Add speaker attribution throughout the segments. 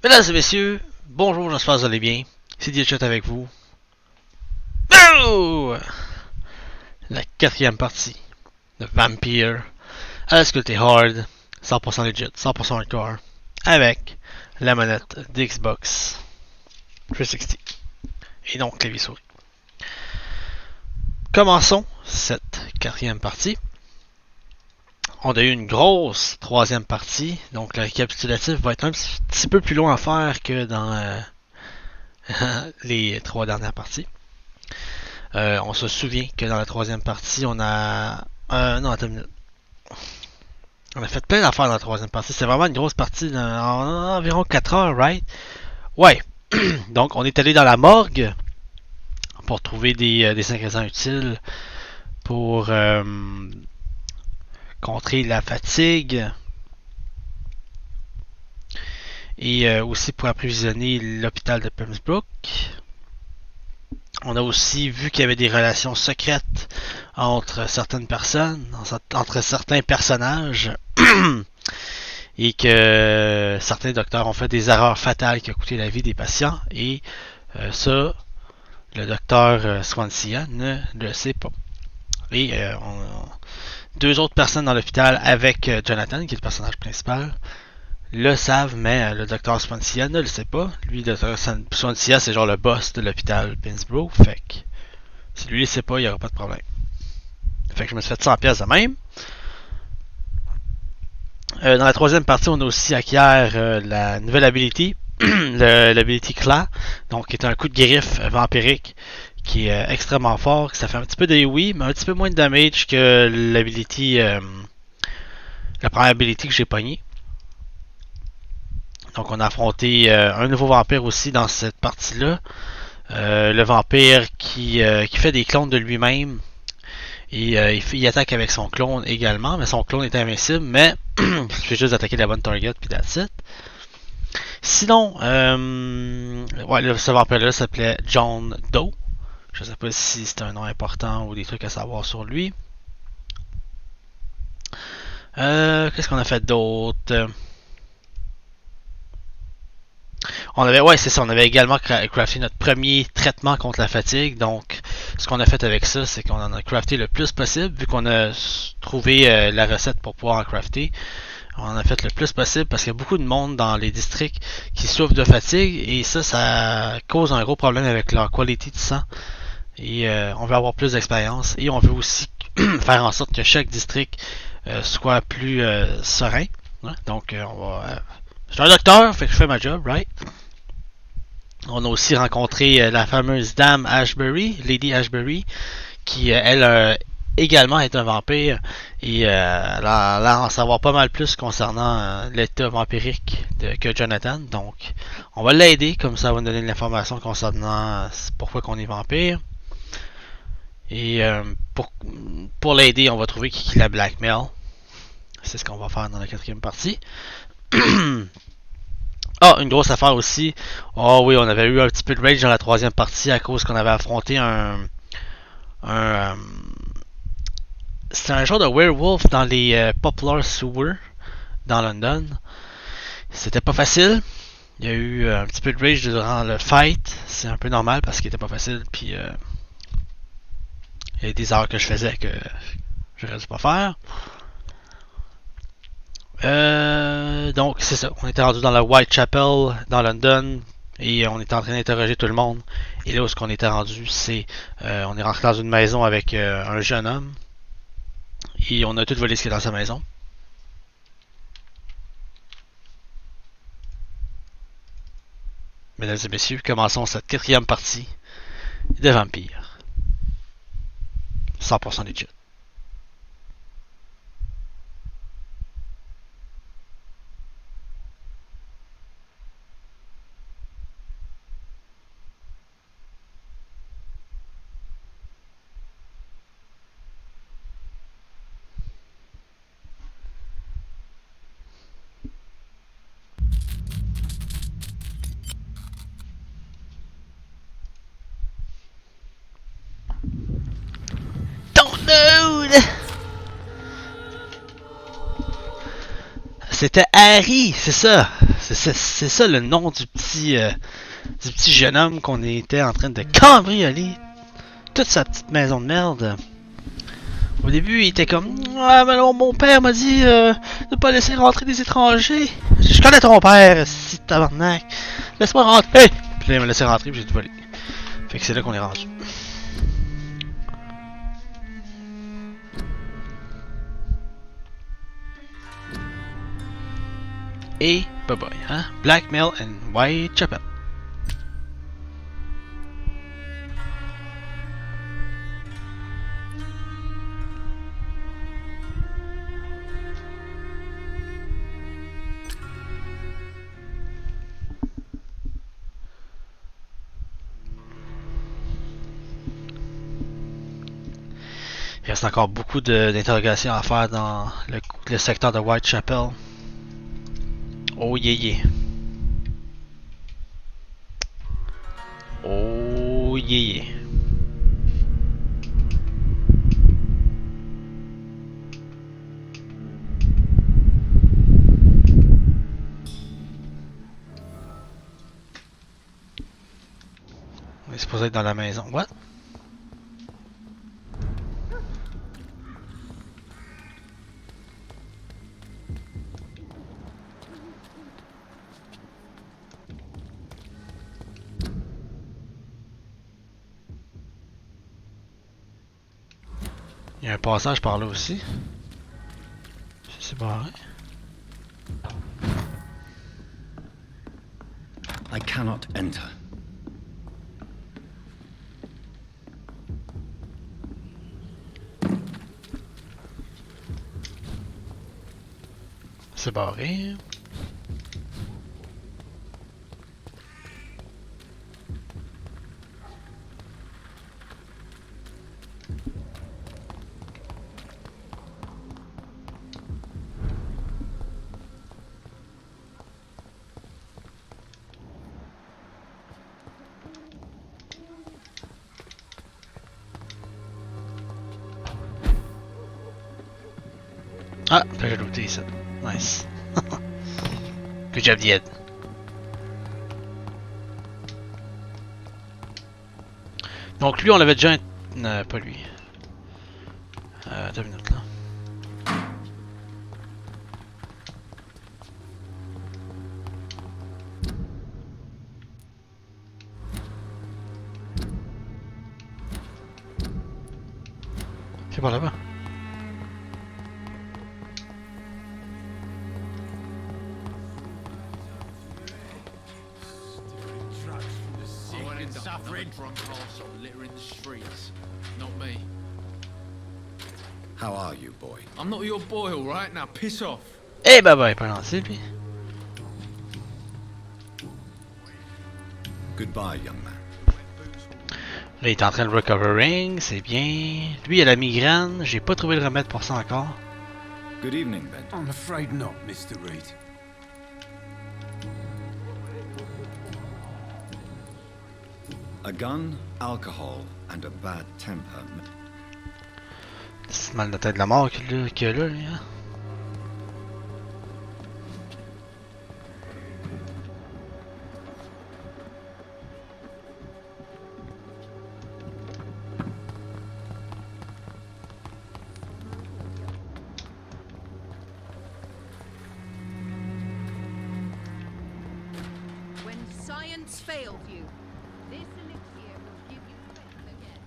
Speaker 1: Mesdames et messieurs, bonjour, j'espère que vous allez bien. C'est Nithercott avec vous. Oh! La quatrième partie de Vampyr. À la difficulté hard, 100% legit, 100% hardcore, avec la manette d'Xbox 360 et donc clavier souris. Commençons cette quatrième partie. On a eu une grosse troisième partie, donc le récapitulatif va être un petit peu plus long à faire que dans les trois dernières parties. On se souvient que dans la troisième partie, on a... non, attends une minute. On a fait plein d'affaires dans la troisième partie. C'est vraiment une grosse partie, environ 4 heures, right? Ouais. Donc, on est allé dans la morgue pour trouver des ingrédients utiles pour contrer la fatigue et aussi pour approvisionner l'hôpital de Pembroke. On a aussi vu qu'il y avait des relations secrètes entre certaines personnes, entre certains personnages, et que certains docteurs ont fait des erreurs fatales qui ont coûté la vie des patients, et ça, le docteur Swansea ne le sait pas. Et deux autres personnes dans l'hôpital avec Jonathan, qui est le personnage principal, le savent, mais le docteur Swansea ne le sait pas. Lui, le docteur Swansea, c'est genre le boss de l'hôpital Pinsborough. Fait que si lui ne le sait pas, il n'y aura pas de problème. Fait que je me suis fait 100 pièces de même. Dans la troisième partie, on a aussi acquiert la nouvelle ability, l'ability Clays, donc qui est un coup de griffe vampirique qui est extrêmement fort. Ça fait un petit peu d'AoE, mais un petit peu moins de damage que l'ability, la première ability que j'ai pognée. Donc on a affronté un nouveau vampire aussi dans cette partie-là. Le vampire qui fait des clones de lui-même. Et il attaque avec son clone également, mais son clone est invincible, mais il fait juste attaquer la bonne target, puis that's it. Sinon, ouais, ce vampire-là s'appelait John Doe. Je sais pas si c'est un nom important ou des trucs à savoir sur lui. Qu'est-ce qu'on a fait d'autre? On avait, ouais, c'est ça, on avait également crafté notre premier traitement contre la fatigue. Donc, ce qu'on a fait avec ça, c'est qu'on en a crafté le plus possible, vu qu'on a trouvé la recette pour pouvoir en crafter. On en a fait le plus possible parce qu'il y a beaucoup de monde dans les districts qui souffrent de fatigue et ça cause un gros problème avec leur qualité de sang. Et on veut avoir plus d'expérience et on veut aussi faire en sorte que chaque district soit plus serein. Ouais, donc, on va. Je suis un docteur, fait que je fais ma job, right? On a aussi rencontré la fameuse dame Ashbury, Lady Ashbury, qui elle également est un vampire et elle a en savoir pas mal plus concernant l'état vampirique que Jonathan. Donc, on va l'aider, comme ça va nous donner de l'information concernant pourquoi qu'on est vampire. Et pour l'aider, on va trouver qui la blackmail. C'est ce qu'on va faire dans la quatrième partie. Ah, une grosse affaire aussi. Oh oui, on avait eu un petit peu de rage dans la troisième partie à cause qu'on avait affronté c'était un genre de werewolf dans les Poplar Sewer dans London. C'était pas facile. Il y a eu un petit peu de rage durant le fight. C'est un peu normal parce qu'il était pas facile. Puis il y a des erreurs que je faisais que j'aurais dû pas faire. Donc c'est ça, on était rendu dans la WhiteChapel dans London et on était en train d'interroger tout le monde. Et là où ce qu'on était rendu, c'est on est rentré dans une maison avec un jeune homme et on a tout volé ce qui est dans sa maison. Mesdames et messieurs, commençons cette quatrième partie de Vampyr. 100% legit. Download! C'était Harry, c'est ça. C'est ça le nom du petit jeune homme qu'on était en train de cambrioler toute sa petite maison de merde. Au début, il était comme ah, mais non, mon père m'a dit de pas laisser rentrer des étrangers. Je connais ton père, si tabarnak. Laisse-moi rentrer. Puis là, il m'a laissé rentrer, puis j'ai tout volé. Fait que c'est là qu'on est rendu. Et bye bye, hein? Blackmail and WhiteChapel. Il reste encore beaucoup d'interrogations à faire dans le secteur de WhiteChapel. Oh yeah yeah. Oh yeah yeah. On est supposé être dans la maison. What? Il y a un passage par là aussi. C'est barré.
Speaker 2: I cannot enter.
Speaker 1: C'est barré. Ah, j'ai looté ça. Nice. Good job, Died. Donc lui, on l'avait déjà... Non, pas lui. 2 minutes là. C'est par là-bas.
Speaker 2: How are you, boy?
Speaker 3: I'm not your boy, all right? Now piss off.
Speaker 1: Eh ben ben, pas lancé lui.
Speaker 2: Goodbye, young man.
Speaker 1: Là, il est en train de recovering, c'est bien. Lui, il a la migraine, j'ai pas trouvé le remède pour ça encore.
Speaker 2: Good evening, Ben.
Speaker 4: I'm afraid not, Mr. Reed.
Speaker 2: A gun, alcohol, and a bad temper.
Speaker 1: C'est mal de tête de la mort qu'il a là, lui, hein.
Speaker 5: When science failed you, this elixir will give you faith again.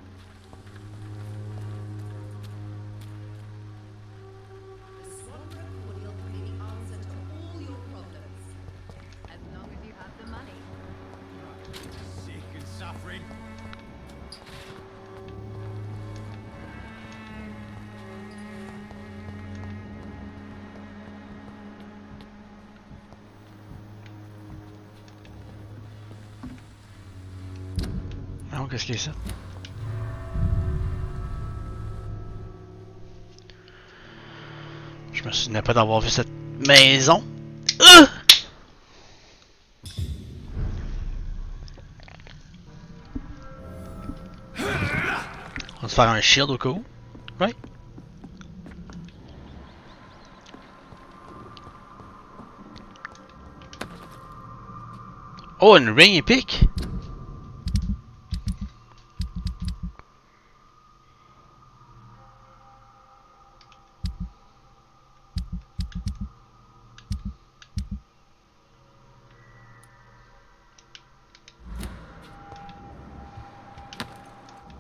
Speaker 5: The stronger cordial will be the answer to all your problems, as long as you have the money.
Speaker 3: Sick and suffering.
Speaker 1: Non, qu'est-ce qu'il y a ça? Je me souvenais pas d'avoir vu cette maison. On va se faire un shield au cas où. Right? Oh, une ring épique!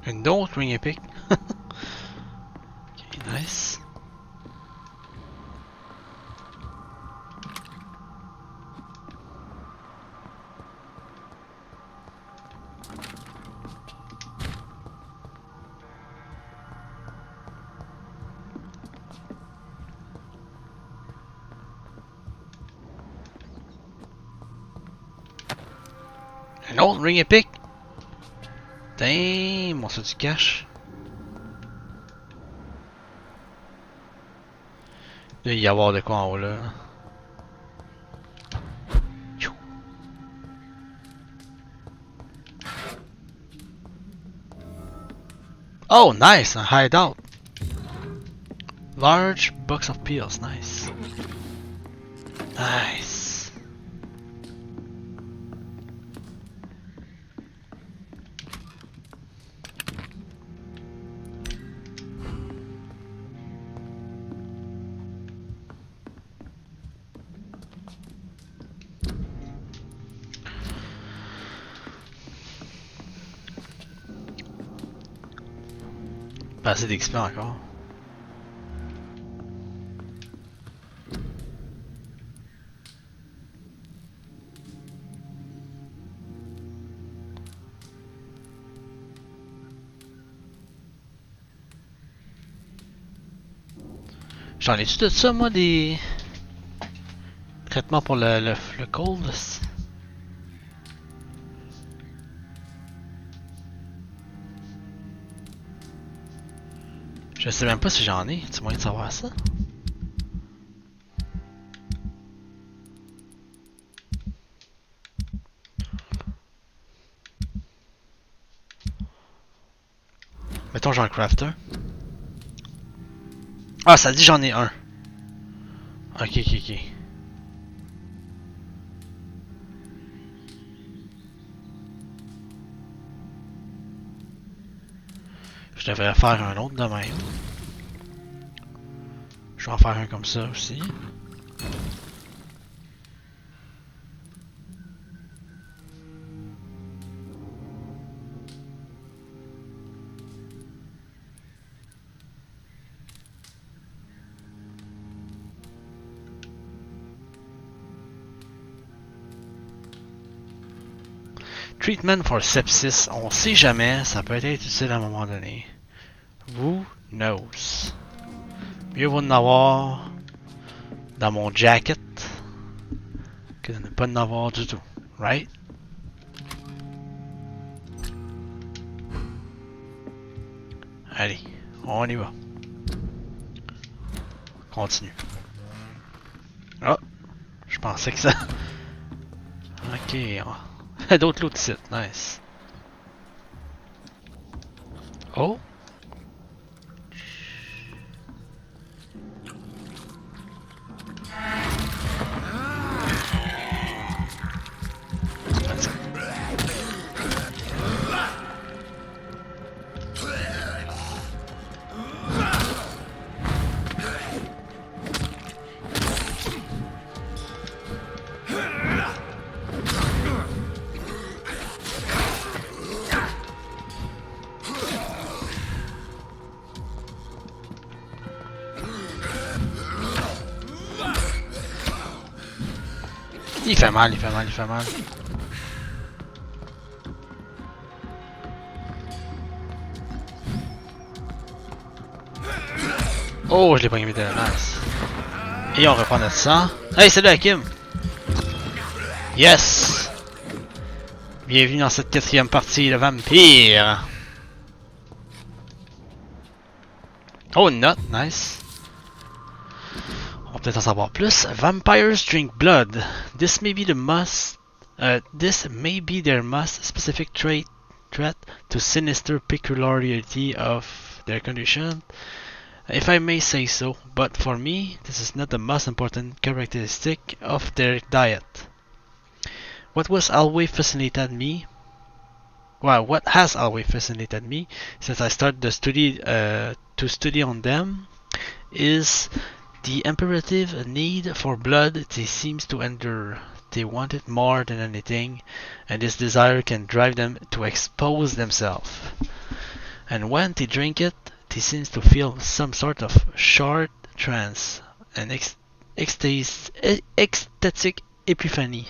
Speaker 1: Une autre ring épique. Ok, nice. Un autre ring épique. Damn, on se du cash. Il doit y avoir de quoi en haut là. Oh, nice! A hideout. Large box of pills, nice. Nice. Pas assez d'XP encore. J'en ai-tu de ça, moi, des traitements pour le cold? Je sais même pas si j'en ai. Tu moyen de savoir ça? Mettons j'en craft un. Ah, ça dit j'en ai un. Ok. Je devrais faire un autre de même. Je vais en faire un comme ça aussi. Treatment for sepsis, on sait jamais, ça peut être utile à un moment donné. Who knows? Mieux vaut en avoir dans mon jacket que de ne pas en avoir du tout, right? Allez, on y va. Continue. Oh, je pensais que ça... Ok, d'autres lots de sites, nice. Oh! Il fait mal. Oh, je l'ai pas mis de nice. Et on reprend notre sang. Hey, salut Hakim! Yes! Bienvenue dans cette 4e partie de Vampyr. Oh, une note, nice. On va peut-être en savoir plus. Vampires drink blood. This may be their most specific threat to sinister peculiarity of their condition, if I may say so, but for me, this is not the most important characteristic of their diet. What was always fascinated me? Well, what has always fascinated me since I started to study on them is the imperative need for blood they seems to endure. They want it more than anything, and this desire can drive them to expose themselves. And when they drink it, they seems to feel some sort of short trance, an ecstatic epiphany.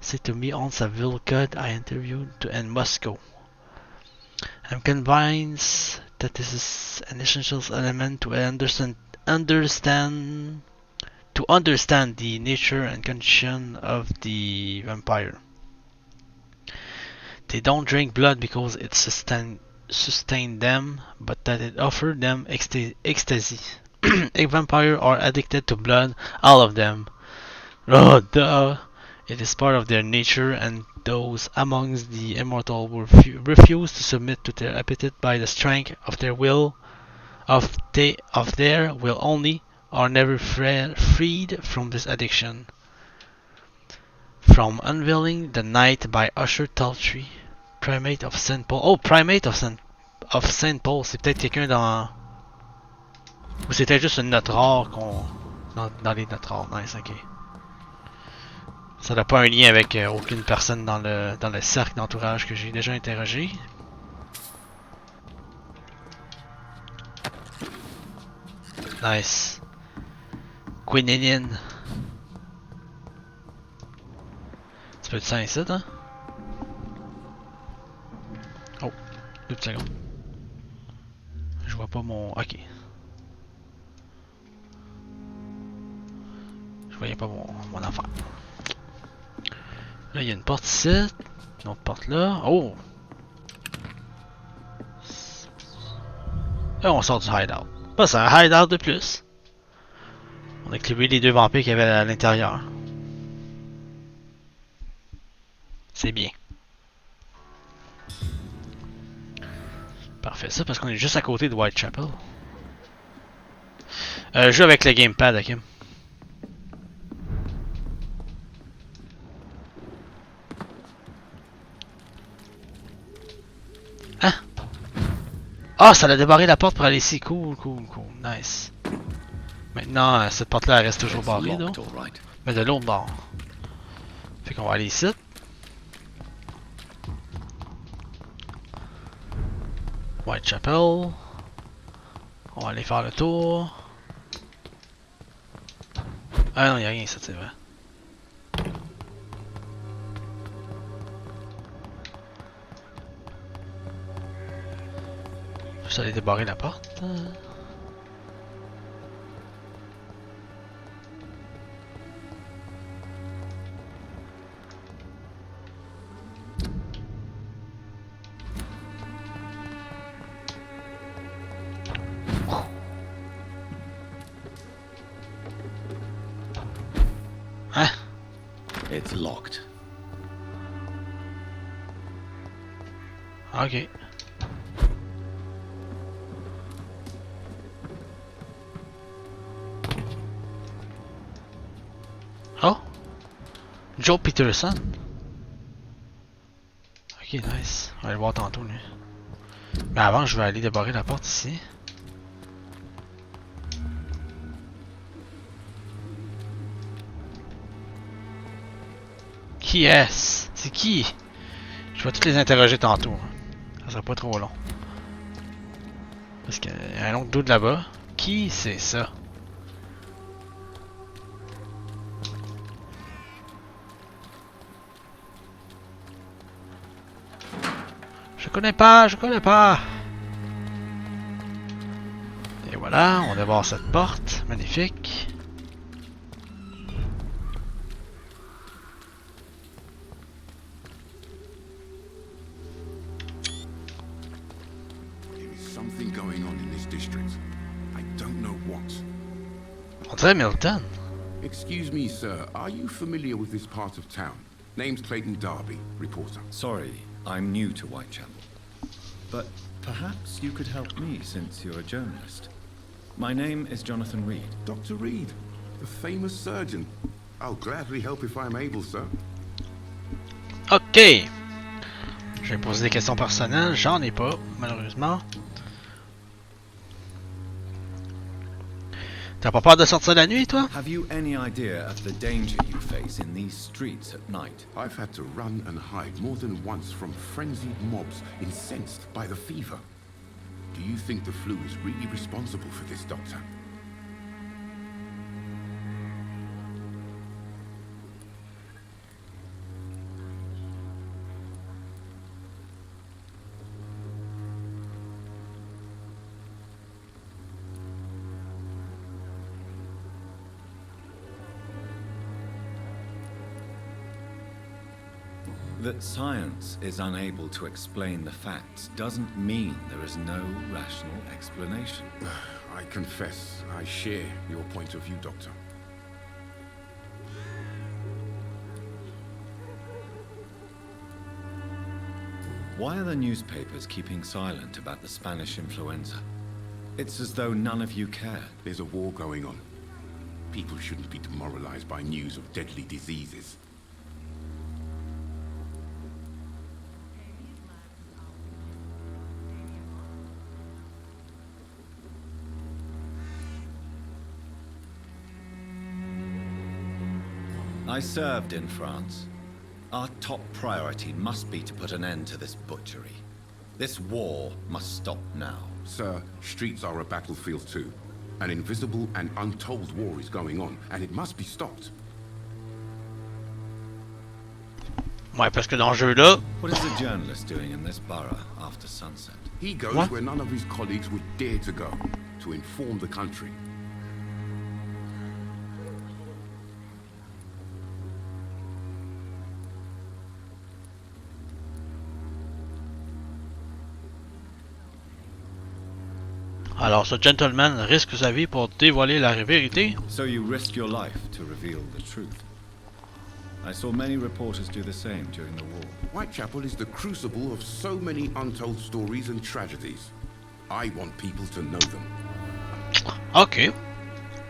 Speaker 1: C'est to me on Saville I interviewed in Moscow. I'm convinced that this is an essential element to understand the nature and condition of the vampire. They don't drink blood because it sustained them, but that it offered them ecstasy. Vampires are addicted to blood, all of them. Oh, duh. It is part of their nature, and those amongst the immortal will refuse to submit to their appetite by the strength of their will, of their will only, are never freed from this addiction. From Unveiling the Night by Usher Taltry, Primate of Saint Paul. Oh, Primate of Saint Paul, c'est peut-être quelqu'un dans... Ou c'était juste une note rare dans les notes rares. Nice, ok. Ça n'a pas un lien avec aucune personne dans le cercle d'entourage que j'ai déjà interrogé. Nice. Quininian. Tu peux être ça ici, hein? Oh, 2 secondes. Je vois pas mon... Ok. Je voyais pas mon affaire. Là, il y a une porte ici. Une autre porte là. Oh! Là, on sort du hideout. Bah, c'est un hideout de plus. On a clearé les 2 vampires qu'il y avait à l'intérieur. C'est bien. Parfait, ça parce qu'on est juste à côté de WhiteChapel. Je joue avec le gamepad, ok? Hein? Ah, ça a débarré la porte pour aller ici. Cool, cool, cool. Nice. Maintenant, cette porte-là reste toujours barrée, donc. Mais de l'autre bord. Fait qu'on va aller ici. WhiteChapel. On va aller faire le tour. Ah non, y'a rien ici, c'est vrai. Juste aller débarrer la porte. Hein?
Speaker 2: It's locked.
Speaker 1: Ok. Oh! Joe Peterson. Ok, nice. On va le voir tantôt, lui. Mais avant, je vais aller débarrer la porte ici. Qui est-ce? C'est qui? Je vais toutes les interroger tantôt. Ça sera pas trop long. Parce qu'il y a un autre dude là-bas. Qui c'est ça? Je connais pas, je connais pas. Et voilà, on va voir cette porte. Magnifique.
Speaker 4: Something going on in this district. I don't know what.
Speaker 1: On dirait Milton.
Speaker 6: Excuse me, sir. Are you familiar with this part of town? Name's Clayton Darby, reporter.
Speaker 2: Sorry, I'm new to Whitechapel. But perhaps you could help me since you're a journalist. My name is Jonathan Reed.
Speaker 6: Dr. Reed, the famous surgeon. I'll gladly help if I'm able, sir.
Speaker 1: Ok. Je vais poser des questions personnelles. J'en ai pas, malheureusement. T'as pas peur de sortir la nuit, toi?
Speaker 2: Have you any idea of the danger you face in these streets at night?
Speaker 6: I've had to run and hide more than once from frenzied mobs incensed by the fever. Do you think the flu is really responsible for this, Doctor?
Speaker 2: That science is unable to explain the facts doesn't mean there is no rational explanation.
Speaker 6: I confess, I share your point of view, Doctor.
Speaker 2: Why are the newspapers keeping silent about the Spanish influenza? It's as though none of you care.
Speaker 6: There's a war going on. People shouldn't be demoralized by news of deadly diseases.
Speaker 2: I served in France. Our top priority must be to put an end to this butchery. This war must stop now.
Speaker 6: Sir, streets are a battlefield too. An invisible and untold war is going on, and it must be stopped.
Speaker 1: Ouais, parce que dans ce jeu-là...
Speaker 2: What is the journalist doing in this borough after sunset?
Speaker 6: He goes
Speaker 1: What?
Speaker 6: where none of his colleagues would dare to go, to inform the country.
Speaker 1: Alors, ce gentleman risque sa vie pour dévoiler la vérité.
Speaker 2: So you risk your life to reveal the truth. I saw many reporters do the same during the war.
Speaker 6: Whitechapel is the crucible of so many untold stories and tragedies. I want people to know them.
Speaker 1: Ok.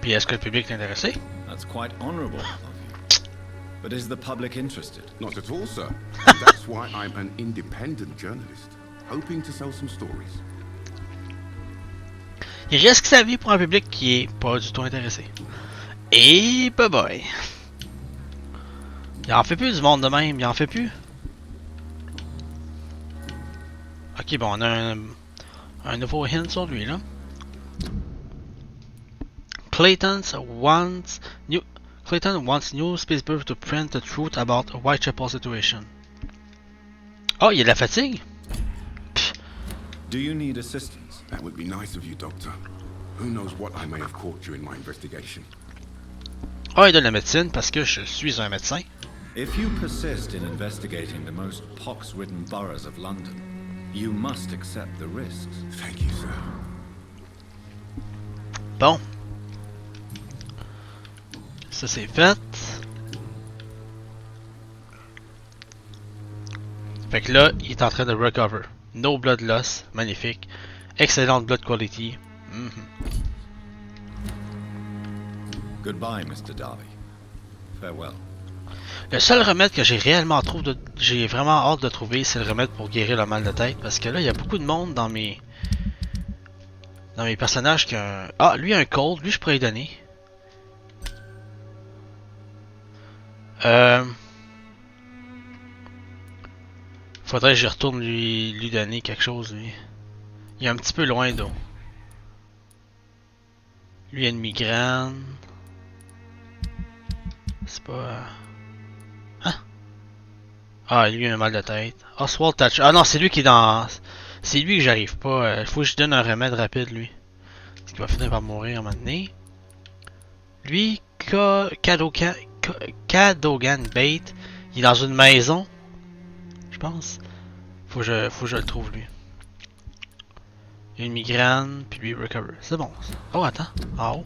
Speaker 1: Puis est-ce que le public est intéressé?
Speaker 2: That's quite honorable of you. But is the public interested?
Speaker 6: Not at all, sir. That's why I'm an independent journalist, hoping to sell some stories.
Speaker 1: Il risque sa vie pour un public qui est pas du tout intéressé. Et bah boy. Il en fait plus du monde de même, il en fait plus. Ok, bon, on a un nouveau hint sur lui là. Clayton wants newspaper to print the truth about Whitechapel situation. Oh, il y a de la fatigue?
Speaker 2: Do you need assistance?
Speaker 6: That would be nice of you, Doctor. Who knows what I may have caught during my investigation.
Speaker 1: Oh, il donne la médecine parce que je suis un médecin.
Speaker 2: If you persist in investigating the most pox-ridden boroughs of London, you must accept the risks.
Speaker 6: Thank you, sir.
Speaker 1: Bon. Ça c'est fait. Fait que là, il est en train de recover. No blood loss, magnifique. Excellente blood quality.
Speaker 2: Goodbye, Mr. Darby. Farewell.
Speaker 1: Le seul remède que j'ai vraiment hâte de trouver, c'est le remède pour guérir le mal de tête. Parce que là, il y a beaucoup de monde dans mes personnages qui ont un... Ah, lui a un cold, lui je pourrais lui donner. Faudrait que j'y retourne lui donner quelque chose, lui. Il est un petit peu loin d'eau. Lui a une migraine. C'est pas... Hein? Ah, lui a un mal de tête. Oswald Touch. Ah non, c'est lui qui est dans... C'est lui que j'arrive pas. Il faut que je donne un remède rapide, lui. Parce qu'il va finir par mourir à un moment donné. Lui, Catogan Bate. Il est dans une maison. Je pense. Faut que je le trouve, lui. Il a une migraine, puis lui recover. C'est bon. Oh, attends. En haut.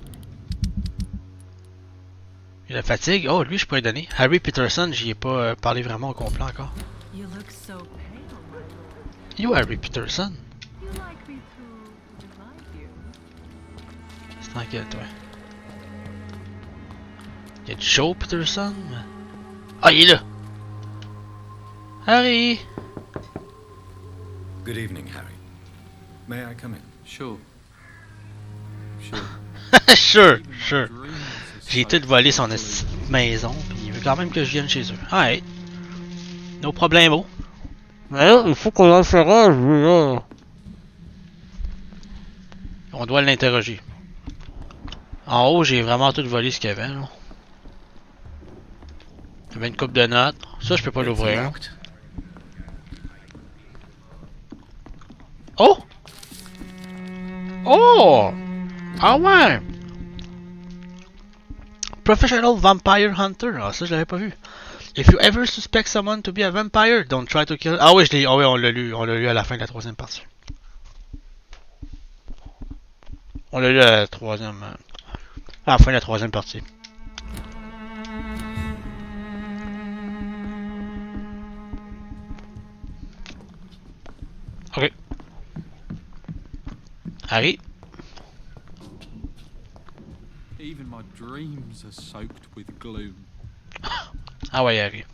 Speaker 1: Il a la fatigue. Oh, lui, je pourrais donner. Harry Peterson, j'y ai pas parlé vraiment au complet encore.
Speaker 5: You look so pale, my lord.
Speaker 1: You, Harry Peterson.
Speaker 5: You like me to revive you?
Speaker 1: C'est tranquille, toi. Il y a Joe Peterson. Ah, il est là. Harry!
Speaker 2: Good evening, Harry. May I come in?
Speaker 3: Sure. Sure.
Speaker 1: Sure, sure. J'ai tout volé son maison, puis il veut quand même que je vienne chez eux. Alright. No problemo. Mais là, il faut qu'on l'interroge, lui, là. On doit l'interroger. En haut, j'ai vraiment tout volé ce qu'il y avait, là. Il y avait une coupe de notes. Ça, je peux pas l'ouvrir. Hein. Oh! Oh! Ah ouais! Professional Vampire Hunter. Ah, ça, je l'avais pas vu. If you ever suspect someone to be a vampire, don't try to kill. Ah oui, ah oui, on l'a lu à la fin de la troisième partie. On l'a lu à la troisième. À la fin de la troisième partie. Ok. Harry.
Speaker 3: Even my dreams are soaked with gloom.
Speaker 1: Ah ouais, Harry.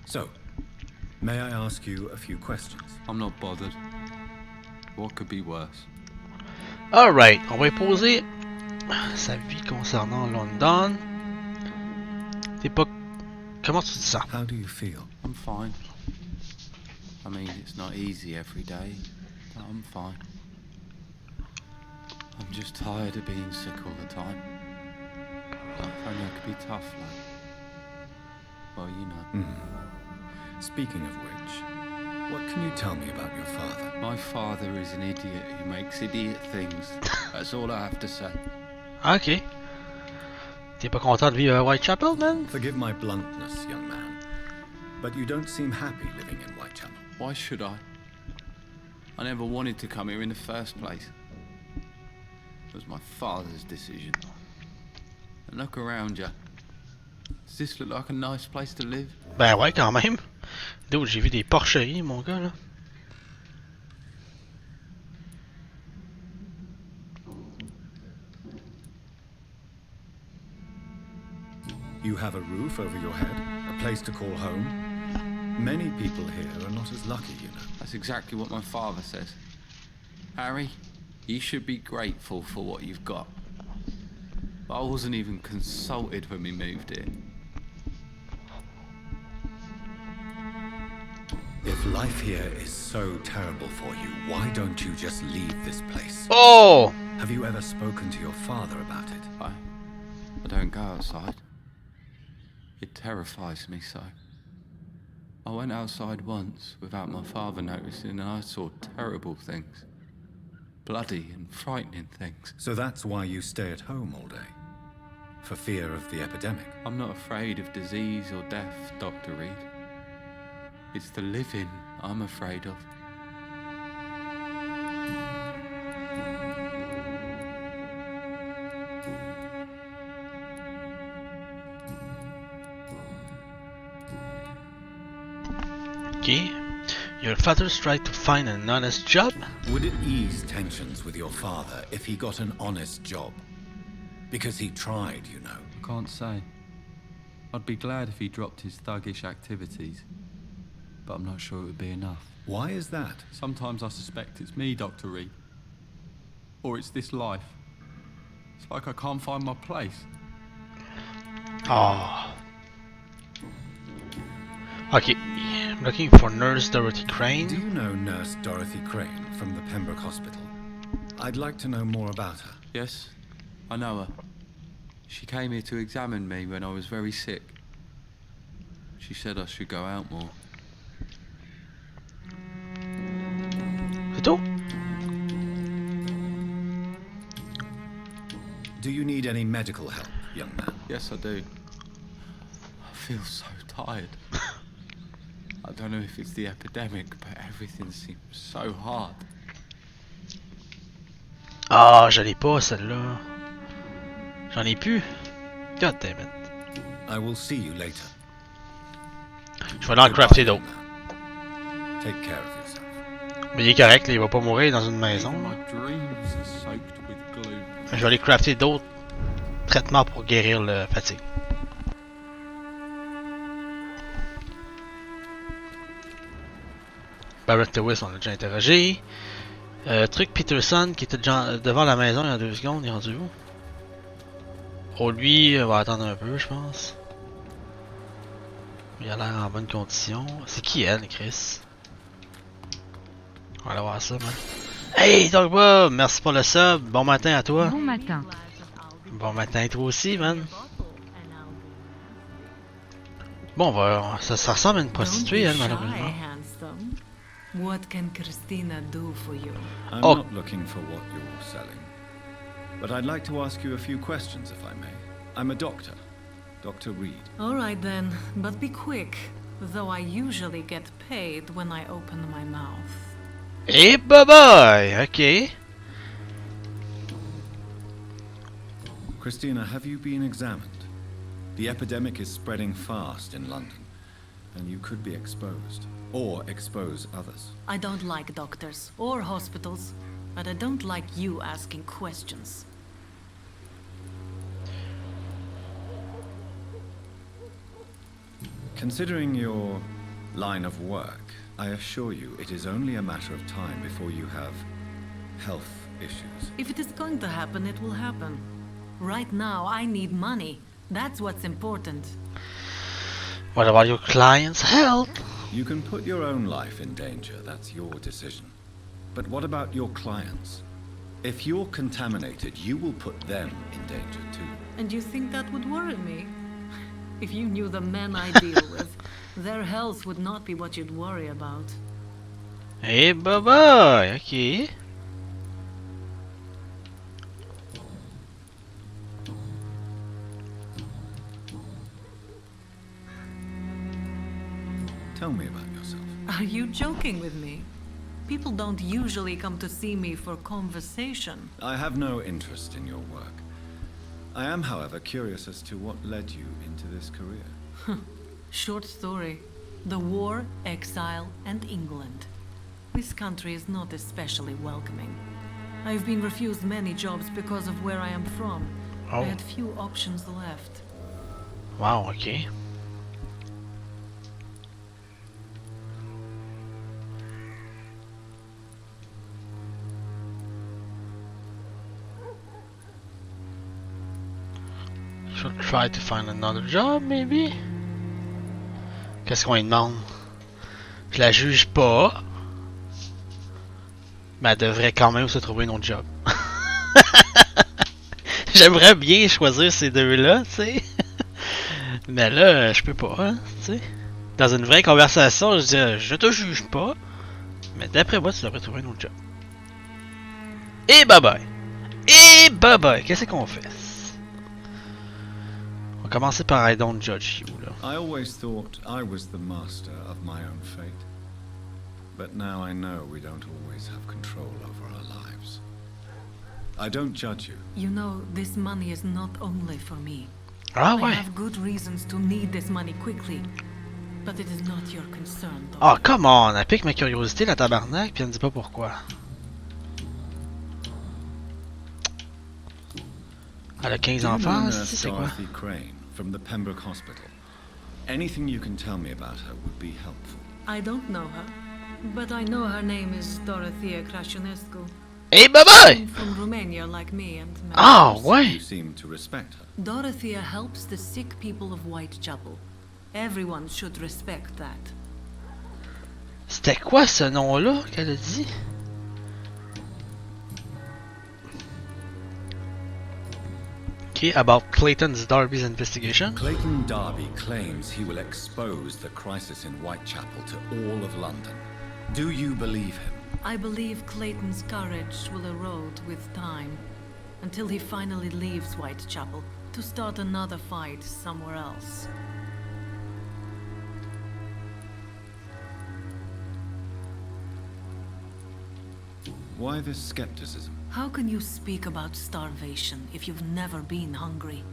Speaker 2: So, may I ask you a few questions?
Speaker 3: I'm not bothered. What could be worse?
Speaker 1: Alright, on va y poser sa vie concernant London. T'es pas... Comment tu dis ça?
Speaker 2: How do you feel?
Speaker 3: I'm fine. I mean, it's not easy every day, but I'm fine. I'm just tired of being sick all the time. If only I could be tough, like... Well, you know.
Speaker 2: Speaking of which, what can you tell me about your father?
Speaker 3: My father is an idiot who makes idiot things. That's all I have to say.
Speaker 1: Ok. T'es pas content de vivre à Whitechapel, man?
Speaker 2: Forgive my bluntness, young man, but you don't seem happy living in Whitechapel.
Speaker 3: Why should I? I never wanted to come here in the first place. It was my father's decision. And look around you. Does this look like a nice place to live?
Speaker 1: Ben ouais, quand même. D'où j'ai vu des porcheries, mon gars, là.
Speaker 2: You have a roof over your head, a place to call home. Many people here are not as lucky, you know.
Speaker 3: That's exactly what my father says. Harry, you should be grateful for what you've got. But I wasn't even consulted when we moved here.
Speaker 2: If life here is so terrible for you, why don't you just leave this place?
Speaker 1: Oh!
Speaker 2: Have you ever spoken to your father about it?
Speaker 3: I don't go outside. It terrifies me so. I went outside once without my father noticing and I saw terrible things. Bloody and frightening things.
Speaker 2: So that's why you stay at home all day? For fear of the epidemic?
Speaker 3: I'm not afraid of disease or death, Dr. Reed. It's the living I'm afraid of.
Speaker 1: Okay. Your father's tried to find an honest job?
Speaker 2: Would it ease tensions with your father if he got an honest job? Because he tried, you know.
Speaker 3: I can't say. I'd be glad if he dropped his thuggish activities. But I'm not sure it would be enough.
Speaker 2: Why is that?
Speaker 3: Sometimes I suspect it's me, Dr. Reed. Or it's this life. It's like I can't find my place.
Speaker 1: Oh. Okay, I'm looking for Nurse Dorothy Crane.
Speaker 2: Do you know Nurse Dorothy Crane from the Pembroke Hospital? I'd like to know more about her.
Speaker 3: Yes, I know her. She came here to examine me when I was very sick. She said I should go out more.
Speaker 1: C'est tout?
Speaker 2: Do you need any medical help, young man?
Speaker 3: Yes, I do. I feel so tired. I don't know if it's the epidemic, but everything seems so hard.
Speaker 1: Ah, je l'ai pas celle-là. J'en ai plus. God damn it.
Speaker 2: I will see you later.
Speaker 1: Je vais aller en crafter d'autres.
Speaker 2: Take care of yourself.
Speaker 1: Mais il est correct, là, il va pas mourir dans une maison.
Speaker 3: My dreams are soaked with gloom.
Speaker 1: Je vais aller crafter d'autres traitements pour guérir le fatigue. Barret Lewis, on l'a déjà interrogé. Truc Peterson qui était devant la maison il y a 2 secondes, il est rendu où? Oh, lui, on va attendre un peu, je pense. Il a l'air en bonne condition. C'est qui elle, Chris? On va aller voir ça, man. Hey, Dogba! Merci pour le sub. Bon matin à toi.
Speaker 7: Bon matin.
Speaker 1: Bon matin à toi aussi, man. Bon, ça ressemble à une prostituée, elle, malheureusement.
Speaker 8: What can Christina do for you?
Speaker 2: I'm
Speaker 1: Oh.
Speaker 2: not looking for what you're selling. But I'd like to ask you a few questions, if I may. I'm a doctor. Dr. Reed.
Speaker 8: All right then, but be quick. Though I usually get paid when I open my mouth.
Speaker 1: Hey, bye-bye! Ok.
Speaker 2: Christina, have you been examined? The epidemic is spreading fast in London, and you could be exposed, or expose others.
Speaker 8: I don't like doctors or hospitals, but I don't like you asking questions.
Speaker 2: Considering your line of work, I assure you it is only a matter of time before you have health issues.
Speaker 8: If it is going to happen, it will happen. Right now, I need money. That's what's important.
Speaker 1: What about your client's health?
Speaker 2: You can put your own life in danger, that's your decision. But what about your clients? If you're contaminated, you will put them in danger too.
Speaker 8: And you think that would worry me? If you knew the men I deal with, their health would not be what you'd worry about.
Speaker 1: Hey, bye-bye! Ok.
Speaker 2: Tell me about yourself.
Speaker 8: Are you joking with me? People don't usually come to see me for conversation.
Speaker 2: I have no interest in your work. I am, however, curious as to what led you into this career.
Speaker 8: Short story. The war, exile, and England. This country is not especially welcoming. I've been refused many jobs because of where I am from.
Speaker 1: Oh.
Speaker 8: I had few options left.
Speaker 1: Wow, ok. Should try to find another job, maybe? Qu'est-ce qu'on lui demande? Je la juge pas. Mais elle devrait quand même se trouver un autre job. J'aimerais bien choisir ces deux-là, tu sais. Mais là, je peux pas, hein, tu sais. Dans une vraie conversation, je dis, je te juge pas. Mais d'après moi, tu devrais trouver un autre job. Et bye bye! Et bye bye! Qu'est-ce qu'on fait? On va commencer par I don't judge you, là.
Speaker 2: I always thought I was the master of my own fate. But now I know we don't always have control over our lives. I don't judge you.
Speaker 8: You know, this money is not only for me.
Speaker 1: Ah
Speaker 8: I
Speaker 1: ouais!
Speaker 8: have good reasons to need this money quickly. But it is not your concern, though.
Speaker 1: Ah, come on! Elle pique ma curiosité, la tabarnak, puis elle me dit pas pourquoi. Elle a 15
Speaker 2: Do you know
Speaker 1: enfants,
Speaker 2: Nurse
Speaker 1: c'est quoi?
Speaker 2: Dorothy Crane from the Pembroke Hospital? Anything you can tell me about her would be helpful.
Speaker 8: I don't know her, but I know her name is Dorothea Crasionescu.
Speaker 1: Hey, bye bye!
Speaker 8: From Romania, like me and many
Speaker 1: Ah,
Speaker 8: others.
Speaker 1: ouais!
Speaker 2: You seem to respect her.
Speaker 8: Dorothea helps the sick people of Whitechapel. Everyone should respect that.
Speaker 1: C'était quoi ce nom-là qu'elle a dit? Okay, about Clayton Darby's investigation.
Speaker 2: Clayton Darby claims he will expose the crisis in Whitechapel to all of London. Do you believe him?
Speaker 8: I believe Clayton's courage will erode with time, until he finally leaves Whitechapel to start another fight somewhere else.
Speaker 2: Why this skepticism?
Speaker 8: How can you speak about starvation if you've never been hungry?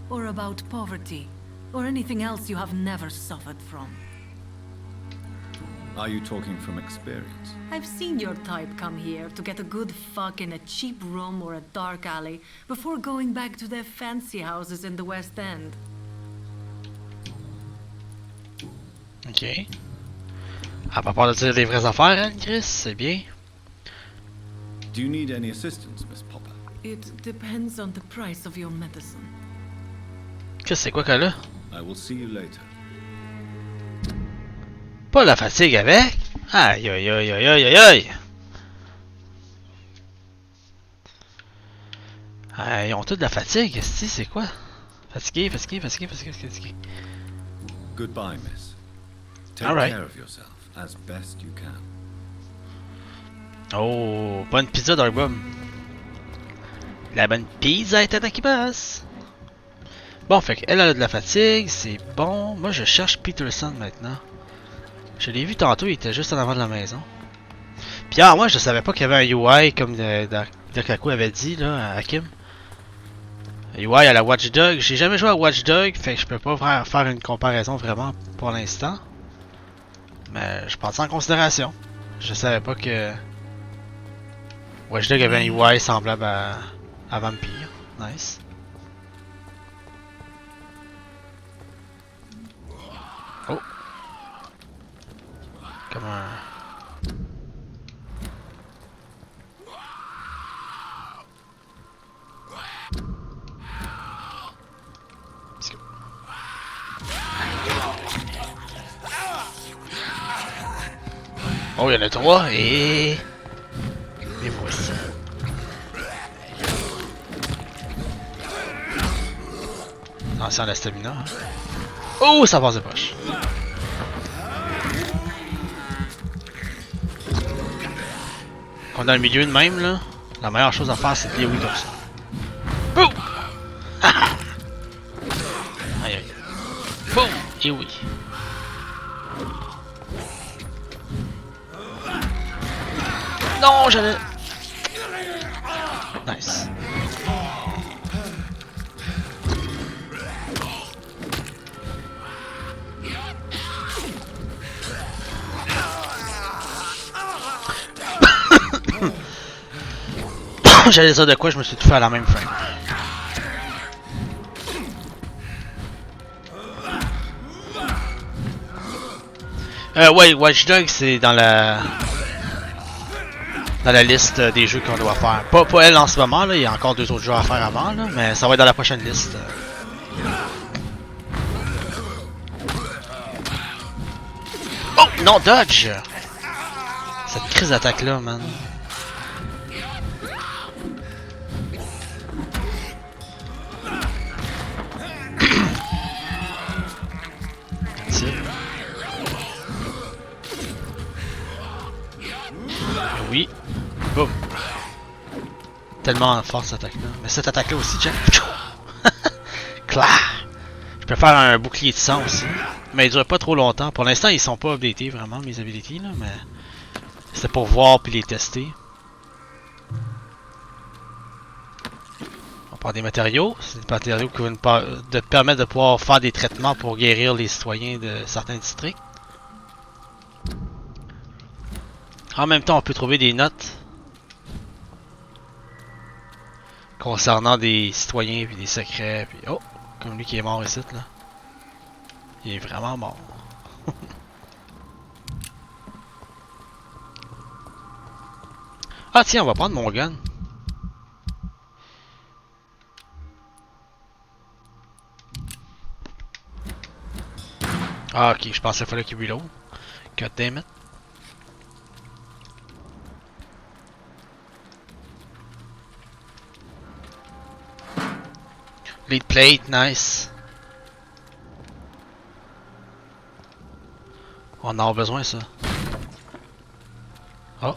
Speaker 8: Or about poverty? Or anything else you have never suffered from?
Speaker 2: Are you talking from experience?
Speaker 8: I've seen your type come here to get a good fuck in a cheap room or a dark alley before going back to their fancy houses in the West End.
Speaker 1: Ok. À pas peur de dire des vraies affaires, hein, Chris, c'est bien.
Speaker 2: Do you need any assistance, Miss Popper?
Speaker 8: It depends on the price of your medicine.
Speaker 1: Chris, c'est quoi qu'elle a?
Speaker 2: I will see you later.
Speaker 1: Pas la fatigue avec? Aïe aïe aïe aïe aïe aïe aïe. Ils ont tous de la fatigue, c'est quoi? Fatigué.
Speaker 2: Goodbye, Miss. Take
Speaker 1: All right.
Speaker 2: care of yourself as best you can.
Speaker 1: Oh, bonne pizza d'Arbum. La bonne pizza est à qui passe. Bon, fait qu'elle a de la fatigue, c'est bon. Moi, je cherche Peterson maintenant. Je l'ai vu tantôt, il était juste en avant de la maison. Puis moi, je savais pas qu'il y avait un UI comme Kaku avait dit là, à Hakim. UI à la Watchdog. J'ai jamais joué à Watchdog, fait que je peux pas faire une comparaison vraiment pour l'instant. Mais je prends ça en considération. Je savais pas que Watchdog avait un UI semblable à Vampyr. Nice. Oh. Comme un... Oh, il y en a 3 et voici. Attention à la stamina. Hein. Oh, ça passe de poche. Quand on est dans le milieu de même, là, la meilleure chose à faire, c'est de lier oui comme ça. Boum! Aïe aïe. Boum! Et oui. Non, j'allais... Nice. J'allais dire de quoi, je me suis tout fait à la même fin. Ouais, Watch Dogs, c'est dans la liste des jeux qu'on doit faire. Pas elle en ce moment, là, il y a encore 2 autres jeux à faire avant, là, mais ça va être dans la prochaine liste. Oh, non, dodge! Cette crise d'attaque-là, man. Oui. Boum. Tellement fort cette attaque-là. Mais cette attaque-là aussi, Jack. Clac. Je peux faire un bouclier de sang aussi. Mais il dure pas trop longtemps. Pour l'instant, ils sont pas updatés vraiment, mes abilities, là. Mais c'est pour voir puis les tester. On prend des matériaux. C'est des matériaux qui vont te permettre de pouvoir faire des traitements pour guérir les citoyens de certains districts. En même temps, on peut trouver des notes concernant des citoyens puis des secrets. Puis oh, comme lui qui est mort ici là. Il est vraiment mort. Ah tiens, on va prendre mon gun. Ah ok, je pensais qu'il fallait qu'il reload. God damn it. Lead plate, nice. On en a besoin ça. Oh.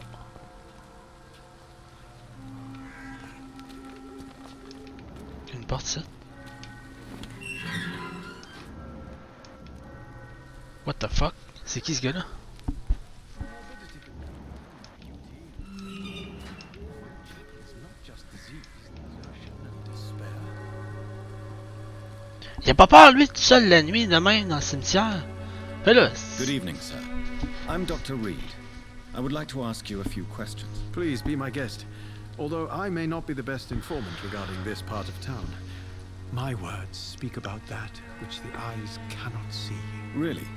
Speaker 1: Une porte ça. What the fuck? C'est qui ce gars là? Il a pas peur, lui, tout seul la nuit, de même, dans le cimetière. Fais là.
Speaker 2: Good evening, sir. I'm Dr. Reed. I would like to ask you a few questions.
Speaker 7: Please be my guest. Although I may not be the best informant regarding this part of town, my words speak about that which the eyes cannot see.
Speaker 2: Really?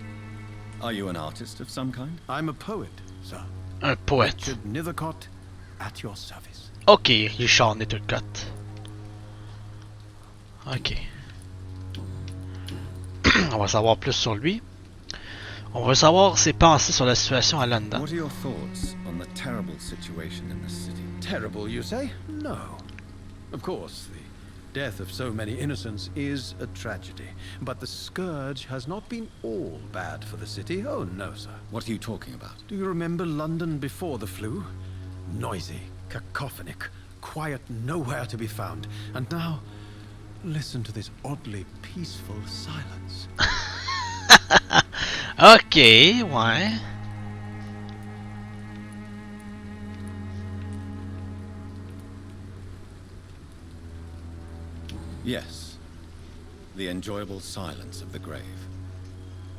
Speaker 2: Are you an artist of some kind?
Speaker 7: I'm a poet, sir.
Speaker 1: Un poète.
Speaker 7: Richard Nithercott, at your service.
Speaker 1: Ok, Richard Nithercott. Ok. On va savoir plus sur lui. On va savoir ses pensées sur la situation à London.
Speaker 2: What are your thoughts on the terrible situation in the city?
Speaker 7: Terrible, you say? No. Of course, the death of so many innocents is a tragedy. But the scourge has not been all bad for the city. Oh, no, sir.
Speaker 2: What are you talking about?
Speaker 7: Do you remember London before the flu? Noisy, cacophonic, quiet nowhere to be found. And now, listen to this oddly peaceful silence.
Speaker 1: Ok, ouais.
Speaker 2: Yes. The enjoyable silence of the grave.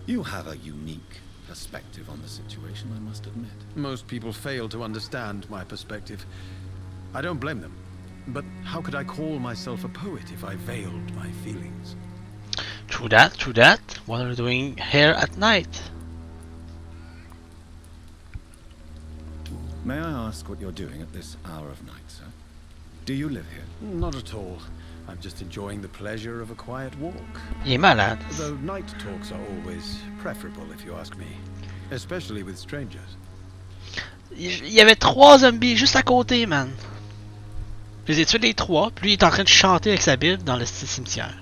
Speaker 2: You have a unique perspective on the situation, I must admit.
Speaker 7: Most people fail to understand my perspective. I don't blame them. But how could I call myself a poet if I veiled my feelings?
Speaker 1: True that, true that. What are you doing here at night?
Speaker 2: May I ask what you're doing at this hour of night, sir? Do you live here?
Speaker 7: Not at all. I'm just enjoying the pleasure of a quiet walk.
Speaker 1: Il est malade.
Speaker 7: Though night talks are always preferable, if you ask me. Especially with strangers.
Speaker 1: Il y avait 3 zombies juste à côté, man. Je les ai tués les 3, puis lui il est en train de chanter avec sa Bible dans le cimetière.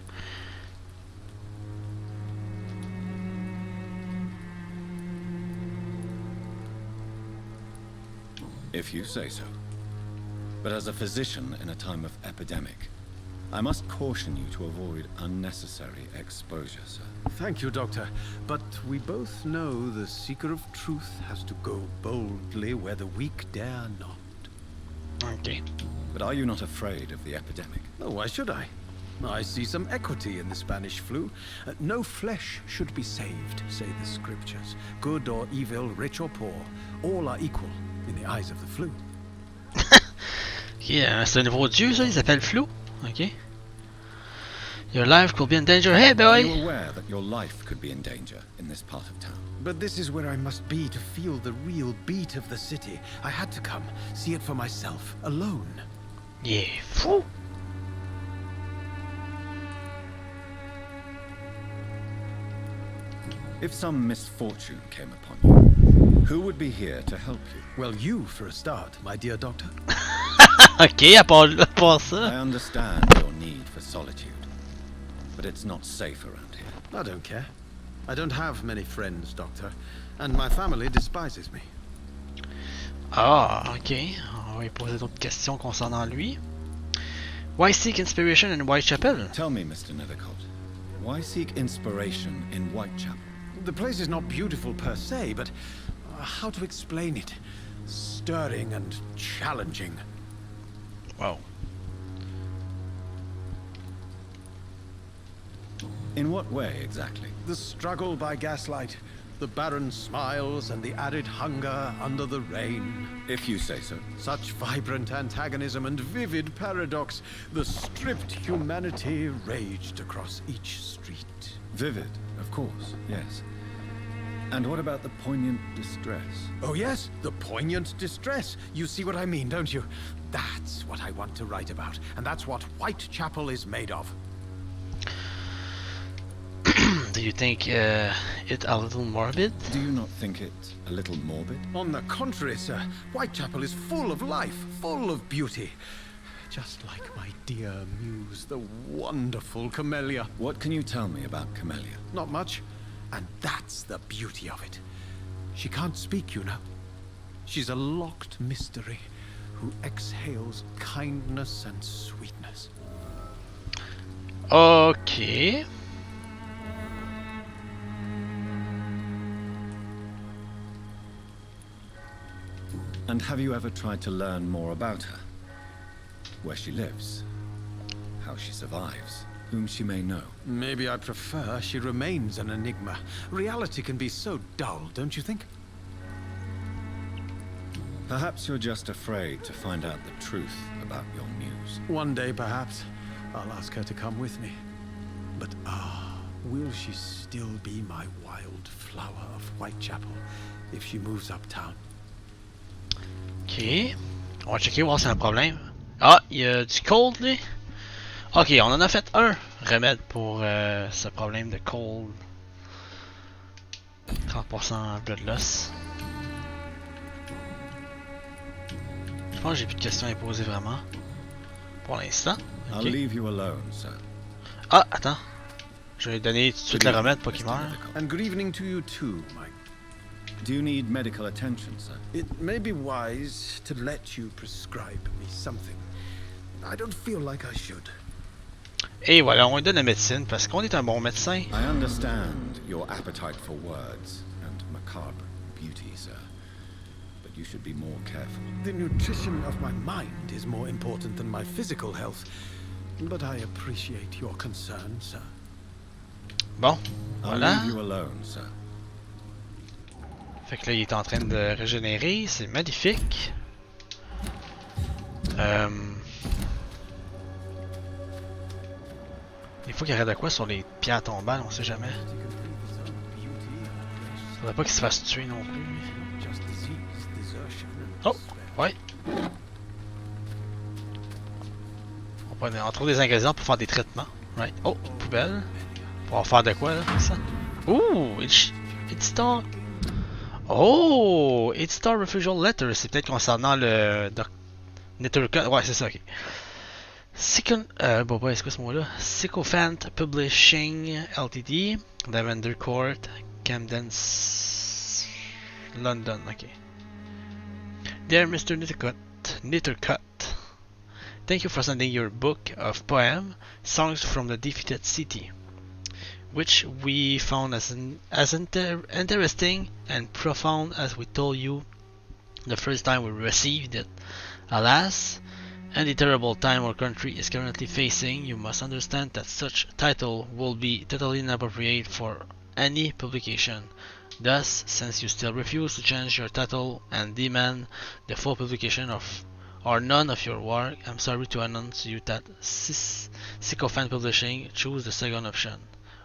Speaker 2: If you say so. But as a physician in a time of epidemic, I must caution you to avoid unnecessary exposure, sir.
Speaker 7: Thank you, Doctor. But we both know the seeker of truth has to go boldly where the weak dare not.
Speaker 1: Ok.
Speaker 2: But are you not afraid of the epidemic?
Speaker 7: Oh, why should I? I see some equity in the Spanish flu. No flesh should be saved, say the scriptures. Good or evil, rich or poor, all are equal in the eyes of the flu.
Speaker 1: Ok, c'est un nouveau dieu ça, il s'appelle Flou. Ok. Your life could be in danger. Hey boy!
Speaker 2: Are you aware that your life could be in danger in this part of town?
Speaker 7: But this is where I must be to feel the real beat of the city. I had to come, see it for myself, alone.
Speaker 1: Il est fou!
Speaker 2: If some misfortune came upon you, who would be here to help you?
Speaker 7: Well, you for a start, my dear doctor.
Speaker 1: Ok, à part ça.
Speaker 2: I understand your need for solitude, but it's not safe around here.
Speaker 7: I don't care. I don't have many friends, Doctor, and my family despises me.
Speaker 1: Ah, ok. On va lui poser d'autres questions concernant lui. Why seek inspiration in Whitechapel?
Speaker 2: Tell me, Mr. Nithercott, why seek inspiration in Whitechapel?
Speaker 7: The place is not beautiful per se, but how to explain it? Stirring and challenging.
Speaker 1: Wow.
Speaker 2: In what way, exactly?
Speaker 7: The struggle by gaslight, the barren smiles and the added hunger under the rain.
Speaker 2: If you say so.
Speaker 7: Such vibrant antagonism and vivid paradox. The stripped humanity raged across each street.
Speaker 2: Vivid, of course, yes. And what about the poignant distress?
Speaker 7: Oh yes, the poignant distress. You see what I mean, don't you? That's what I want to write about, and that's what Whitechapel is made of.
Speaker 1: Do you think it a little morbid?
Speaker 2: Do you not think it a little morbid?
Speaker 7: On the contrary, sir, Whitechapel is full of life, full of beauty. Just like my dear muse, the wonderful Camellia.
Speaker 2: What can you tell me about Camellia?
Speaker 7: Not much, and that's the beauty of it. She can't speak, you know. She's a locked mystery who exhales kindness and sweetness.
Speaker 1: Ok.
Speaker 2: And have you ever tried to learn more about her? Where she lives, how she survives, whom she may know?
Speaker 7: Maybe I prefer she remains an enigma. Reality can be so dull, don't you think?
Speaker 2: Perhaps you're just afraid to find out the truth about your muse.
Speaker 7: One day, perhaps, I'll ask her to come with me. But will she still be my wild flower of Whitechapel if she moves uptown.
Speaker 1: Ok. On va checker, voir si c'est un problème. Ah, il y a du cold, lui. Ok, on en a fait un remède pour ce problème de cold. 30% blood loss. Je pense que j'ai plus de questions à poser vraiment. Pour l'instant.
Speaker 2: I'll
Speaker 1: Ok.
Speaker 2: leave you alone, sir.
Speaker 1: Ah, attends. Je vais lui donner tout de suite le remède pour qu'il meure.
Speaker 7: And good evening to you too, Mike.
Speaker 2: Do you need medical attention, sir?
Speaker 7: It may be wise to let you prescribe me something. I don't feel like I should.
Speaker 1: Et voilà, on lui donne la médecine parce qu'on est un bon médecin.
Speaker 2: I understand your appetite for words and macabre beauty, sir. But you should be more careful.
Speaker 7: The nutrition of my mind is more important than my physical health. But I appreciate your concern, sir.
Speaker 1: Bon,
Speaker 2: I'll
Speaker 1: voilà.
Speaker 2: leave you alone, sir.
Speaker 1: Fait que là, il est en train de régénérer, c'est magnifique. Il faut qu'il arrête de quoi sur les pierres tombales, on sait jamais. Faudrait pas qu'il se fasse tuer non plus. Oh, ouais. On trouve des ingrédients pour faire des traitements. Right. Oh, poubelle. Pour en faire de quoi là, ça? Ouh, Editor. Oh, Editor Refusal Letter. C'est peut-être concernant le Nithercott. Ouais, c'est ça, ok. Bon, c'est quoi ce mot-là? Sycophant Publishing Ltd. Lavender Court, Camden, London. Ok. Dear Mr. Nithercott, thank you for sending your book of poems, Songs from the Defeated City, which we found as interesting and profound as we told you the first time we received it. Alas, and the terrible time our country is currently facing, you must understand that such title will be totally inappropriate for any publication. Thus, since you still refuse to change your title and demand the full publication of or none of your work, I'm sorry to announce to you that Sycophant Publishing choose the second option.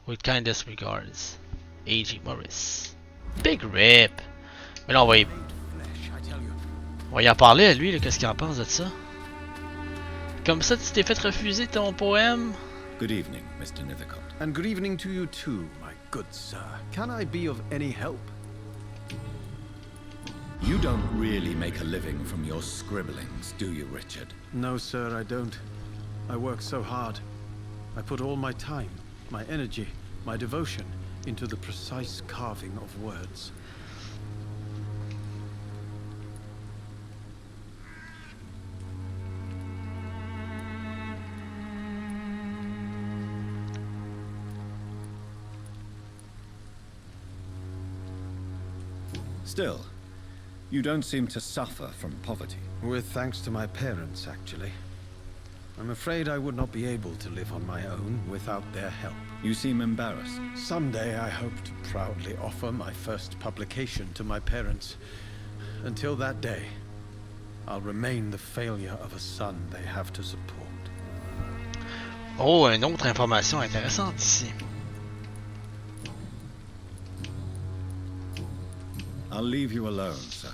Speaker 1: With kindest regards, A.G. Morris. Big rip! Mais là, on va y en parler à lui, là, qu'est-ce qu'il en pense de ça? Comme ça, tu t'es fait refuser ton poème?
Speaker 2: Good evening, Mr. Nithercott.
Speaker 7: And good evening to you too, my good sir. Can I be of any help?
Speaker 2: You don't really make a living from your scribblings, do you, Richard?
Speaker 7: No, sir, I don't. I work so hard. I put all my time, my energy, my devotion into the precise carving of words.
Speaker 2: Still, you don't seem to suffer from poverty.
Speaker 7: With thanks to my parents, actually. I'm afraid I would not be able to live on my own without their help.
Speaker 2: You seem embarrassed.
Speaker 7: Someday I hope to proudly offer my first publication to my parents. Until that day, I'll remain the failure of a son they have to support.
Speaker 1: Oh, une autre information intéressante ici.
Speaker 2: I'll leave you alone, sir.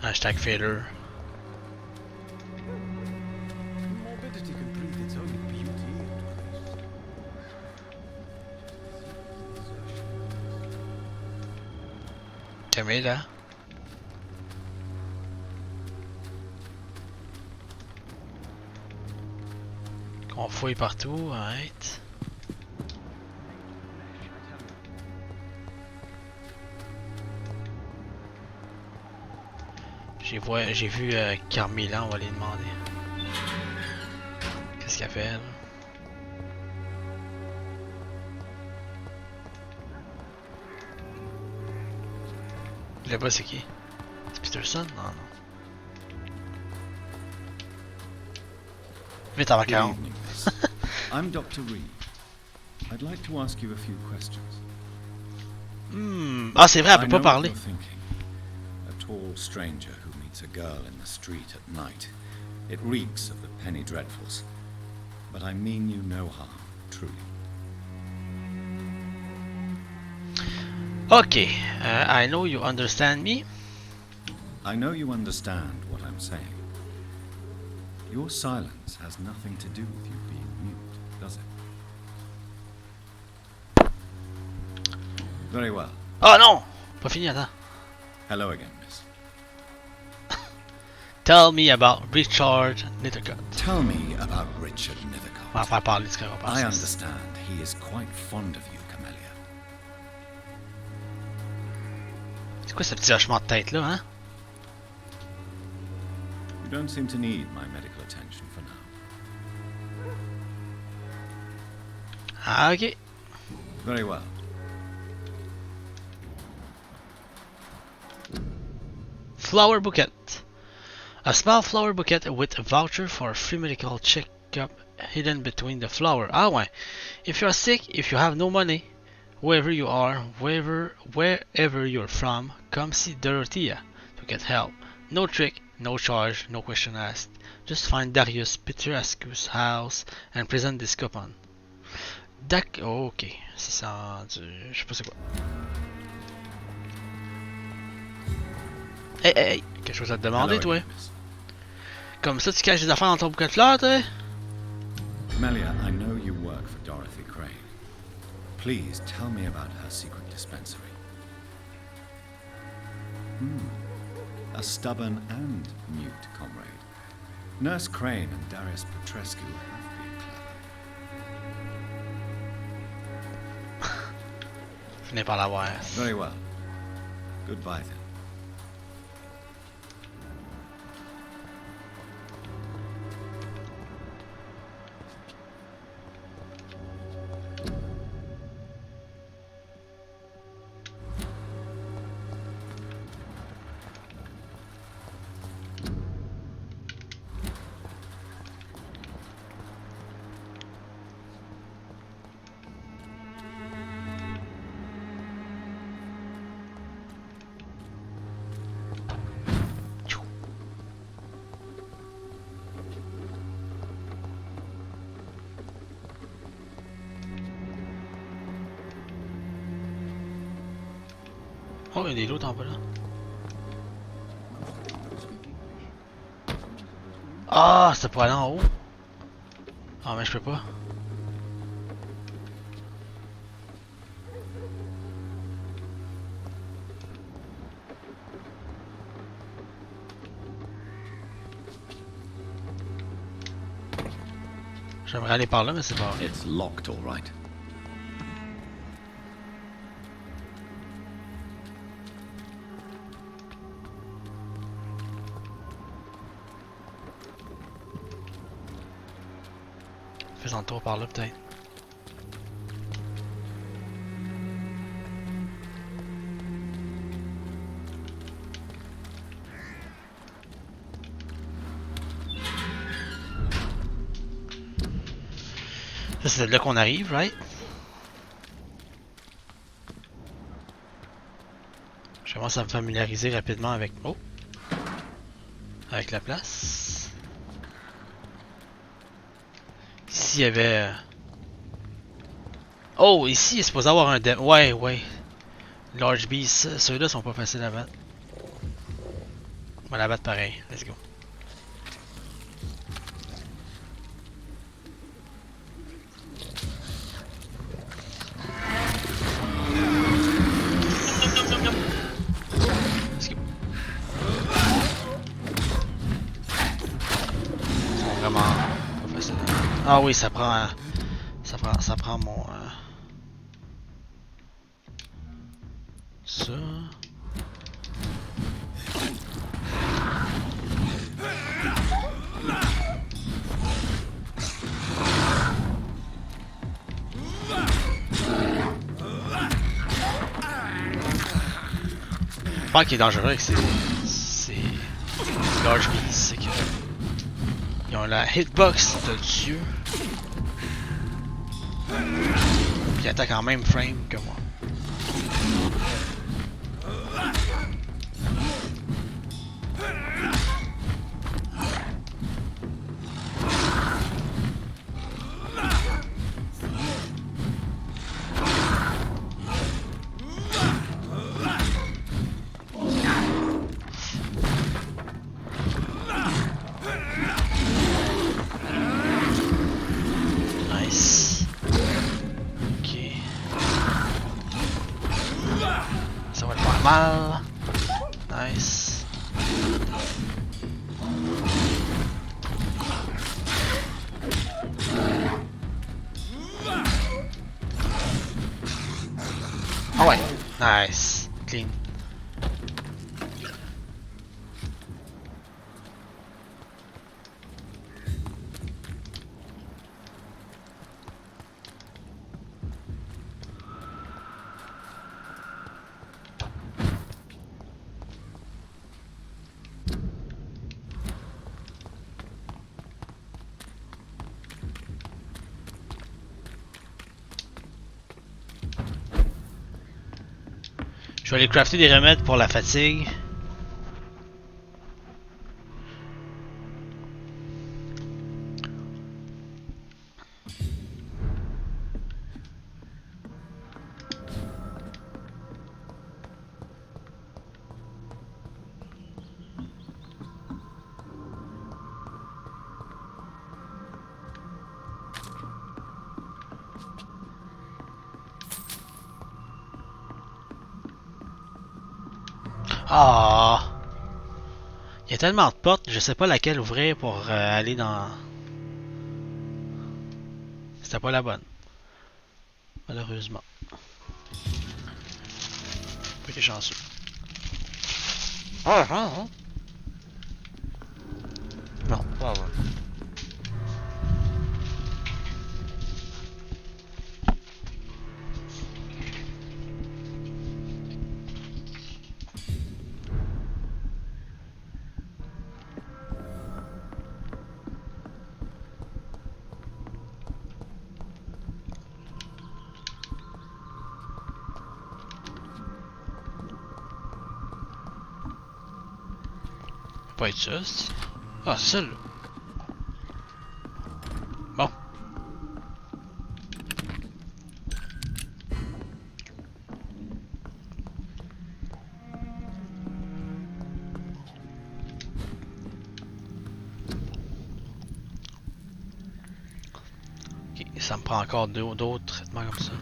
Speaker 1: Hashtag failure.
Speaker 7: Morbidity can breathe its own beauty into others.
Speaker 1: Camilla. Qu'on fouille partout, arrête. J'ai vu Carmilla, on va lui demander. Qu'est-ce qu'elle fait, elle? Là-bas, c'est qui? C'est Peterson? Non, non. Vite avant
Speaker 2: Good
Speaker 1: 40.
Speaker 2: evening, miss. I'm Dr. Reed. I'd like to ask you a few questions.
Speaker 1: Ah, c'est vrai, elle
Speaker 2: I
Speaker 1: peut
Speaker 2: know
Speaker 1: pas
Speaker 2: what
Speaker 1: parler.
Speaker 2: you're thinking. A tall stranger who meets a girl in the street at night. It reeks of the penny dreadfuls. But I mean you no harm, truly.
Speaker 1: Okay, I know you understand me.
Speaker 2: I know you understand what I'm saying. Your silence has nothing to do with you being mute, does it? Very well.
Speaker 1: Oh non! Pas fini, attends.
Speaker 2: Hello again, miss.
Speaker 1: Tell me about Richard Nithercott.
Speaker 2: Tell me about Richard
Speaker 1: On va
Speaker 2: Nithercott.
Speaker 1: faire parler de ce qu'on va
Speaker 2: I
Speaker 1: passer.
Speaker 2: understand he is quite fond of you, Camellia.
Speaker 1: C'est quoi ce petit hochement de tête là, hein?
Speaker 2: You don't seem to need my medical attention for now.
Speaker 1: Ah, ok.
Speaker 2: Very well.
Speaker 1: Flower bouquet. A small flower bouquet with a voucher for a free medical checkup hidden between the flower. Ah ouais. If you are sick, if you have no money, wherever you are, wherever you're from, come see Dorothea to get help. No trick, no charge, no question asked. Just find Darius Petrascu's house and present this coupon. Oh, ok. 600 je sais pas c'est quoi. Hey, hey, hey, quelque chose à te demander,
Speaker 2: Hello
Speaker 1: toi?
Speaker 2: again, miss.
Speaker 1: Comme ça, tu caches des affaires dans ton bouquet de fleurs, toi?
Speaker 2: Camellia, I know you work for Dorothy Crane. Please tell me about her secret dispensary. A stubborn and mute comrade. Nurse Crane and Darius Petrescu have been clever.
Speaker 1: Je n'ai pas la voir.
Speaker 2: Very well. Goodbye then.
Speaker 1: Oh, il y a des lots en bas là. Ah, c'est pour aller en haut. Ah, mais je peux pas. J'aimerais aller par là, mais c'est pas vrai.
Speaker 2: It's locked, all right.
Speaker 1: Fais un tour par là, peut-être. Ça, c'est de là qu'on arrive, right? Je commence à me familiariser rapidement avec... Oh! Avec la place. Ici, il y avait... Oh, ici, il est supposé avoir un... Ouais, ouais. Large Beast, ceux-là sont pas faciles à battre. On va la battre pareil. Let's go. Let's go. Ils sont vraiment pas faciles. Ah oui, ça prend mon... Ça... Pas qui est dangereux avec ces large beasts, c'est que ils ont la hitbox de Dieu. Puis ils attaquent en même frame que moi. mal. Nice. Ah ouais, nice. Clean. Je vais aller crafter des remèdes pour la fatigue. Ah, il y a tellement de portes, je sais pas laquelle ouvrir pour aller dans. C'était pas la bonne, malheureusement. Pas été chanceux. Ah, ah, ah. Non, pas vrai. Pas être ça, c'est... Ah, c'est ça, là. Bon. Ok, ça me prend encore d'autres traitements comme ça.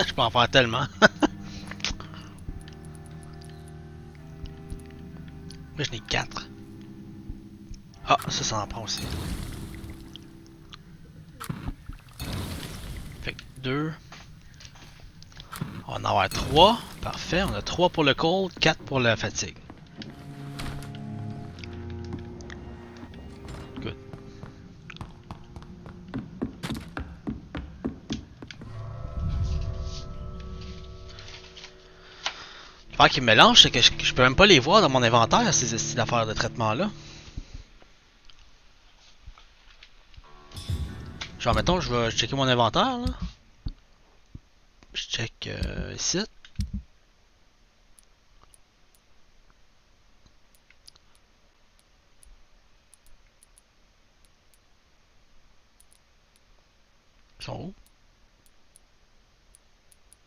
Speaker 1: Je peux en faire tellement. Moi je n'ai 4. Ah, ça en prend aussi. Fait que 2. On va en avoir 3. Parfait. On a 3 pour le cold, 4 pour la fatigue. Good. L'affaire qui me mélange, c'est que je peux même pas les voir dans mon inventaire, ces styles d'affaires de traitement là. Genre, mettons, je vais checker mon inventaire là. Je check ici. Ils sont où?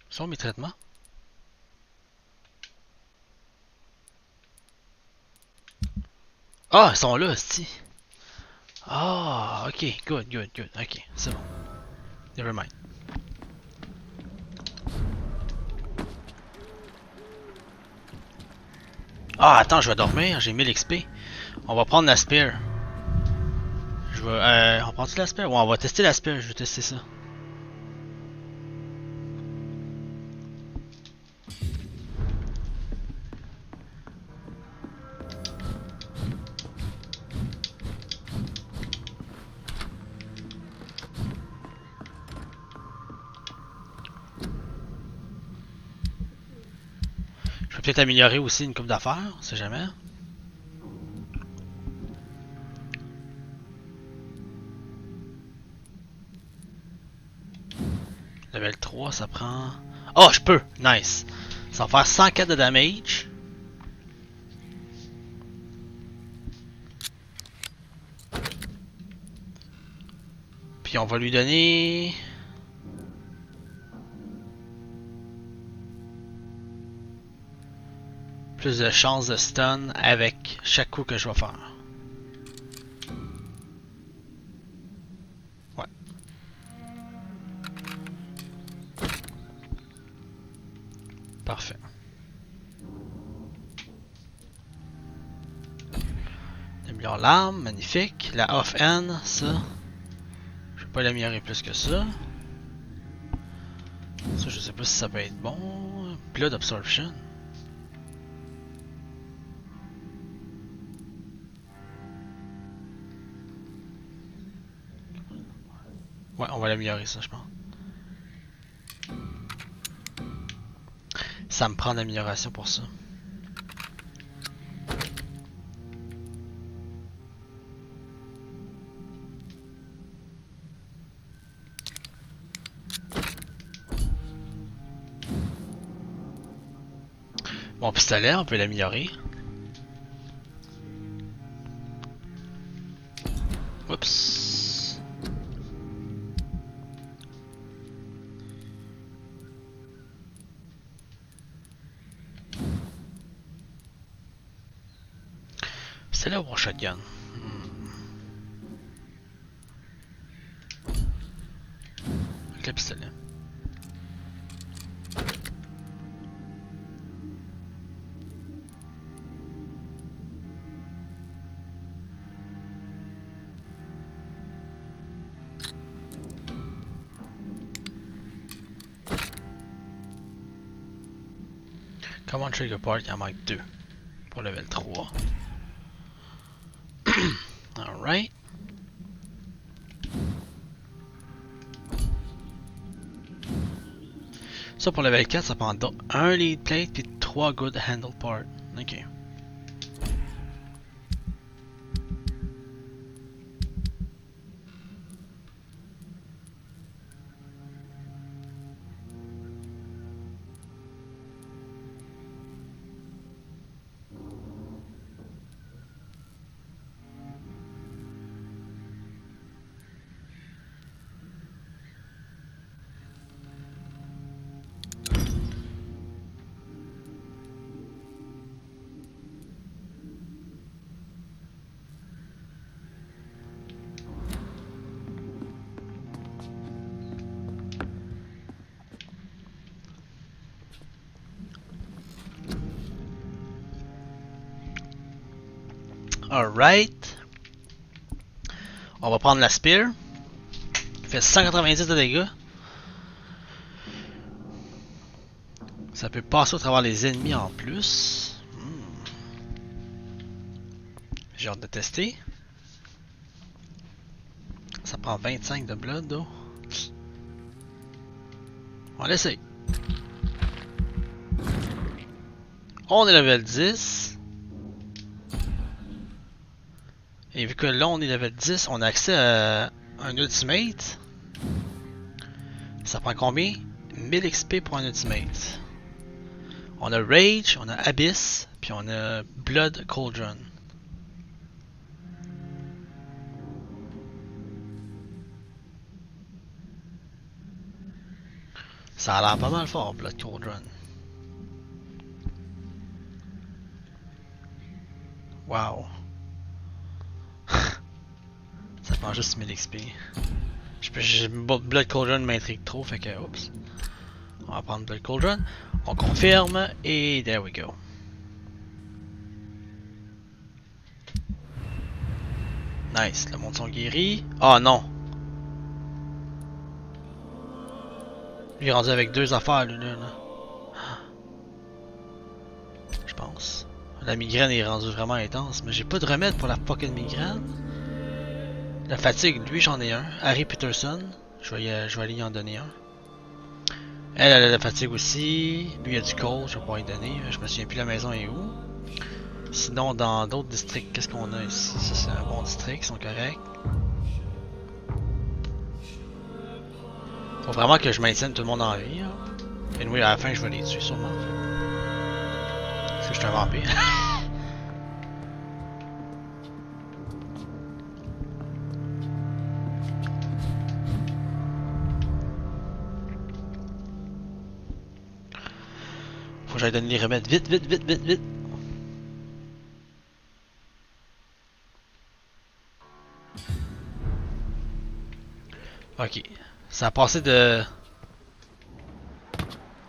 Speaker 1: Ils sont où mes traitements? Ah, ils sont là, si. Ah, ok, good, ok, c'est bon. Never mind. Ah, attends, je vais dormir, j'ai 1000 XP. On va prendre la spear. Je vais, on prend-tu la spear? Ouais, on va tester la spear, je vais tester ça. Je peux peut-être améliorer aussi une coupe d'affaires, on sait jamais. Level 3, ça prend... Oh, je peux! Nice! Ça va faire 104 de damage. Puis on va lui donner... plus de chances de stun avec chaque coup que je vais faire. Ouais. Parfait. On améliore l'arme, magnifique. La off-end, ça. Je vais pas l'améliorer plus que ça. Ça, je sais pas si ça peut être bon. Blood Absorption. Ouais, on va l'améliorer ça, je pense. Ça me prend d'amélioration pour ça. Mon pistolet, on peut l'améliorer. Oups. Pistolet ou shotgun? Avec le pistolet. Command Trigger Part, il en manque 2 pour level 3. Alright. Ça pour level 4, ça prend 1 lead plate puis 3 good handle part. Ok. Alright. On va prendre la spear. Il fait 190 de dégâts. Ça peut passer au travers les ennemis en plus. J'ai hâte de tester. Ça prend 25 de blood, là. On l'essaye. On est level 10. Et vu que là on est level 10, on a accès à un ultimate. Ça prend combien? 1000 XP pour un ultimate. On a Rage, on a Abyss, puis on a Blood Cauldron. Ça a l'air pas mal fort, Blood Cauldron. Wow. Ça prend juste 1000 XP. Blood Cauldron m'intrigue trop, fait que oups. On va prendre Blood Cauldron. On confirme et there we go. Nice, le monde sont guéris. Oh non! Il est rendu avec 2 affaires lui là. Je pense. La migraine est rendue vraiment intense, mais j'ai pas de remède pour la fucking migraine. La fatigue, lui j'en ai un. Harry Peterson, je vais aller y en donner un. Elle a la fatigue aussi. Lui il a du cold, je vais pas y donner. Je me souviens plus la maison est où. Sinon dans d'autres districts, qu'est-ce qu'on a ici? Ça c'est un bon district, ils sont corrects. Faut vraiment que je maintienne tout le monde en vie. Hein. Et oui, à la fin je vais les tuer sûrement. Parce que je suis un vampire. Faut que j'aille donner les remèdes vite, vite, vite, vite, vite. Ok. Ça a passé de...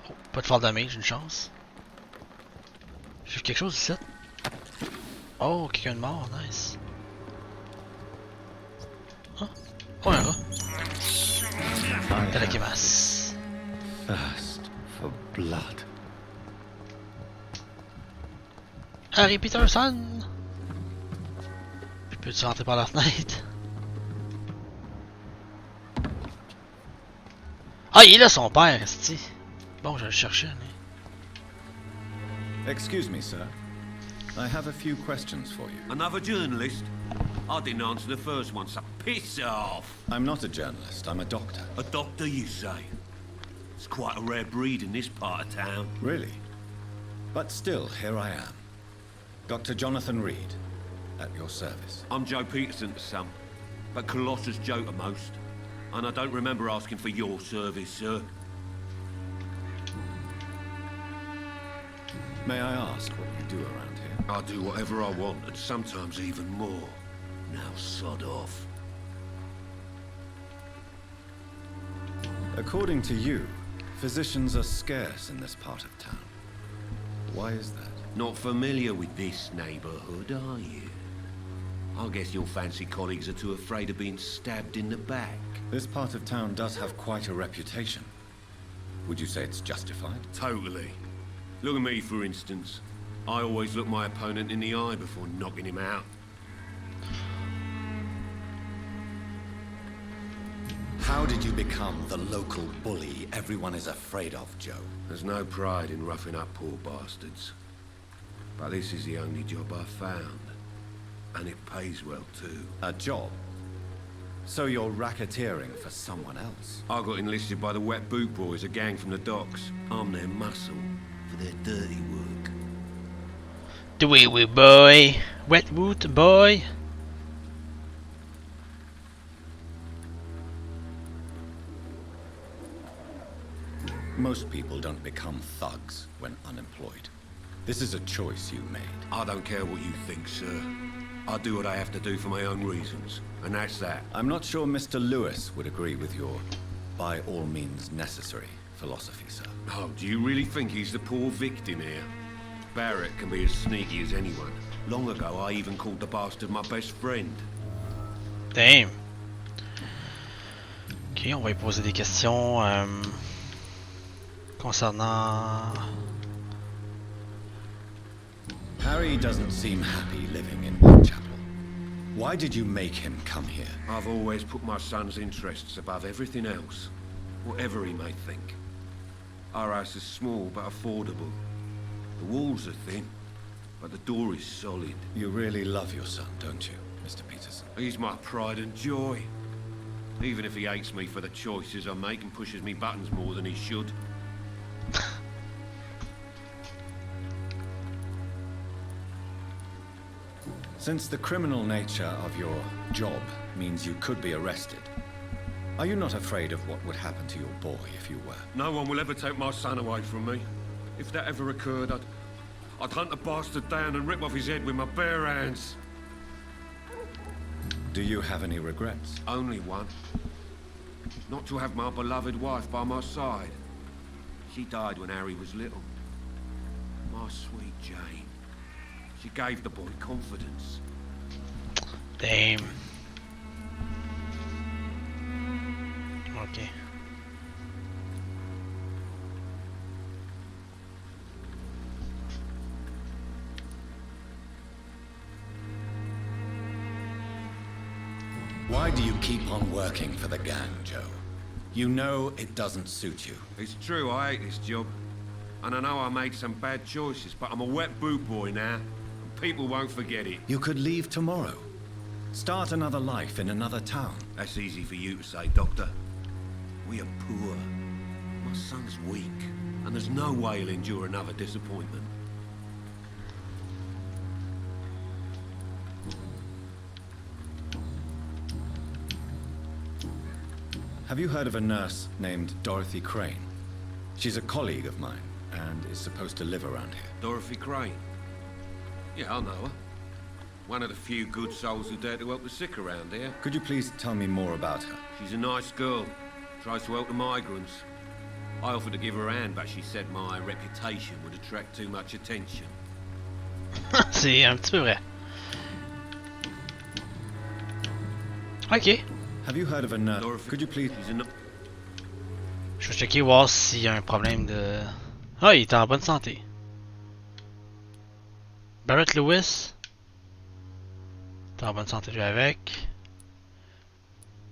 Speaker 1: Oh, pas de fall damage, une chance. J'ai vu quelque chose ici. Oh, quelqu'un de mort, nice. Oh, oh un rat. Itadakimasu.
Speaker 7: Thirst for blood.
Speaker 1: Harry Peterson! Je peux-tu rentrer par la fenêtre? Ah, il est là son père, esti. Bon, je vais le chercher, mais...
Speaker 7: Excuse me, sir. I have a few questions for you.
Speaker 9: Another journalist? I didn't answer the first one, so piss off!
Speaker 7: I'm not a journalist, I'm a doctor.
Speaker 9: A doctor, you say? It's quite a rare breed in this part of town.
Speaker 7: Really? But still, here I am. Dr. Jonathan Reed, at your service.
Speaker 9: I'm Joe Peterson to some, but Colossus Joe to most. And I don't remember asking for your service, sir.
Speaker 7: May I ask what you do around here?
Speaker 9: I do whatever I want, and sometimes even more. Now sod off.
Speaker 7: According to you, physicians are scarce in this part of town. Why is that?
Speaker 9: Not familiar with this neighborhood, are you? I guess your fancy colleagues are too afraid of being stabbed in the back.
Speaker 7: This part of town does have quite a reputation. Would you say it's justified?
Speaker 9: Totally. Look at me, for instance. I always look my opponent in the eye before knocking him out.
Speaker 10: How did you become the local bully everyone is afraid of, Joe?
Speaker 9: There's no pride in roughing up poor bastards. But this is the only job I've found. And it pays well, too.
Speaker 7: A job? So you're racketeering for someone else?
Speaker 9: I got enlisted by the Wet Boot Boys, a gang from the docks. I'm their muscle for their dirty work.
Speaker 1: The wee wee boy. Wet boot boy.
Speaker 7: Most people don't become thugs when unemployed. This is a choice you made.
Speaker 9: I don't care what you think, sir. I do what I have to do for my own reasons, and that's that.
Speaker 7: I'm not sure Mr. Lewis would agree with your by all means necessary philosophy, sir.
Speaker 9: Oh, do you really think he's the poor victim here? Barret can be as sneaky as anyone. Long ago, I even called the bastard my best friend.
Speaker 1: Damn. Ok, on va lui poser des questions concernant...
Speaker 7: Harry doesn't seem happy living in Whitechapel. Why did you make him come here?
Speaker 9: I've always put my son's interests above everything else, whatever he may think. Our house is small but affordable. The walls are thin, but the door is solid.
Speaker 7: You really love your son, don't you, Mr. Peterson?
Speaker 9: He's my pride and joy. Even if he hates me for the choices I make and pushes me buttons more than he should.
Speaker 7: Since the criminal nature of your job means you could be arrested, are you not afraid of what would happen to your boy if you were?
Speaker 9: No one will ever take my son away from me. If that ever occurred, I'd hunt the bastard down and rip off his head with my bare hands.
Speaker 7: Do you have any regrets?
Speaker 9: Only one. Not to have my beloved wife by my side. She died when Harry was little. My sweet Jane. She gave the boy confidence.
Speaker 1: Damn. Ok.
Speaker 10: Why do you keep on working for the gang, Joe? You know it doesn't suit you.
Speaker 9: It's true, I hate this job. And I know I made some bad choices, but I'm a wet boot boy now. And people won't forget it.
Speaker 7: You could leave tomorrow. Start another life in another town.
Speaker 9: That's easy for you to say, Doctor. We are poor. My son's weak, and there's no way he'll endure another disappointment.
Speaker 7: Have you heard of a nurse named Dorothy Crane? She's a colleague of mine, and is supposed to live around here.
Speaker 9: Dorothy Crane? Yeah, I know her. One of the few good souls who dare to help the sick around here.
Speaker 7: Could you please tell me more about her?
Speaker 9: She's a nice girl. Tries to help the migrants. I offered to give her a hand, but she said my reputation would attract too much attention.
Speaker 1: C'est un petit peu vrai. Ok.
Speaker 7: Have you heard of a nurse? Could you please...
Speaker 1: Je vais checker voir s'il y a un problème de... Ah, il est en bonne santé. Barret Lewis. Il est en bonne santé lui avec.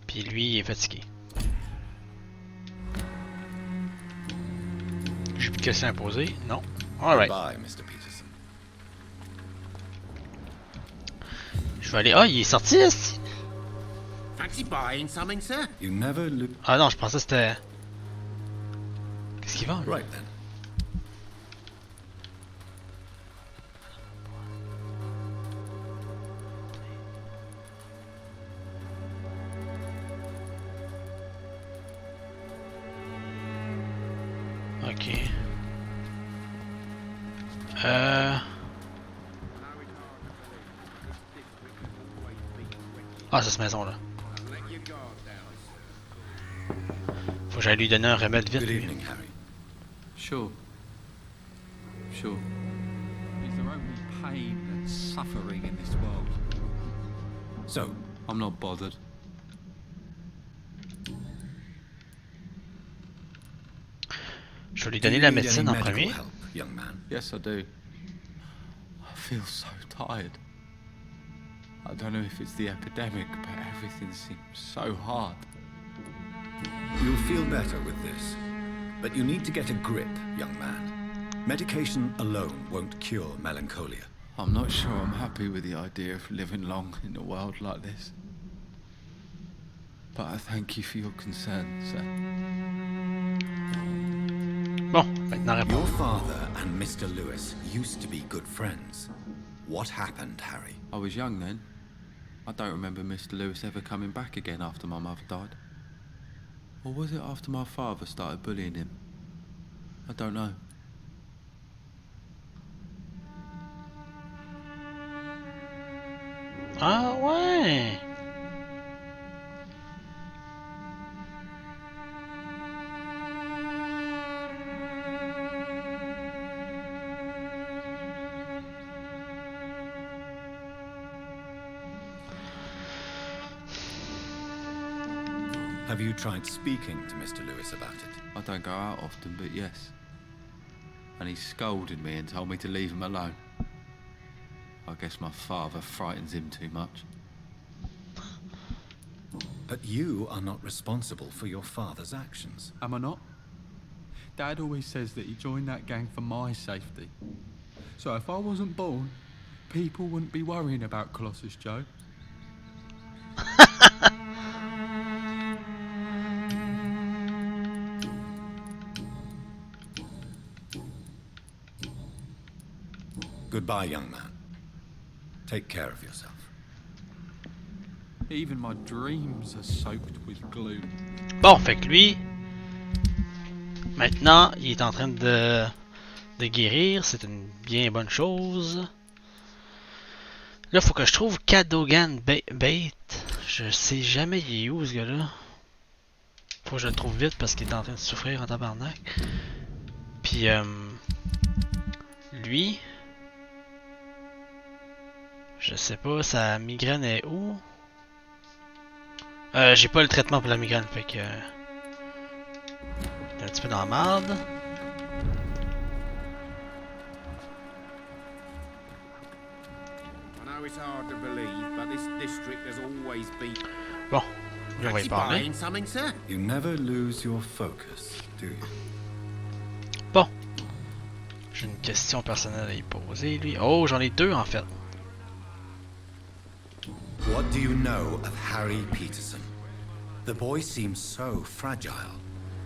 Speaker 1: Puis lui, il est fatigué. J'ai plus de questions à poser. Non. Alright.
Speaker 10: Goodbye, Mr. Peterson.
Speaker 1: Je vais aller... Ah, il est sorti, ici.
Speaker 9: Fancy buying something, sir?
Speaker 7: You never look...
Speaker 1: Ah non, je pensais que c'était... Qu'est-ce qu'il vend?
Speaker 10: Right then.
Speaker 1: Ok. Ah, c'est cette maison-là. Faut que j'aille lui donner un remède vite.
Speaker 10: Good
Speaker 1: Lui.
Speaker 10: evening, Harry.
Speaker 3: Sure. Sure.
Speaker 11: Is there only pain and suffering in this world?
Speaker 10: So,
Speaker 3: I'm not bothered.
Speaker 1: Je vais lui
Speaker 10: do
Speaker 1: donner
Speaker 10: you
Speaker 1: la
Speaker 10: need
Speaker 1: médecine
Speaker 10: any
Speaker 1: en
Speaker 10: medical
Speaker 1: premier.
Speaker 10: help, young man?
Speaker 3: Yes, I do. I feel so tired. I don't know if it's the epidemic, but everything seems so hard.
Speaker 10: You'll feel better with this. But you need to get a grip, young man. Medication alone won't cure melancholia.
Speaker 3: I'm not sure I'm happy with the idea of living long in a world like this. But I thank you for your concern, sir.
Speaker 1: Bon, maintenant réponds.
Speaker 10: Your father and Mr. Lewis used to be good friends. What happened, Harry?
Speaker 3: I was young then. I don't remember Mr. Lewis ever coming back again after my mother died. Or was it after my father started bullying him? I don't know.
Speaker 1: Ah ouais!
Speaker 10: Have you tried speaking to Mr. Lewis about it?
Speaker 3: I don't go out often, but yes. And he scolded me and told me to leave him alone. I guess my father frightens him too much.
Speaker 10: But you are not responsible for your father's actions.
Speaker 11: Am I not? Dad always says that he joined that gang for my safety. So if I wasn't born, people wouldn't be worrying about Colossus Joe.
Speaker 10: Goodbye, young man. Take care of yourself.
Speaker 11: Even my dreams are soaked with gloom.
Speaker 1: Bon, fait que lui, maintenant, il est en train de guérir. C'est une bien bonne chose. Là, faut que je trouve Catogan Bate. Je sais jamais il est où, ce gars-là. Faut que je le trouve vite parce qu'il est en train de souffrir en tabarnak. Puis, lui, je sais pas, sa migraine est où? J'ai pas le traitement pour la migraine, fait que... un petit peu dans la merde.
Speaker 9: I know it's hard to believe, but this district has always been...
Speaker 1: Bon, on va y parler.
Speaker 9: Buying something, sir?
Speaker 10: You never lose your focus, do you?
Speaker 1: Bon. J'ai une question personnelle à y poser, lui. Oh, j'en ai deux, en fait.
Speaker 10: What do you know of Harry Peterson? The boy seems so fragile.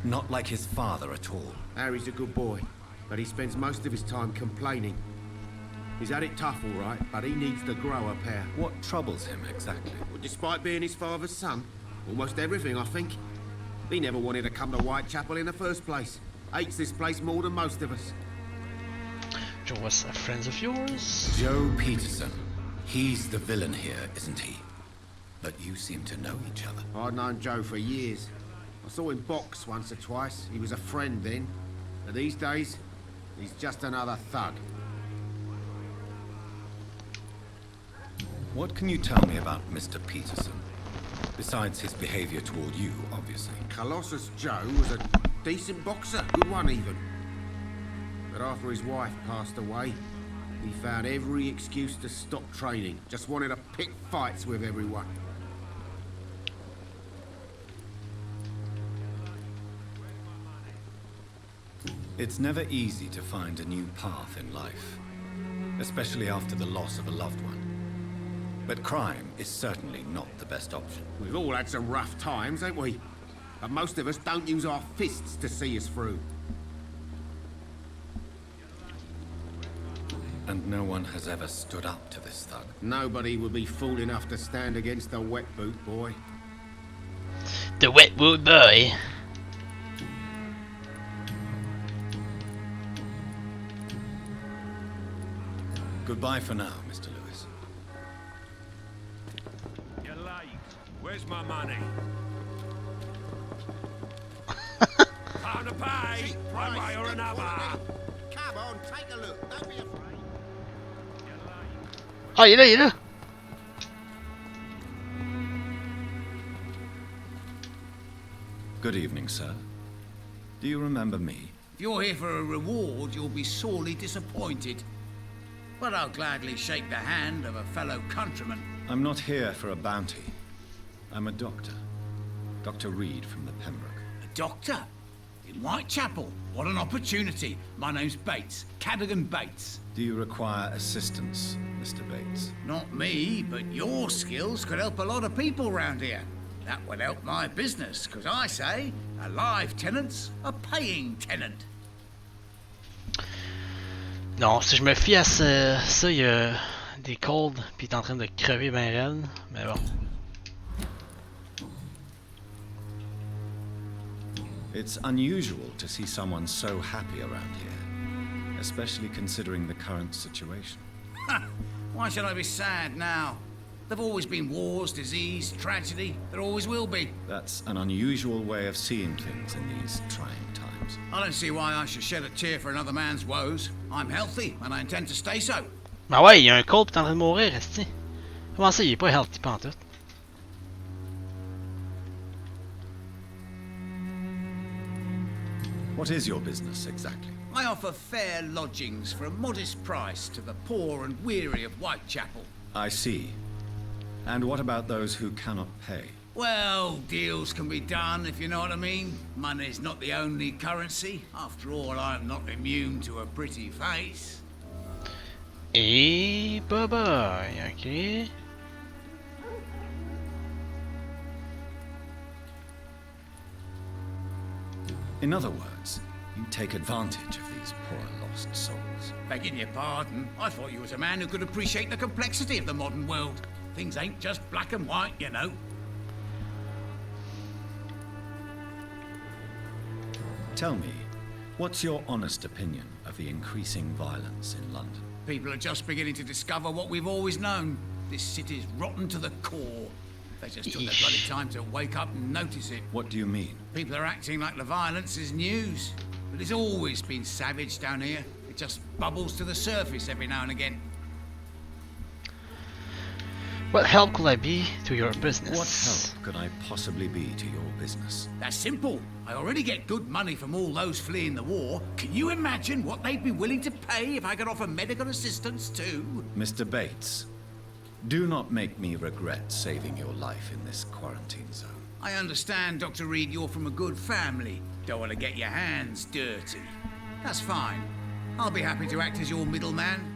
Speaker 10: Not like his father at all.
Speaker 9: Harry's a good boy, but he spends most of his time complaining. He's had it tough, all right, but he needs to grow a pair.
Speaker 10: What troubles him exactly?
Speaker 9: Well, despite being his father's son, almost everything, I think. He never wanted to come to Whitechapel in the first place. Hates this place more than most of us.
Speaker 1: Joe was a friend of yours?
Speaker 10: Joe Peterson. He's the villain here, isn't he? But you seem to know each other.
Speaker 9: I'd known Joe for years. I saw him box once or twice. He was a friend then. But these days, he's just another thug.
Speaker 10: What can you tell me about Mr. Peterson? Besides his behavior toward you, obviously.
Speaker 9: Colossus Joe was a decent boxer, good one even. But after his wife passed away, he found every excuse to stop training. Just wanted to pick fights with everyone.
Speaker 10: It's never easy to find a new path in life, especially after the loss of a loved one. But crime is certainly not the best option.
Speaker 9: We've all had some rough times, ain't we? But most of us don't use our fists to see us through.
Speaker 10: And no one has ever stood up to this thug.
Speaker 9: Nobody would be fool enough to stand against the wet boot boy.
Speaker 1: The wet boot boy.
Speaker 10: Goodbye for now, Mr. Lewis.
Speaker 9: You're late. Where's my money? Time to pay, one way or another. Come on, take a look. Don't be afraid.
Speaker 1: Oh, il est là.
Speaker 10: Good evening, sir. Do you remember me?
Speaker 12: If you're here for a reward, you'll be sorely disappointed. But I'll gladly shake the hand of a fellow countryman.
Speaker 10: I'm not here for a bounty. I'm a doctor. Dr. Reed from the Pembroke.
Speaker 12: A doctor? In Whitechapel? What an opportunity. My name's Bates. Catogan Bate.
Speaker 10: Do you require assistance, Mr. Bates?
Speaker 12: Not me, but your skills could help a lot of people round here. That would help my business, because I say, a live tenant's a paying tenant.
Speaker 1: Non, si je me fie à ça, il y a des colds, puis il est en train de crever ben raide, mais bon.
Speaker 10: It's unusual to see someone so happy around here, especially considering the current situation.
Speaker 12: Why should I be sad now? There've always been wars, disease, tragedy. There always will be.
Speaker 10: That's an unusual way of seeing things in these trying times.
Speaker 12: I don't see why I should shed a tear for another man's woes. I'm healthy, and I intend to stay so.
Speaker 1: Ben ouais, il y a un cold pis t'es en train de mourir, esti. Comment ça, il est pas healthy pantoute?
Speaker 10: What is your business exactly?
Speaker 12: I offer fair lodgings for a modest price to the poor and weary of Whitechapel.
Speaker 10: I see. And what about those who cannot pay?
Speaker 12: Well, deals can be done, if you know what I mean. Money's not the only currency. After all, I'm not immune to a pretty face.
Speaker 1: Et bye bye, ok.
Speaker 10: In other words, you take advantage of these poor lost souls.
Speaker 12: Begging your pardon, I thought you was a man who could appreciate the complexity of the modern world. Things ain't just black and white, you know.
Speaker 10: Tell me, what's your honest opinion of the increasing violence in London?
Speaker 12: People are just beginning to discover what we've always known. This city's rotten to the core. They just took the bloody time to wake up and notice it.
Speaker 10: What do you mean?
Speaker 12: People are acting like the violence is news. But it's always been savage down here. It just bubbles to the surface every now and again.
Speaker 1: What help could I be to your business?
Speaker 10: What help could I possibly be to your business?
Speaker 12: That's simple. I already get good money from all those fleeing the war. Can you imagine what they'd be willing to pay if I could offer medical assistance too?
Speaker 10: Mr. Bates, do not make me regret saving your life in this quarantine zone.
Speaker 12: I understand, Dr. Reed, you're from a good family. Don't want to get your hands dirty. That's fine. I'll be happy to act as your middleman.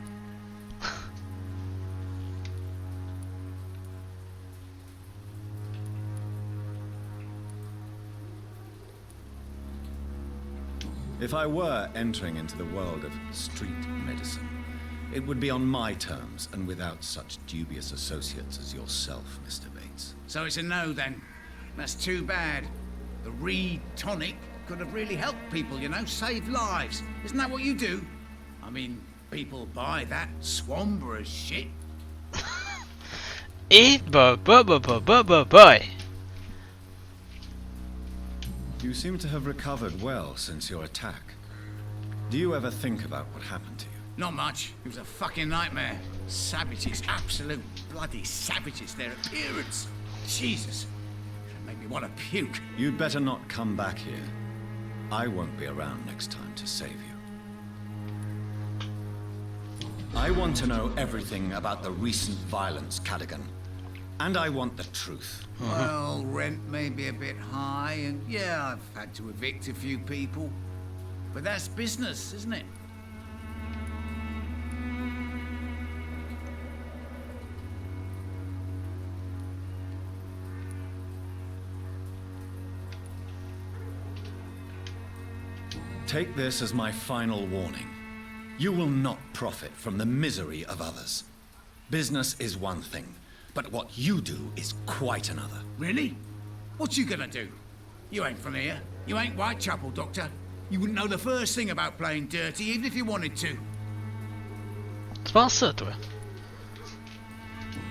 Speaker 10: If I were entering into the world of street medicine, it would be on my terms and without such dubious associates as yourself, Mr. Bates.
Speaker 12: So it's a no then. That's too bad. The Reed tonic could have really helped people, you know, save lives. Isn't that what you do? I mean, people buy that Swambra shit.
Speaker 1: Et boy.
Speaker 10: You seem to have recovered well since your attack. Do you ever think about what happened to you?
Speaker 12: Not much. It was a fucking nightmare. Savages, absolute bloody savages. Their appearance. Jesus. It made me want to puke.
Speaker 10: You'd better not come back here. I won't be around next time to save you. I want to know everything about the recent violence, Catogan. And I want the truth.
Speaker 12: Well, rent may be a bit high, and yeah, I've had to evict a few people. But that's business, isn't it?
Speaker 10: Take this as my final warning. You will not profit from the misery of others. Business is one thing, but what you do is quite another.
Speaker 12: Really? What you gonna do? You ain't from here. You ain't Whitechapel, Doctor. You wouldn't know the first thing about playing dirty, even if you wanted to.
Speaker 1: Tu penses ça, toi?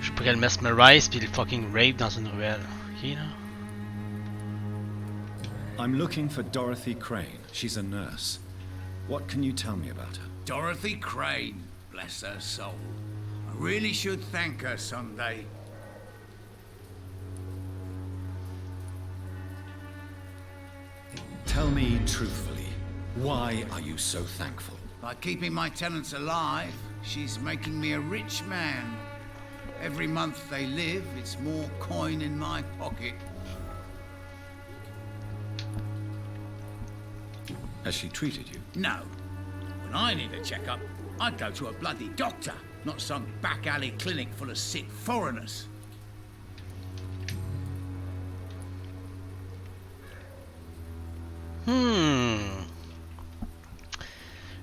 Speaker 1: Je pourrais le mesmerize puis le fucking rape dans une ruelle. Ok, là?
Speaker 10: I'm looking for Dorothy Crane. She's a nurse. What can you tell me about her?
Speaker 12: Dorothy Crane, bless her soul. I really should thank her someday.
Speaker 10: Tell me truthfully, why are you so thankful?
Speaker 12: By keeping my tenants alive, she's making me a rich man. Every month they live, it's more coin in my pocket.
Speaker 10: Has she treated you?
Speaker 12: No. When I need a checkup, I'd go to a bloody doctor, not some back alley clinic full of sick foreigners.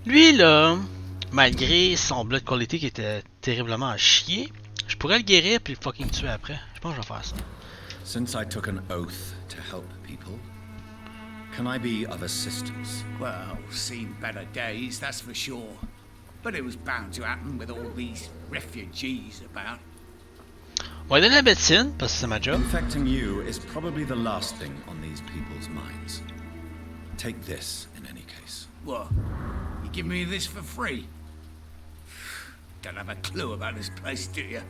Speaker 1: Lui, là, malgré son blood quality qui était terriblement à chier, je pourrais le guérir puis le fucking tuer après. Je pense que je vais faire ça.
Speaker 10: Since I took an oath to help people, can I be of assistance?
Speaker 12: Well, seen better days, that's for sure. But it was bound to happen with all these refugees about.
Speaker 1: On va donner la médecine, parce que c'est ma job.
Speaker 10: Infecting you is probably the last thing on these people's minds. Take this, in any case.
Speaker 12: What? You give me this for free? Don't have a clue about this place, do you?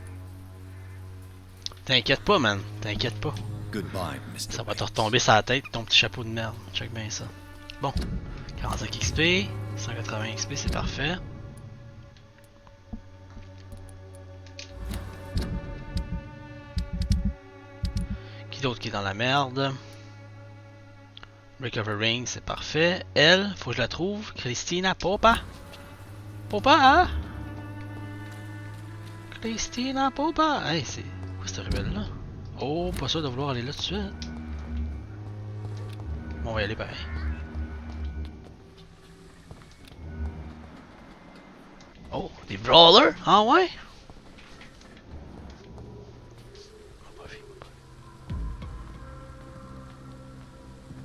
Speaker 1: T'inquiète pas, man. T'inquiète pas.
Speaker 10: Goodbye, Mr.
Speaker 1: Ça va te retomber sur la tête, ton petit chapeau de merde. Check bien ça. Bon. 45 XP, 180 XP, c'est parfait. Qui d'autre qui est dans la merde? Recovering, c'est parfait. Elle, faut que je la trouve. Christina Popa. Popa, hein? Christina Popa. Hey, c'est quoi cette ruelle-là? Oh, pas sûr de vouloir aller là tout de suite. Bon, on va y aller pareil. Oh, des brawlers? Ah ouais?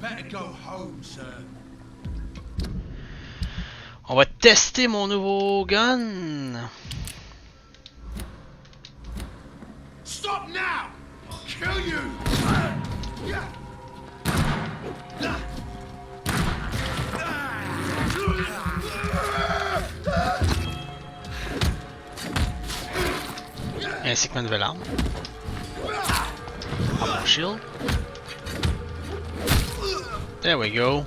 Speaker 12: Better go home, sir.
Speaker 1: On va tester mon nouveau gun.
Speaker 12: Stop now! I'll kill you!
Speaker 1: Ainsi que ma nouvelle arme. Ah, mon shield. There we go.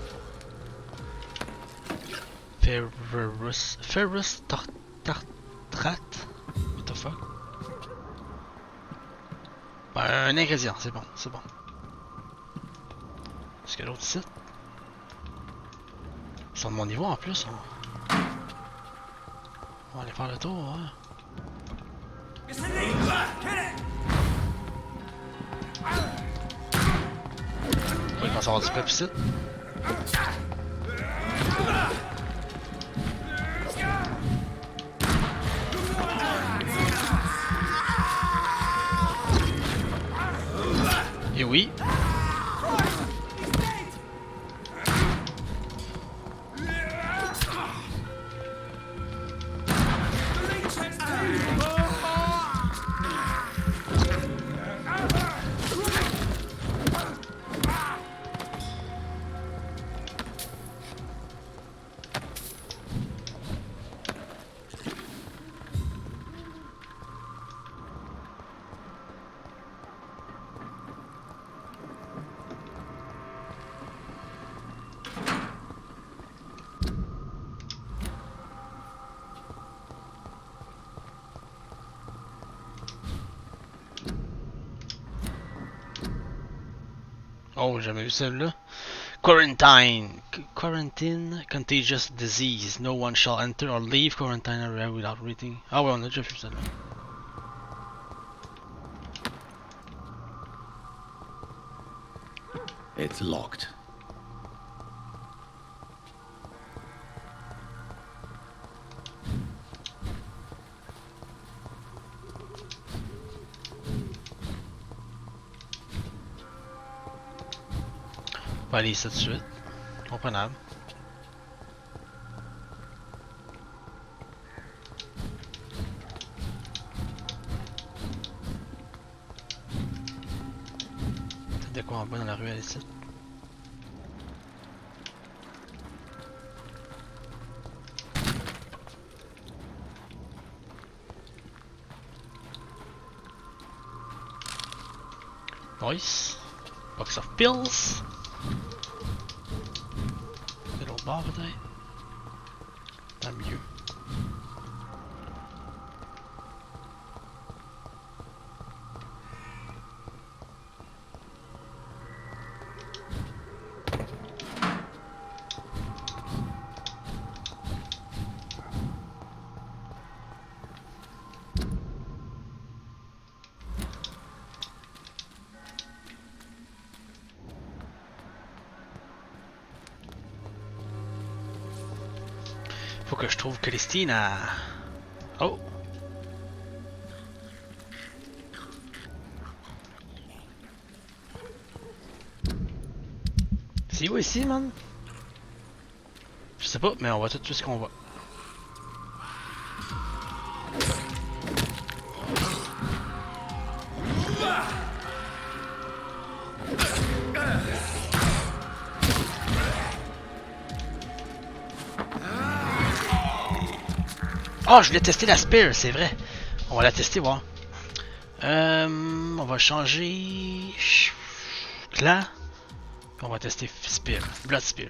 Speaker 1: Ferrous tartrat. What the fuck? Ben, un ingrédient, c'est bon, c'est bon. Est-ce qu'il y a l'autre site? Ils sont de mon niveau en plus. On va aller faire le tour, ouais. Il commence à avoir du pep ici. Et oui. Oh, j'ai jamais vu celle-là. Quarantine. Quarantine. Contagious disease. No one shall enter or leave quarantine area without reading. Ah ouais, on a déjà vu celle-là.
Speaker 10: It's locked.
Speaker 1: On va aller ici tout de suite. Comprenable. C'est de quoi en bas dans la ruelle ici? Nice. Box of pills. C'est l'autre bord peut-être. Dans le milieu. Faut que je trouve Christina. Oh! C'est où ici, man? Je sais pas, mais on voit tout ce qu'on voit. Oh, je voulais tester la spear, c'est vrai. On va la tester, voir. On va changer... Là. On va tester spear. Blood spear.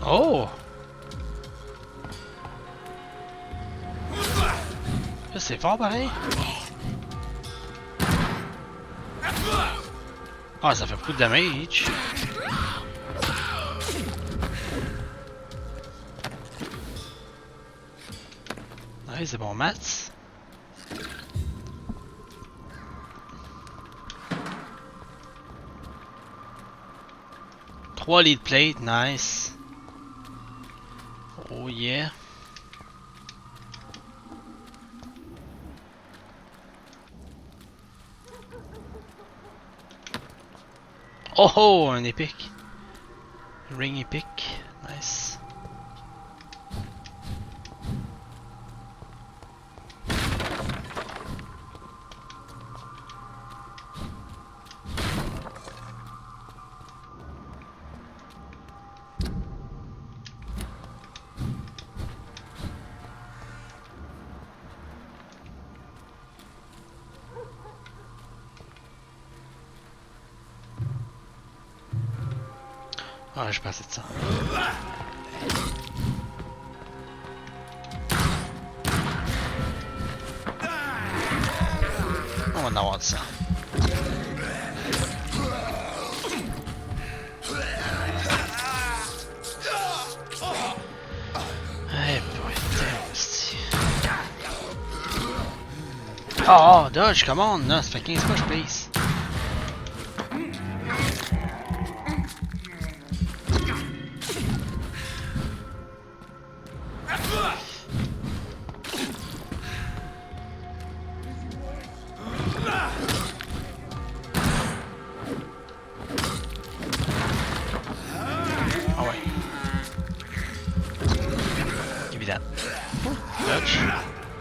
Speaker 1: Oh! Ça, c'est fort, pareil. Ah, ça fait beaucoup de damage. Ouais, c'est bon, Mats. Trois lead plate, nice. Oh yeah. Oh oh, un épique. Ring épique, nice. Ah, je passais de ça. On va en avoir de ça. Eh putain, hostie. Oh, dodge, come on, non, ça fait 15 fois que je pace.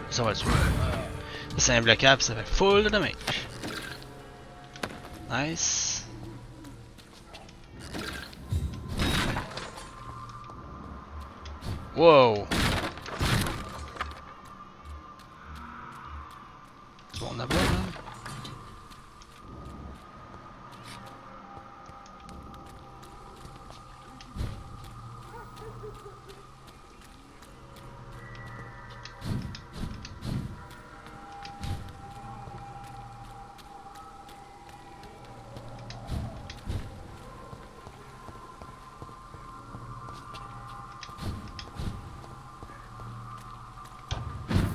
Speaker 1: Ça va dessus. Ça c'est imbloquable, ça fait full de damage. Nice. Wow. C'est bon, on a beau, hein?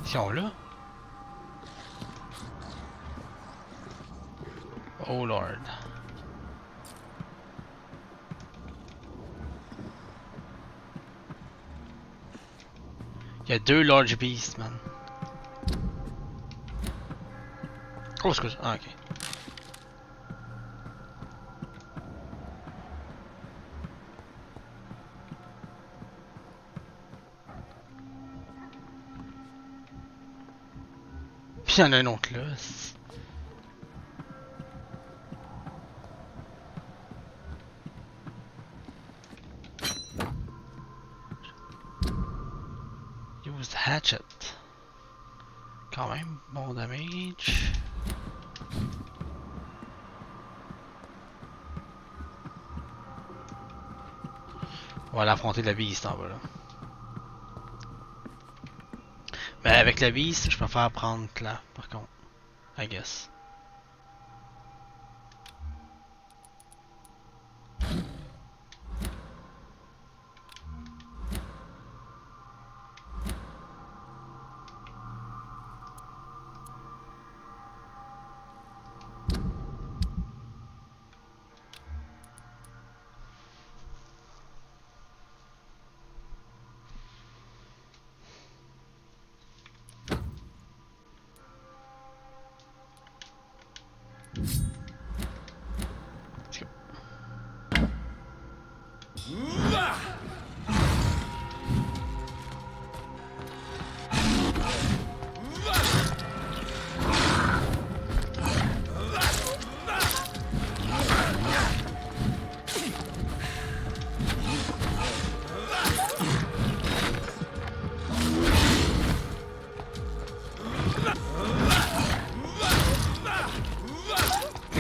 Speaker 1: Ils sont là? Oh lord. Il y a 2 large beasts, man. Oh, excuse. Ah, ok. Puis il y en a un autre là. Use the hatchet. Quand même, bon damage. On va l'affronter la beast en bas là. Mais avec la beast, je préfère prendre là, par contre. I guess.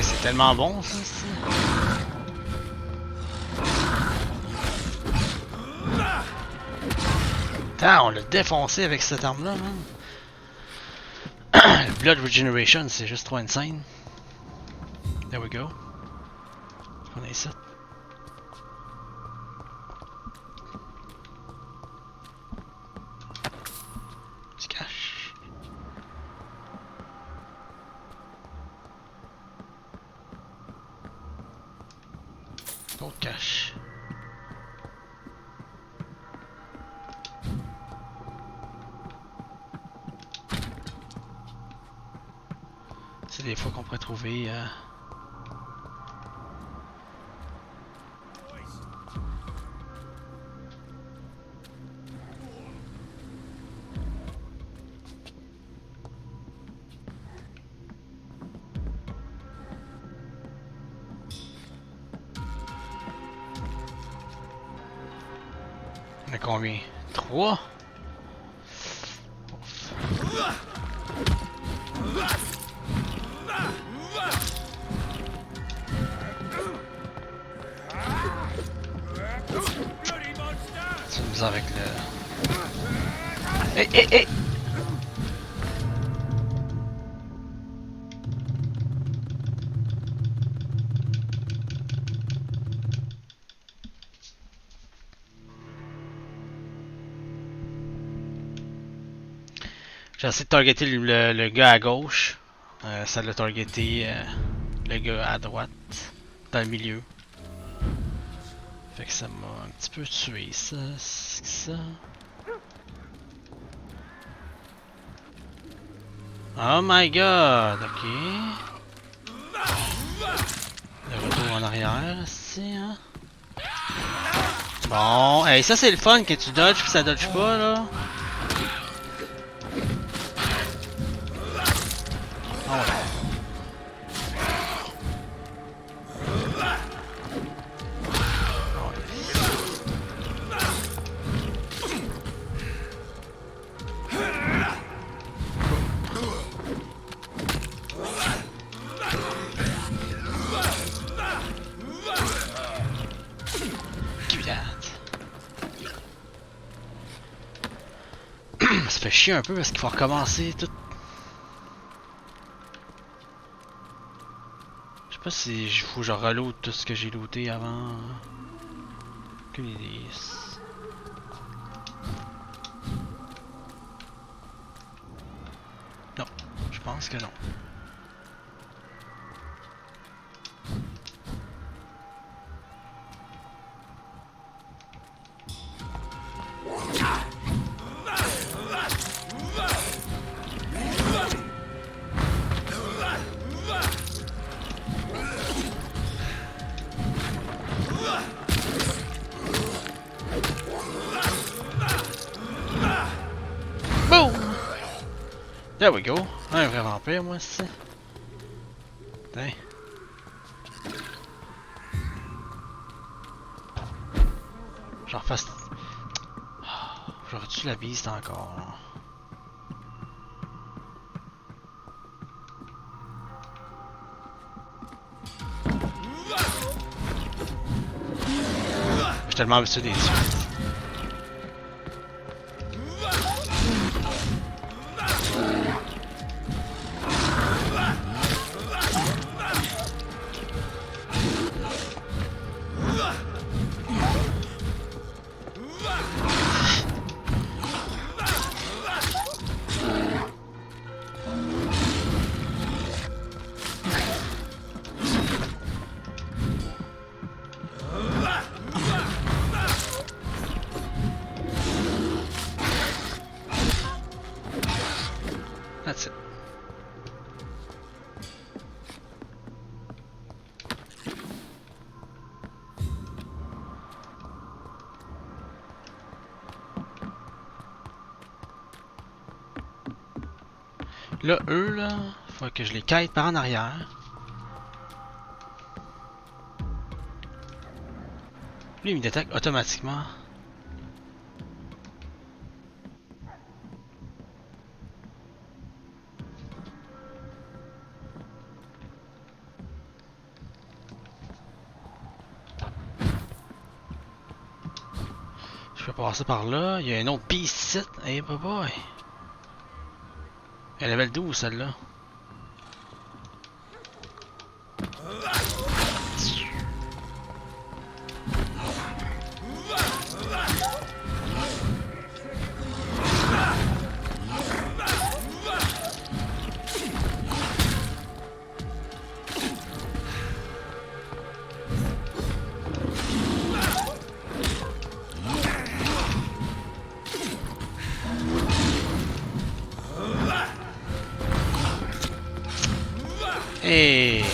Speaker 1: C'est tellement bon ça. Putain, on l'a défoncé avec cette arme là, man. Blood Regeneration, c'est juste trop insane. There we go. On a ça. Tu caches. D'autres caches. C'est des fois qu'on pourrait trouver on a combien? 3? C'est avec le... Hey, hey, hey! J'ai essayé de targeter le gars à gauche. Ça l'a targeté le gars à droite. Dans le milieu. Fait que ça m'a un petit peu tué ça. C'est ça. Oh my god, ok. Le retour en arrière, ici, hein. Bon, hey, ça c'est le fun que tu dodges puis ça dodge pas là. Oh ouais. Ça fait chier un peu parce qu'il faut recommencer tout. Je sais pas si il faut que je reload tout ce que j'ai looté avant. Que les... pense que non. Boom! There we go. Un vrai vampire, moi, c'est. Putain. J'en refasse. J'aurais-tu la bise encore? Je suis tellement habitué des yeux. That's it. Là, eux, là, faut que je les kite par en arrière. Lui, il me détecte automatiquement. Je peux passer par là. Il y a une autre piste ici. Hey, boy. Elle est level 12, celle-là. Hey.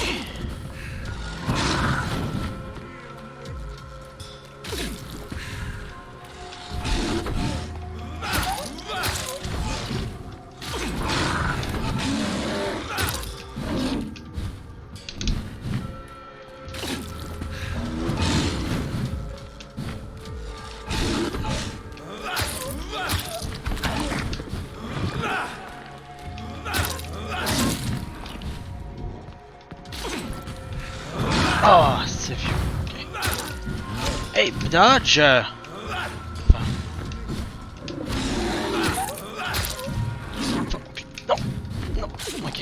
Speaker 1: Oh, c'est vieux. Okay. Hey, dodge! Non, non, ok.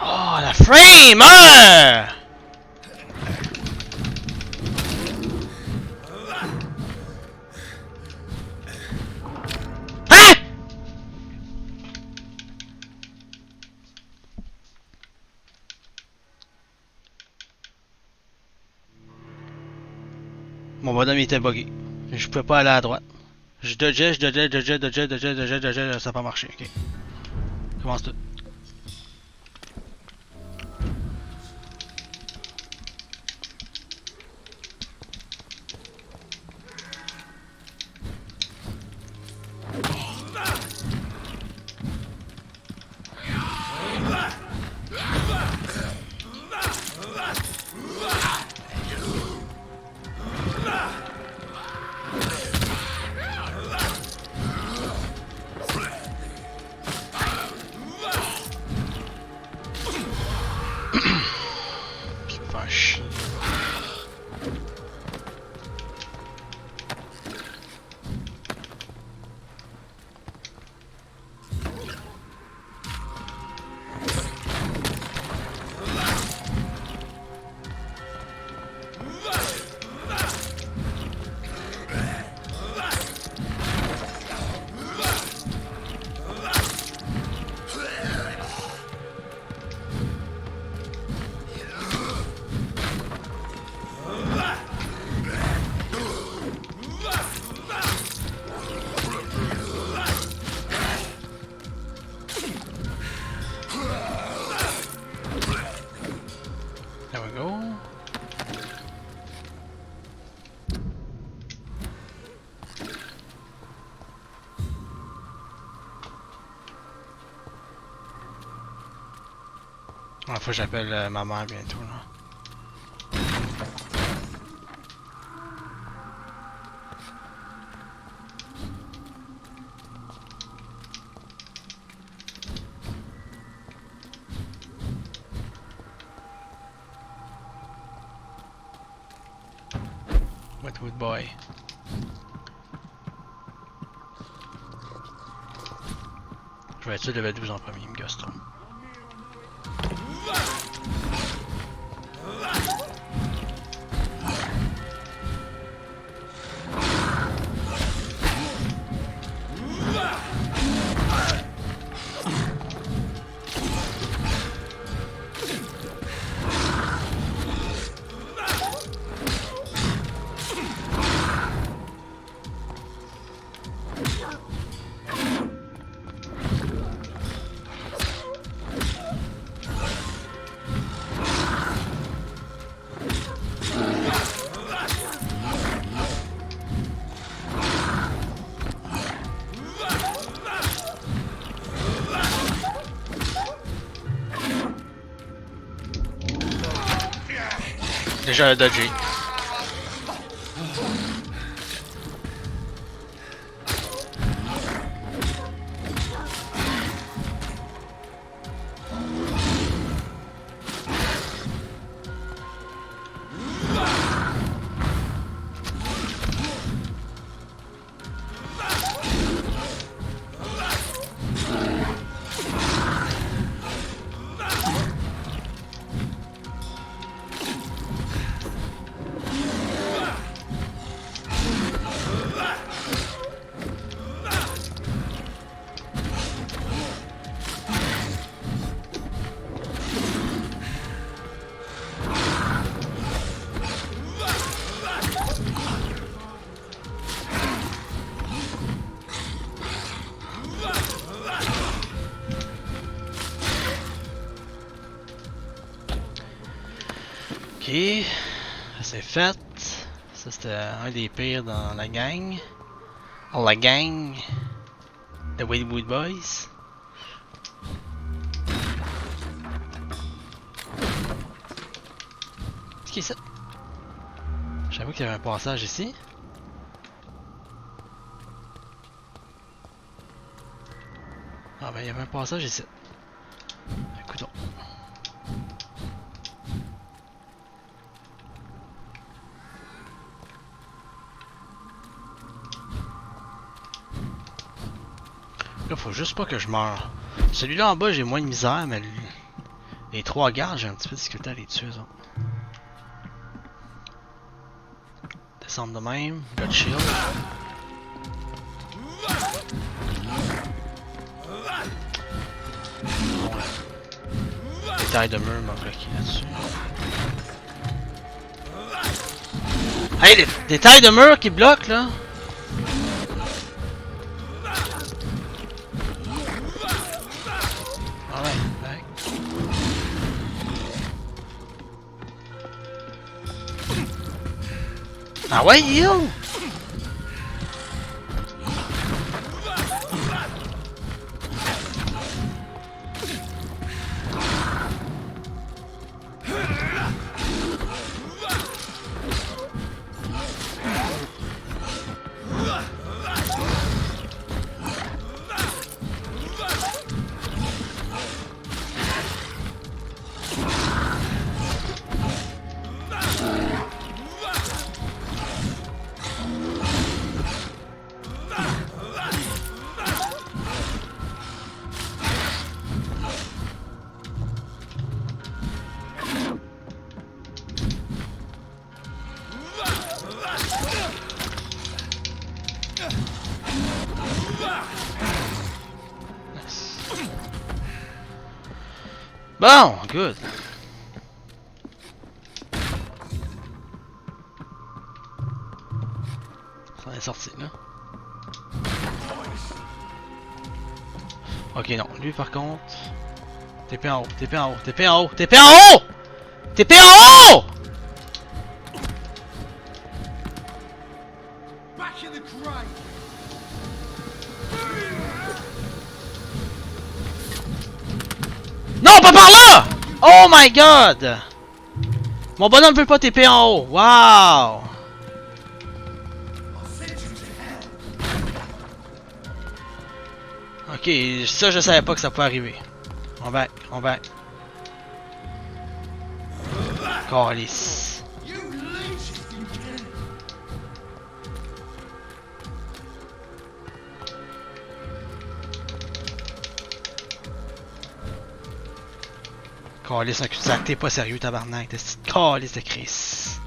Speaker 1: Oh, la frame! Hein? Mon bonhomme était bugué. Je pouvais pas aller à droite. Je dodgeais, ça n'a pas marché. Ok. Commence tout. Ah, faut que j'appelle ma mère bientôt là. Wetwood boy. Je vais être sûr de level 12 en premier, il me gosse trop. Déjà dodgé. Ok, c'est fait. Ça c'était un des pires dans la gang. Oh, la gang de Wetwood Boys. Qu'est-ce qui est ça? J'avoue qu'il y avait un passage ici. Ah ben il y avait un passage ici. Écoutons. Là, faut juste pas que je meure. Celui-là en bas, j'ai moins de misère, mais les trois gardes, j'ai un petit peu de difficulté à les tuer, eux autres. Descendre de même, God Shield. Bon, là. Les tailles de mur m'ont bloqué là-dessus. Hey, des tailles de mur qui bloquent là! Ah ouais, yo! Bon, good. Ça est sorti là. Ok, non, lui par contre. TP en haut, TP en haut, TP en haut, TP en haut! TP en haut! Non, pas par là! Oh my god! Mon bonhomme veut pas TP en haut. Wow! Ok, ça je savais pas que ça pouvait arriver. On back, on back. Calice. Calice un cul-de-sac, t'es pas sérieux tabarnak, t'es cette calice de Chris.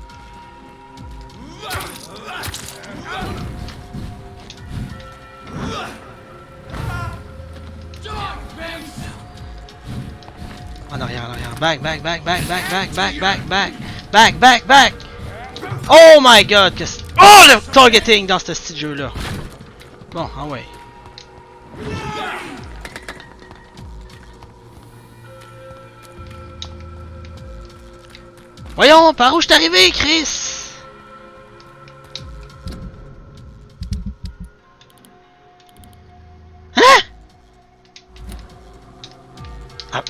Speaker 1: En arrière, en arrière. Back, back, back, back, back, back, back, back, back. Back, back, back. Oh my god, qu'est-ce... Oh, le targeting dans ce style jeu-là. Bon, ah ouais. Voyons, par où je suis arrivé, Chris? Hein?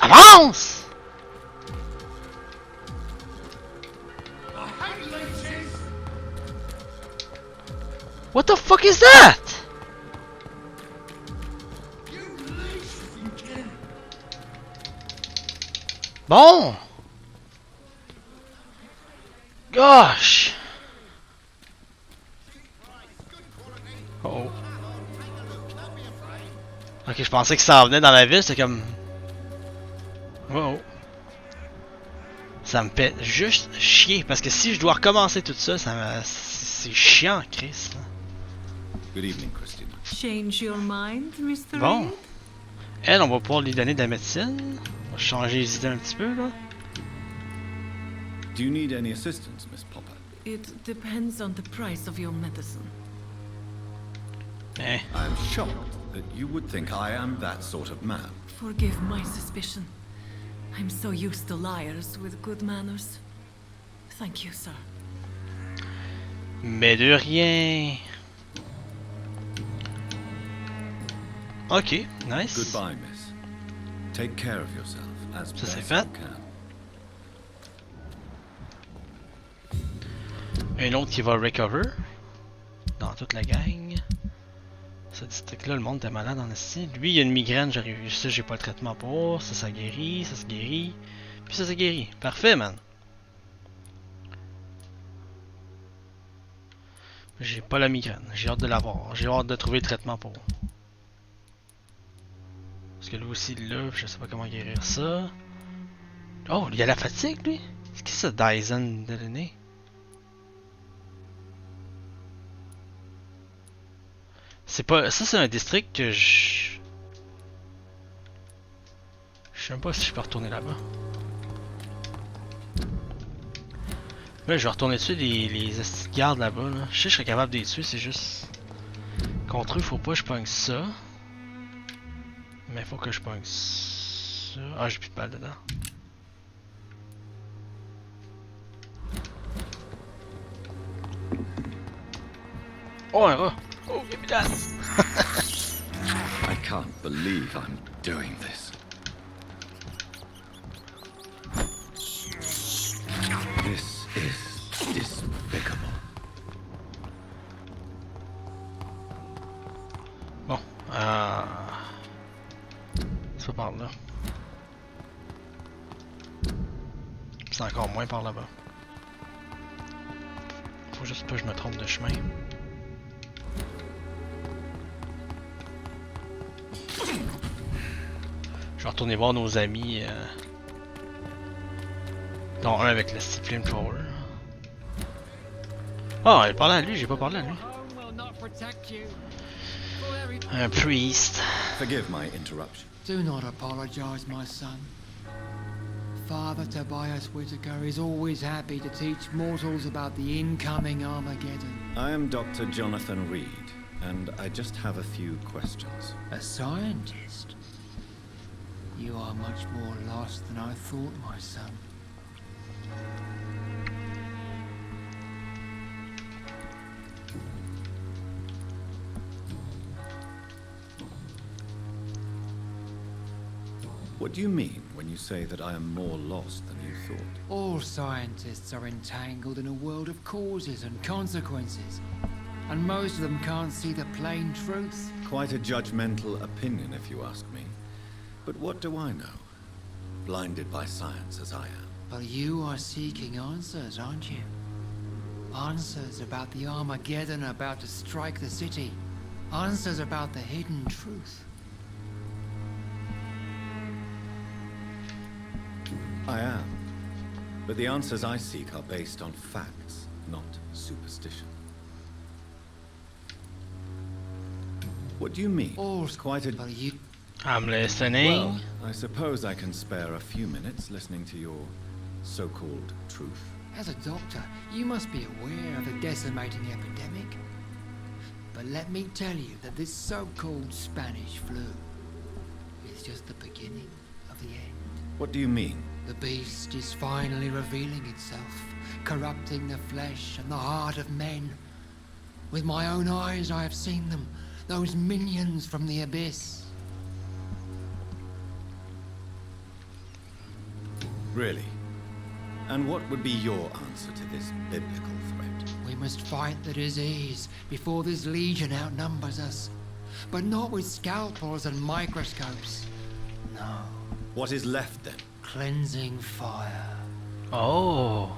Speaker 1: Avance! What the fuck is that? Bon. Gosh. Oh. Ok, je pensais que ça en venait dans la ville, c'est comme... Wow. Ça me fait juste chier, parce que si je dois recommencer tout ça, c'est chiant, Chris.
Speaker 10: Good evening, Christina.
Speaker 8: Change your mind, Mr.
Speaker 1: Bon.
Speaker 8: Reed?
Speaker 1: Elle, on va pouvoir lui donner de la médecine. On va changer les idées un petit peu, là.
Speaker 10: Do you need any assistance, Miss Popper?
Speaker 8: It depends on the price of your medicine.
Speaker 1: Eh.
Speaker 10: I'm shocked that you would think I am that sort of man.
Speaker 8: Forgive my suspicion. I'm so used to liars with good manners. Thank you, sir.
Speaker 1: Mais de rien. Ok, nice.
Speaker 10: Goodbye, miss. Take care of yourself as
Speaker 1: Ça c'est
Speaker 10: best
Speaker 1: fait.
Speaker 10: you can.
Speaker 1: Un autre qui va recover. Dans toute la gang. Ce district-là, le monde était malade en esti. Lui, il a une migraine, j'arrive. Ça, j'ai pas le traitement pour. Ça guérit. Ça se guérit. Puis ça guérit. Parfait, man. J'ai pas la migraine. J'ai hâte de l'avoir. J'ai hâte de trouver le traitement pour. Parce que lui aussi, là, je sais pas comment guérir ça. Oh, il y a la fatigue, lui. Qu'est-ce que c'est ça, Dyson de l'année? C'est pas... Ça, c'est un district que je... Je sais même pas si je peux retourner là-bas. Là, je vais retourner dessus les esti de gardes là-bas. Là. Je sais que je serais capable de les tuer, c'est juste... Contre eux, faut pas que je pogne ça. Mais faut que je pogne ça. Ah, j'ai plus de balles dedans. Oh, un rat! Oh, give me that!
Speaker 10: I can't believe I'm doing this. This is despicable.
Speaker 1: Bon, c'est pas par là. C'est encore moins par là-bas. Faut juste pas que je me trompe de chemin. Je vais retourner voir nos amis. Dont un avec le style flamethrower. Oh, elle parlait à lui, j'ai pas parlé à lui. Un priest.
Speaker 10: Forgive my interruption.
Speaker 13: Do not apologize, my son. Fr.Tobias Whitaker is always happy to teach mortals about the incoming Armageddon.
Speaker 10: I am Dr. Jonathan Reed, and I just have a few questions.
Speaker 13: A scientist? You are much more lost than I thought, my son.
Speaker 10: What do you mean when when you say that I am more lost than you thought.
Speaker 13: All scientists are entangled in a world of causes and consequences, and most of them can't see the plain truth.
Speaker 10: Quite a judgmental opinion, if you ask me. But what do I know? Blinded by science as I am.
Speaker 13: But you are seeking answers, aren't you? Answers about the Armageddon about to strike the city. Answers about the hidden truth.
Speaker 10: I am. But the answers I seek are based on facts, not superstition. What do you mean?
Speaker 13: All's
Speaker 10: quite a...
Speaker 13: But you...
Speaker 1: I'm listening.
Speaker 10: Well, I suppose I can spare a few minutes listening to your so-called truth.
Speaker 13: As a doctor, you must be aware of the decimating epidemic. But let me tell you that this so-called Spanish flu is just the beginning of the end.
Speaker 10: What do you mean?
Speaker 13: The beast is finally revealing itself, corrupting the flesh and the heart of men. With my own eyes I have seen them, those minions from the abyss.
Speaker 10: Really? And what would be your answer to this biblical threat?
Speaker 13: We must fight the disease before this legion outnumbers us. But not with scalpels and microscopes. No.
Speaker 10: What is left then?
Speaker 13: Cleansing fire.
Speaker 1: Oh.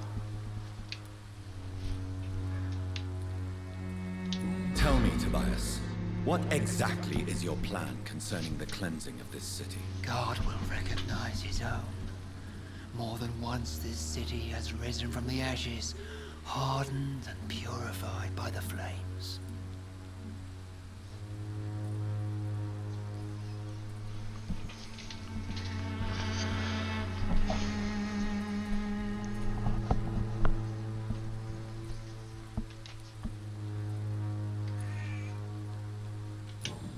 Speaker 10: Tell me, Tobias, what exactly is your plan concerning the cleansing of this city?
Speaker 13: God will recognize his own. More than once this city has risen from the ashes, hardened and purified by the flames.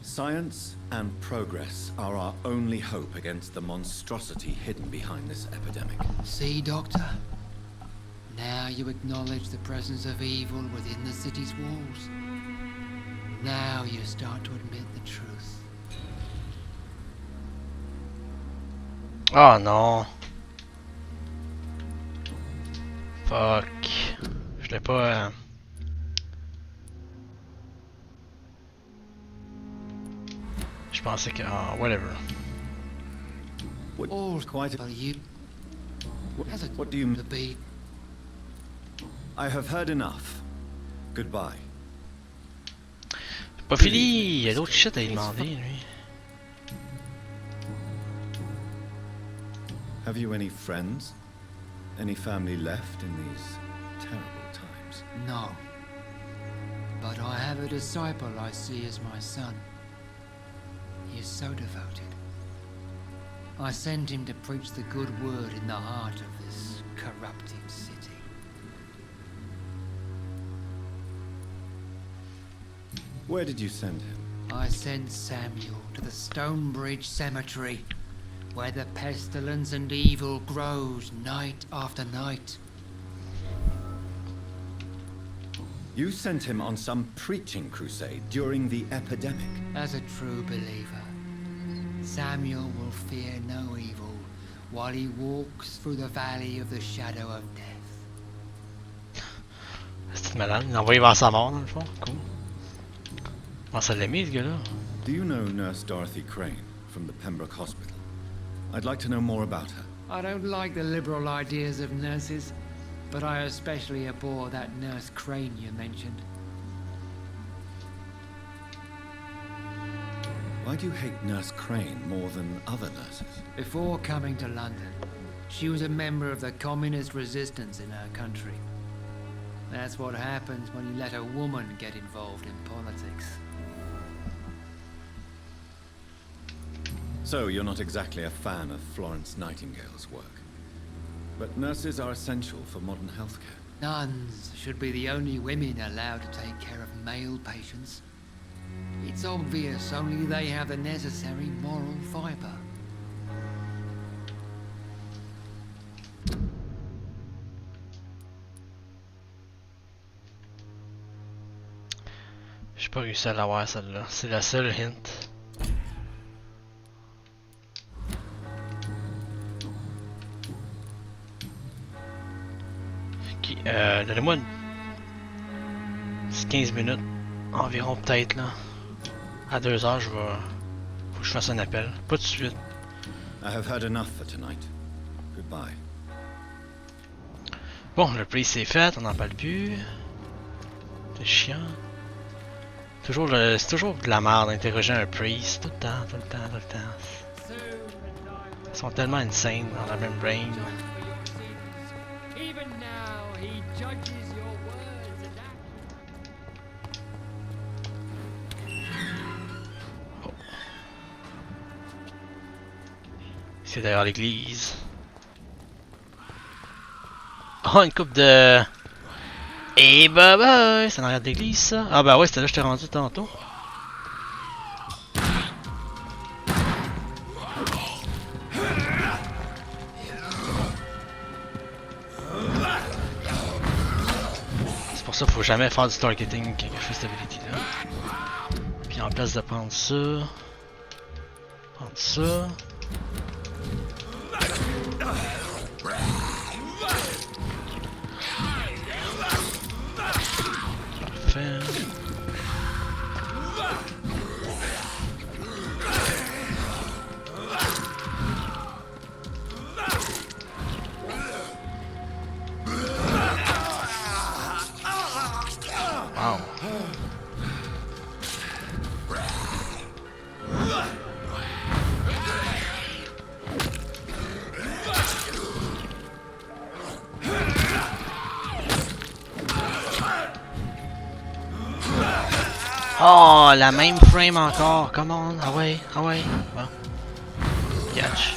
Speaker 10: Science and progress are our only hope against the monstrosity hidden behind this epidemic.
Speaker 13: See, Doctor? Now you acknowledge the presence of evil within the city's walls. Now you start to admit the truth.
Speaker 1: Oh non. Fuck. Je l'ai pas... Je pensais que... Oh, whatever.
Speaker 13: All's quite a... You...
Speaker 10: What do you mean? I have heard enough. Goodbye.
Speaker 1: Pas fini, il y a d'autres shit à lui demander, lui.
Speaker 10: Have you any friends? Any family left in these terrible times?
Speaker 13: No. But I have a disciple I see as my son. He is so devoted. I sent him to preach the good word in the heart of this corrupted city.
Speaker 10: Where did you send him?
Speaker 13: I sent Samuel to the Stonebridge Cemetery, where the pestilence and evil grows night after night.
Speaker 10: You sent him on some preaching crusade during the epidemic.
Speaker 13: As a true believer, Samuel will fear no evil while he walks through the valley of the shadow of death.
Speaker 1: C'est malade, il l'a envoyé vers sa mort dans le fond, cool. Comment ça l'a mis ce gars-là?
Speaker 10: Do you know Nurse Dorothy Crane from the Pembroke Hospital? I'd like to know more about her.
Speaker 13: I don't like the liberal ideas of nurses, but I especially abhor that Nurse Crane you mentioned.
Speaker 10: Why do you hate Nurse Crane more than other nurses?
Speaker 13: Before coming to London, she was a member of the communist resistance in her country. That's what happens when you let a woman get involved in politics.
Speaker 10: So you're not exactly a fan of Florence Nightingale's work. But nurses are essential for modern healthcare.
Speaker 13: Nuns should be the only women allowed to take care of male patients. It's obvious only they have the necessary moral fiber.
Speaker 1: J'ai pas réussi à l'avoir celle-là, c'est la seule hint. Ok, donnez-moi 15 minutes environ peut-être là. À 2 heures, faut que je fasse un appel. Pas tout de suite.
Speaker 10: I have had enough for tonight. Goodbye.
Speaker 1: Bon, le prix c'est fait, on n'en parle plus. C'est chiant. C'est toujours de la merde d'interroger un priest tout le temps, tout le temps, tout le temps. Ils sont tellement insane dans la même brain.
Speaker 14: Even now he judges your words and acts.
Speaker 1: Oh. C'est d'ailleurs l'église. Oh, une coupe de... Et bah bah, c'est en arrière d'église ça. Ah bah ouais, c'était là que je t'ai rendu tantôt. C'est pour ça qu'il faut jamais faire du targeting quand je fais cette ability là. Puis en place de prendre ça. Prendre ça. Wow. Oh, la même frame encore. Come on. Ah ouais, ah ouais. Bon. Catch.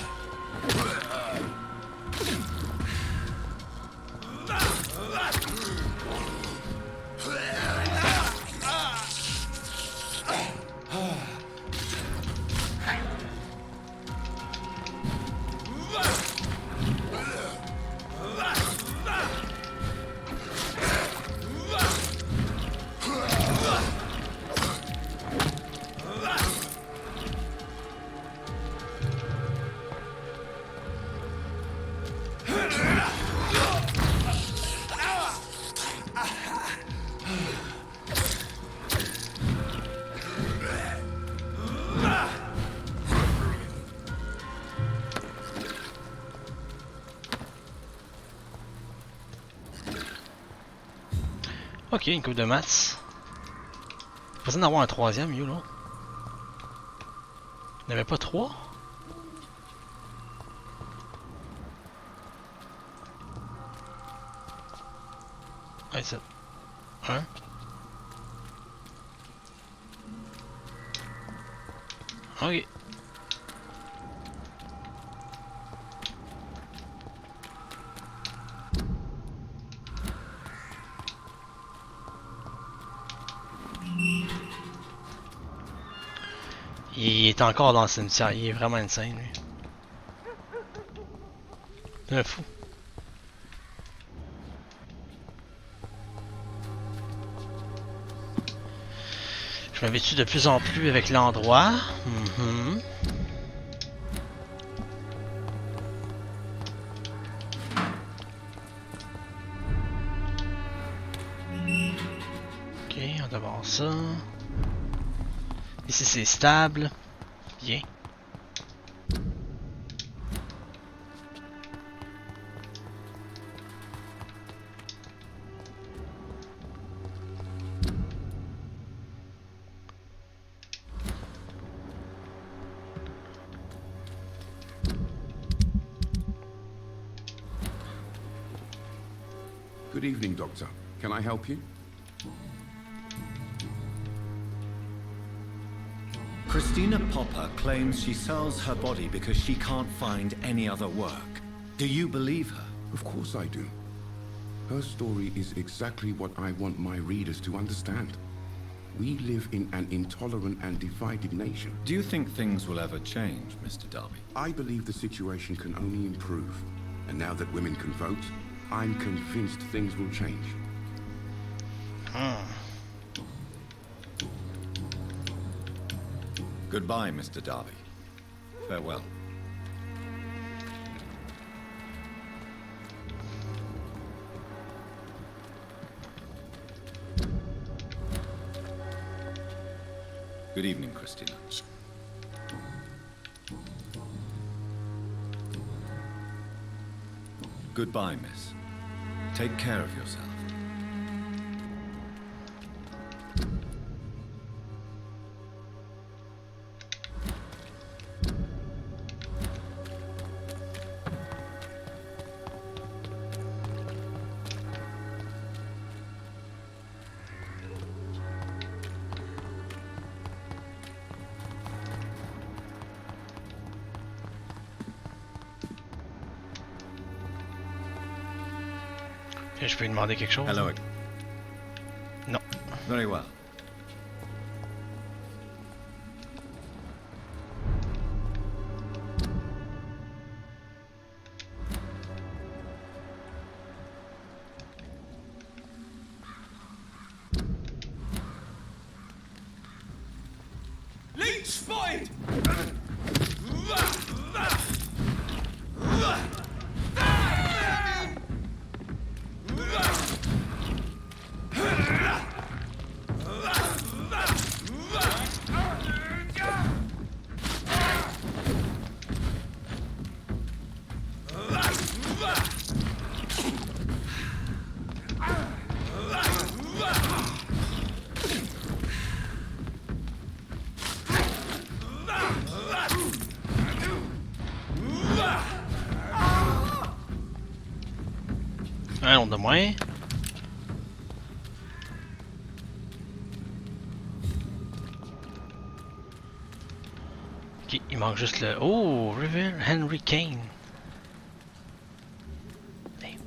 Speaker 1: Ok, une coupe de maths. Pas besoin d'avoir un troisième, you là. Il n'y avait pas 3? Ouais, c'est... 1. Ok. Il est encore dans le cimetière, il est vraiment insane lui. C'est un fou. Je m'habitue de plus en plus avec l'endroit. Ok, on doit voir ça. Ici c'est stable. Bien.
Speaker 6: Good evening, Doctor. Can I help you?
Speaker 10: Christina Popper claims she sells her body because she can't find any other work. Do you believe her?
Speaker 6: Of course I do. Her story is exactly what I want my readers to understand. We live in an intolerant and divided nation.
Speaker 10: Do you think things will ever change, Mr. Darby?
Speaker 6: I believe the situation can only improve. And now that women can vote, I'm convinced things will change.
Speaker 10: Goodbye, Mr. Darby. Farewell. Good evening, Christina. Goodbye, miss. Take care of yourself.
Speaker 1: Je peux lui demander quelque chose?
Speaker 10: Hello.
Speaker 1: Non.
Speaker 10: Very well.
Speaker 15: Leech spotted!
Speaker 1: Un autre de moins. Ok, il manque juste le... Oh, River Henry Kane. Damn.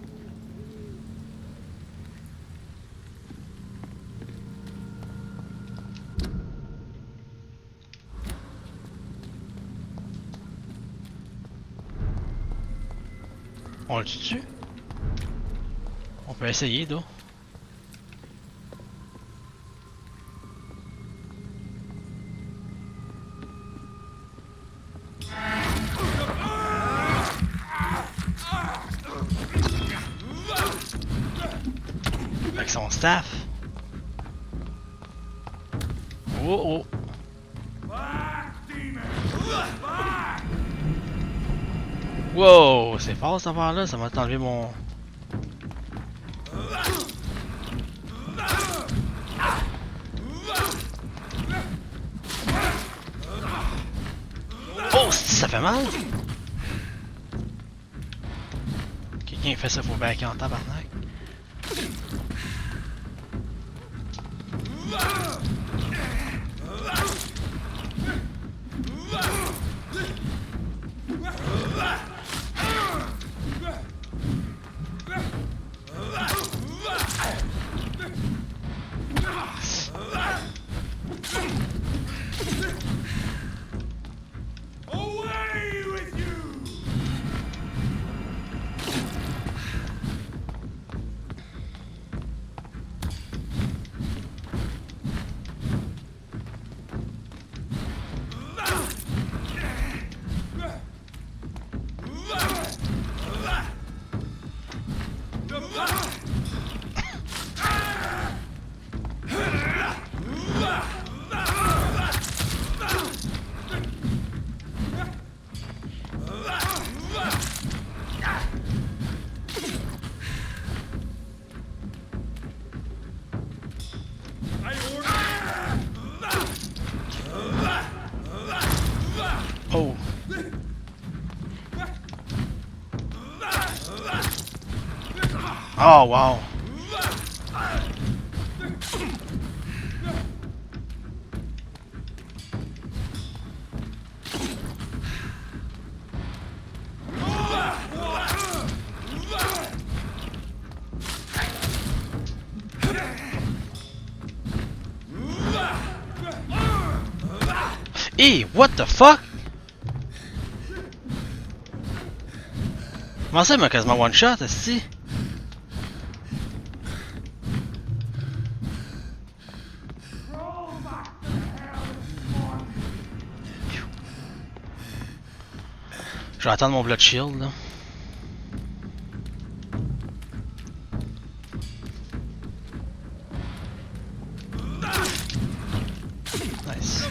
Speaker 1: On le tue? On peut essayer, d'où? Avec son staff. Oh oh. Wow, c'est fort cette affaire là, ça va t'enlever mon... Oh, ça fait mal! Quelqu'un fait ça, faut backer en tabarnak. Oh. Oh wow. Hey, what the fuck? Comment ça, il m'a quasiment one shot, esti? Je vais attendre mon blood shield là. Nice.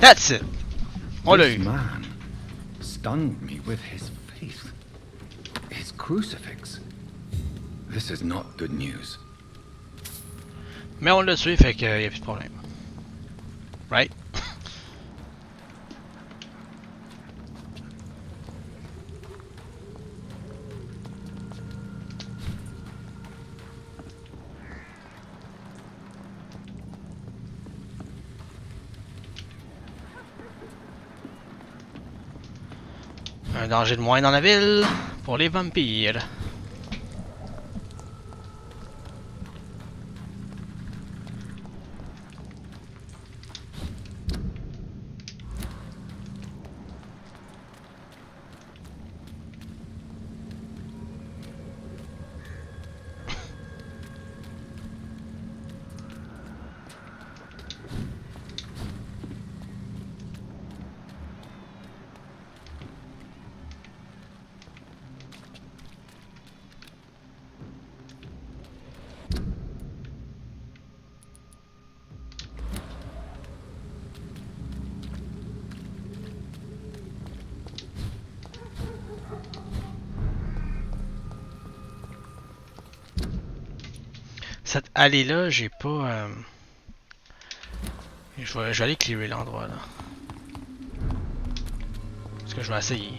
Speaker 1: That's it. On l'a
Speaker 10: This
Speaker 1: eu.
Speaker 10: man stunned me with his faith. His crucifix. This is not good news.
Speaker 1: Mais on l'a tué, fait que y a plus de problème. Right? Un danger de moins dans la ville pour les vampires. Cette allée-là, j'ai pas... Je vais aller clearer l'endroit, là. Parce que je vais essayer.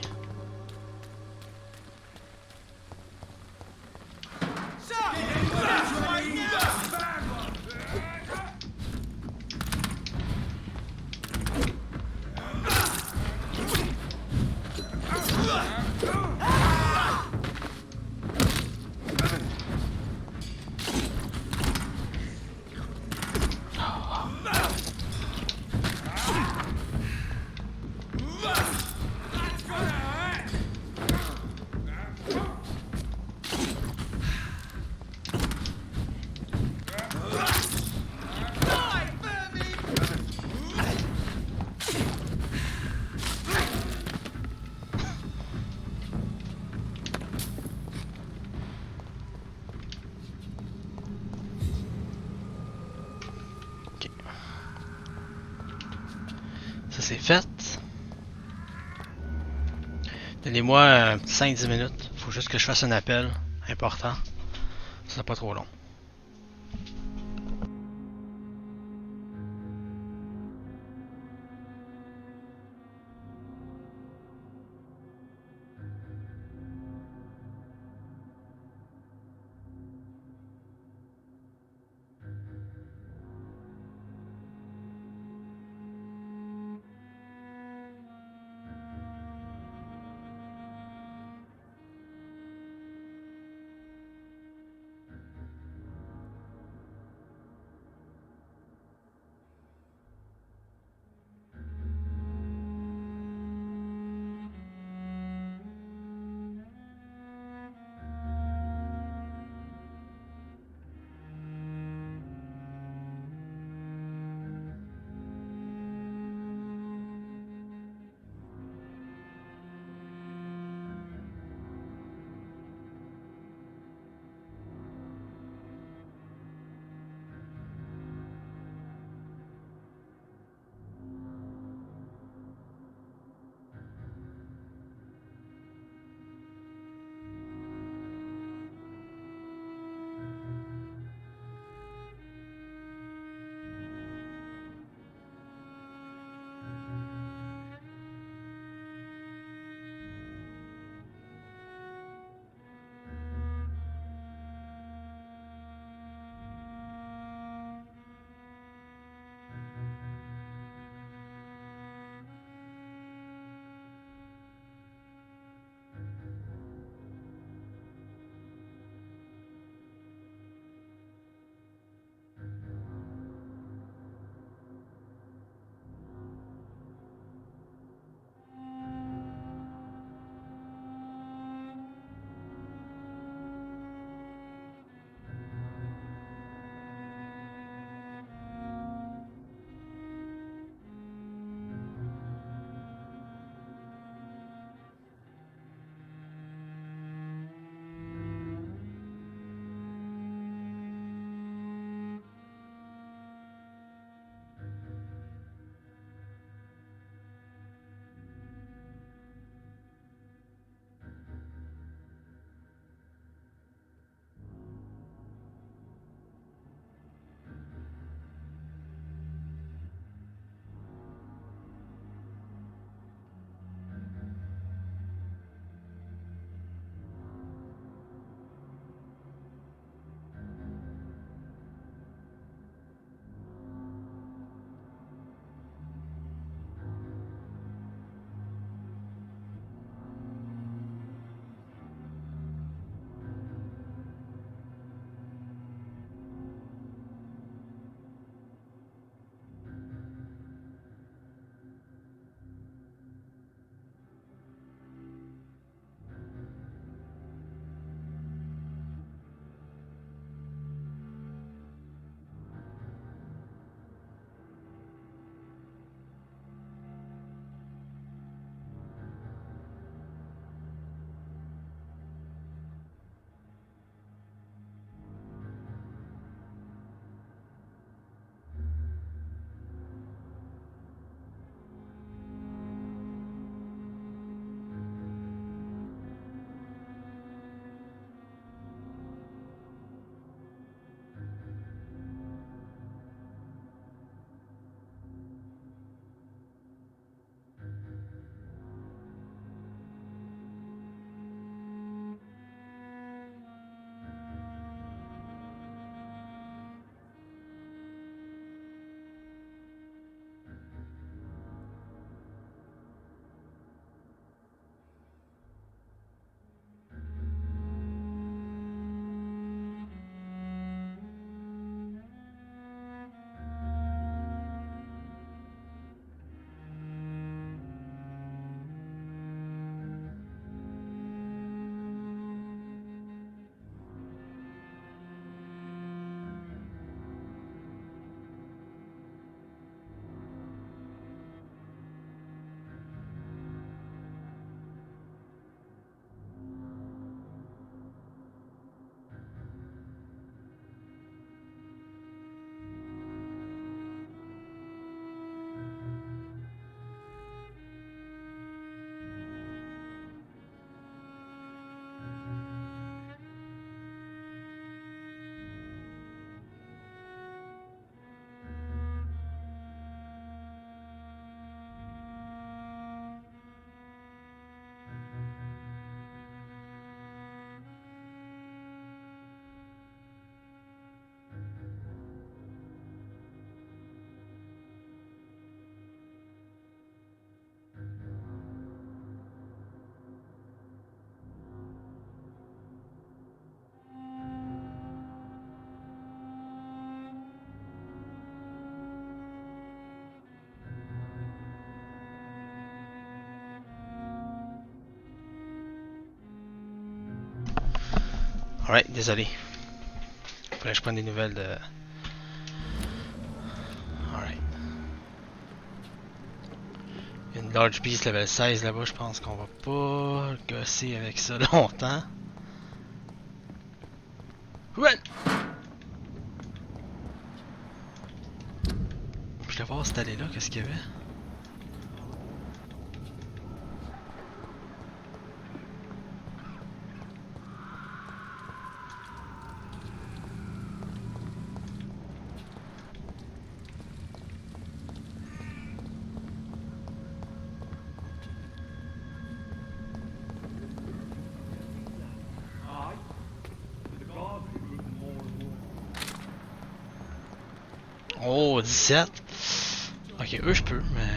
Speaker 1: Ça c'est fait. Donnez-moi 5-10 minutes. Faut juste que je fasse un appel important. Ça sera pas trop long. Alright, désolé. Faudrait que je prenne des nouvelles de... Alright. Une large beast level 16 là-bas, je pense qu'on va pas gosser avec ça longtemps. Run! Je vais voir cette allée là, qu'est-ce qu'il y avait? Oh, 17. Ok, eux je peux, mais...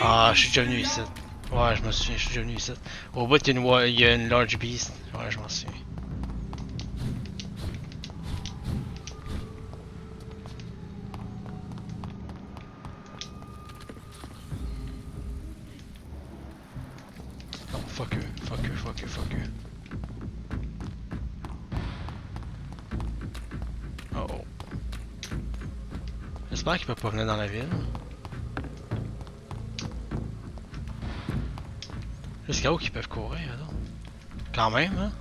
Speaker 1: Ah, je suis déjà venu ici. Ouais, je me souviens, je suis déjà venu ici. Au bout, il y a une large beast. Ouais, je m'en souviens. Oh, fuck eux, fuck eux, fuck eux, fuck eux. Oh oh. J'espère qu'ils peuvent pas venir dans la ville. Jusqu'à où qu'ils peuvent courir, alors? Quand même, hein?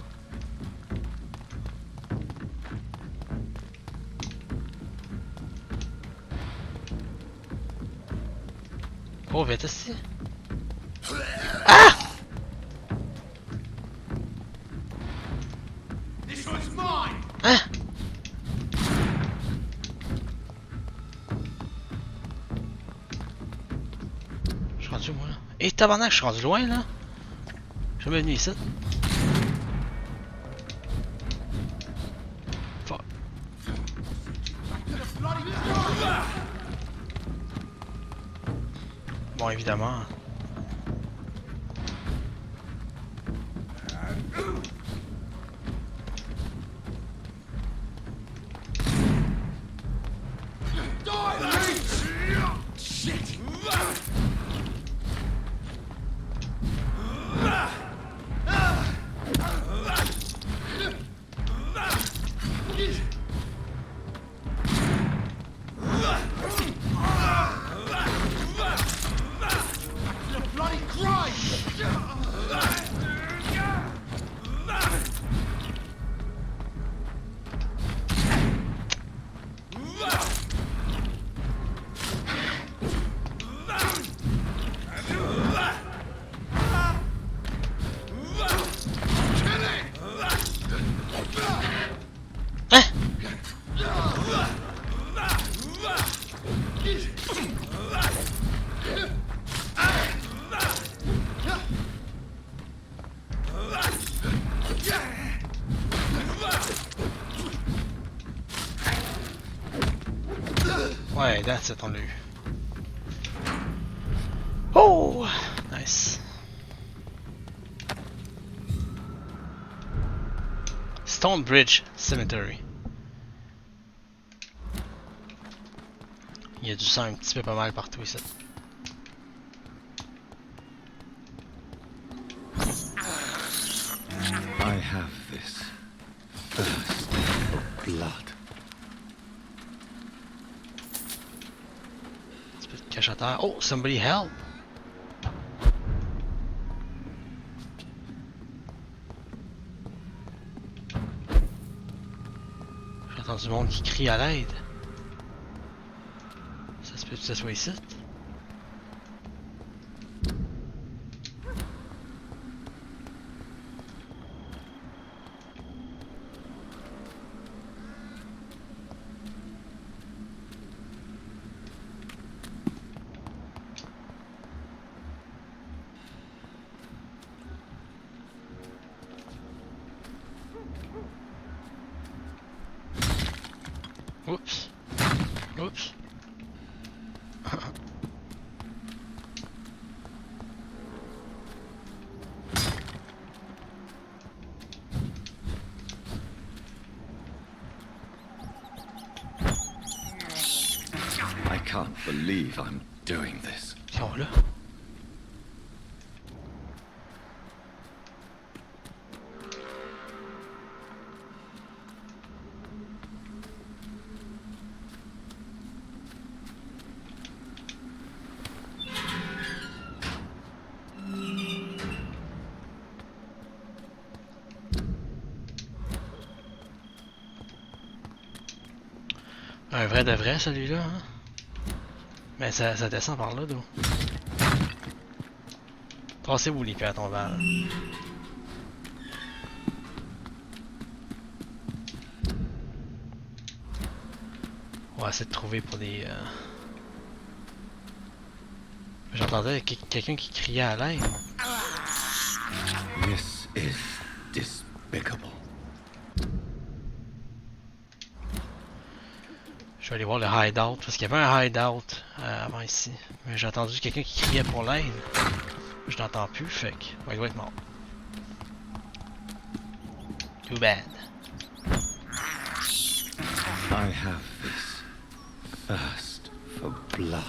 Speaker 1: Oh, vite ici! Ah! Hein? Je suis rendu moi là. Et tabarnak, je suis rendu loin là. Je suis jamais venu ici. Fuck. Bon, évidemment. Ouais, that's it, on l'a eu. Oh! Nice. Stonebridge Cemetery. Il y a du sang un petit peu pas mal partout ici.
Speaker 2: I have this thirst for blood.
Speaker 1: Un petit peu de cache à terre. Oh, somebody help! J'entends du monde qui crie à l'aide. Ça se peut que ça soit ici? Oups. Oups.
Speaker 2: I can't believe I'm doing this.
Speaker 1: Ils sont là. Un vrai de vrai, celui-là, hein? Mais ça descend par là, d'où? Passez-vous les pieds à ton val. On va essayer de trouver pour des... J'entendais quelqu'un qui criait à l'aide.
Speaker 6: This is despicable.
Speaker 1: Je vais aller voir le hideout, parce qu'il y avait un hideout avant ici. Mais j'ai entendu quelqu'un qui criait pour l'aide. Je n'entends plus, fait que... ouais, il doit être mort. Too bad.
Speaker 2: I have this thirst for blood.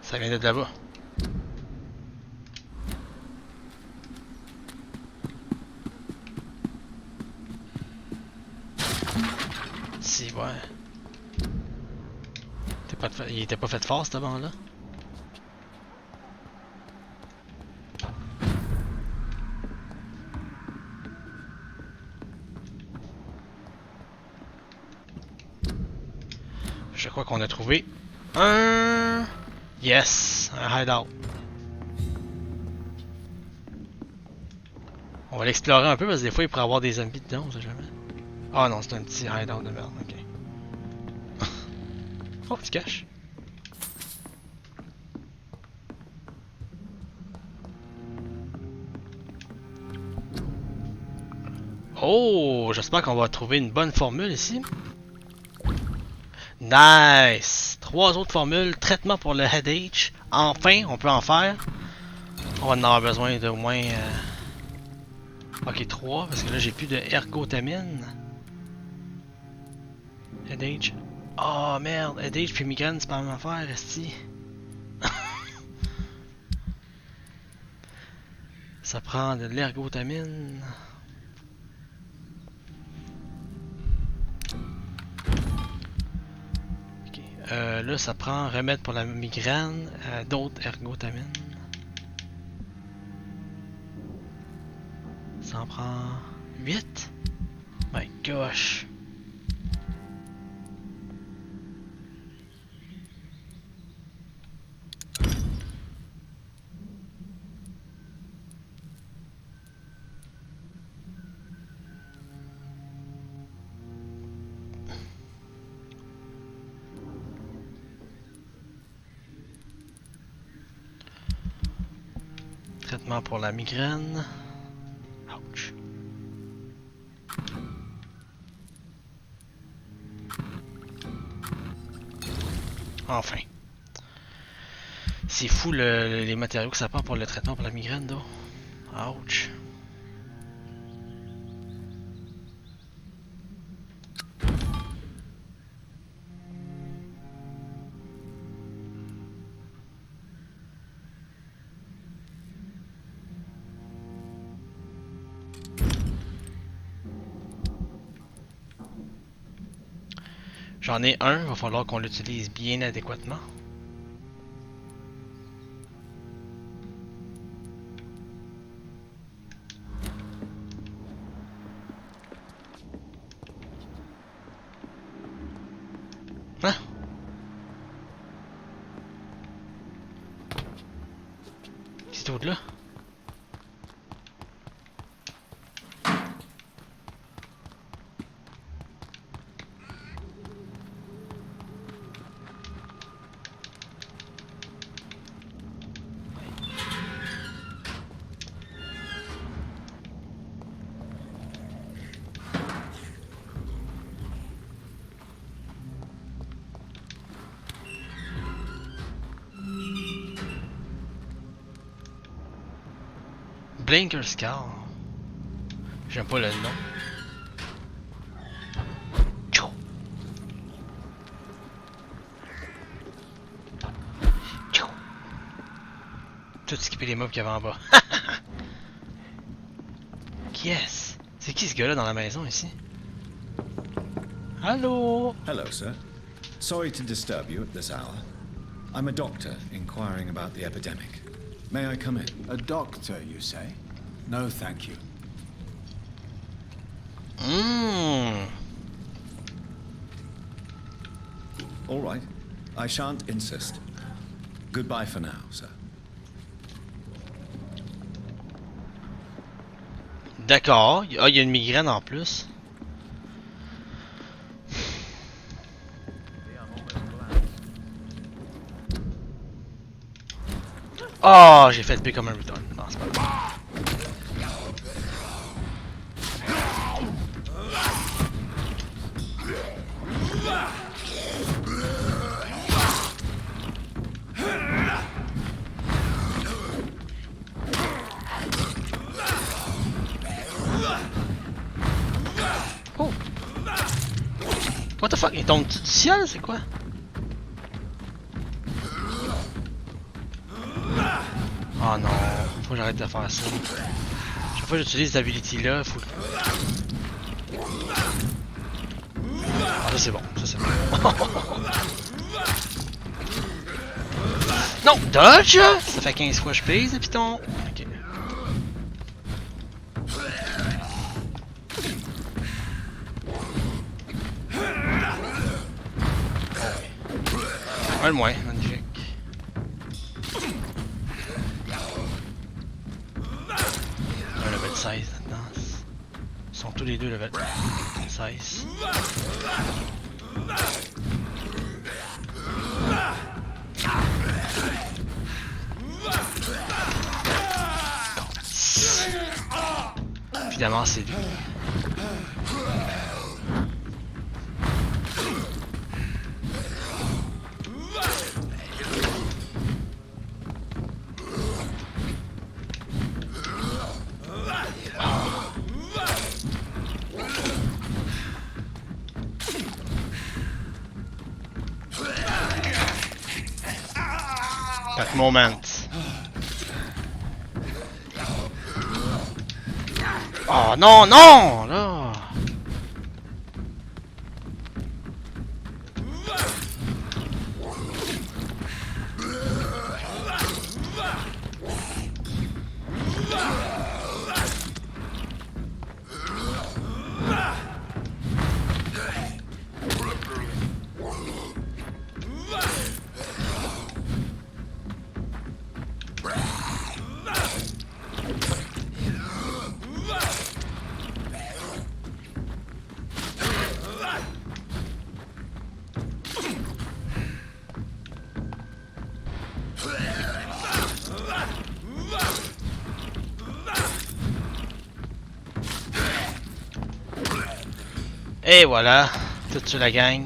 Speaker 1: Ça vient de là-bas. Si, ouais. Il était pas fait fort, ce banc-là. Je crois qu'on a trouvé un... Yes! Un hideout. On va l'explorer un peu parce que des fois il pourrait y avoir des zombies dedans, on sait jamais. Ah non, c'est un petit hideout de merde, ok. Oh, tu caches. Oh, j'espère qu'on va trouver une bonne formule ici. Nice! 3 autres formules, traitement pour le headache. Enfin, on peut en faire. On va en avoir besoin d'au moins... Ok, 3, parce que là j'ai plus de ergotamine. Headache. Oh merde, headache puis migraine, c'est pas la même affaire, esti. Ça prend de l'ergotamine. Ok, là ça prend remède pour la migraine, d'autres ergotamine. Ça en prend 8? My gosh. Traitement pour la migraine. Ouch. Enfin. C'est fou les matériaux que ça prend pour le traitement pour la migraine, là. Ouch. J'en ai un, il va falloir qu'on l'utilise bien adéquatement. Hein? C'est au-delà? Blinker Scar. J'aime pas le nom. Tchou. Tchou. Tout skipper les mobs qu'il y avait en bas. Yes. C'est qui ce gars-là dans la maison ici? Allô?
Speaker 10: Hello, sir. Sorry to disturb you at this hour. I'm a doctor inquiring about the epidemic. May I come in?
Speaker 7: A doctor, you say? No, thank you.
Speaker 10: All right. I shan't insist. Goodbye for now, sir.
Speaker 1: D'accord. Ah, il y a une migraine en plus. Oh, j'ai fait B comme un return. Non, c'est pas vrai. Oh! What the fuck? Il tombe du ciel, c'est quoi? Oh non, faut que j'arrête de faire ça. Chaque fois que j'utilise cette ability là, faut... Ah, ça c'est bon, ça c'est bon. Non, dodge! Ça fait 15 fois que je pèse le piton. Ok. Un de moins, magnifique. Un level 16 là-dedans. Ils sont tous les deux level 16. Évidemment, c'est lui. That moment. Oh non, non, là. Et voilà, tout sur la gang.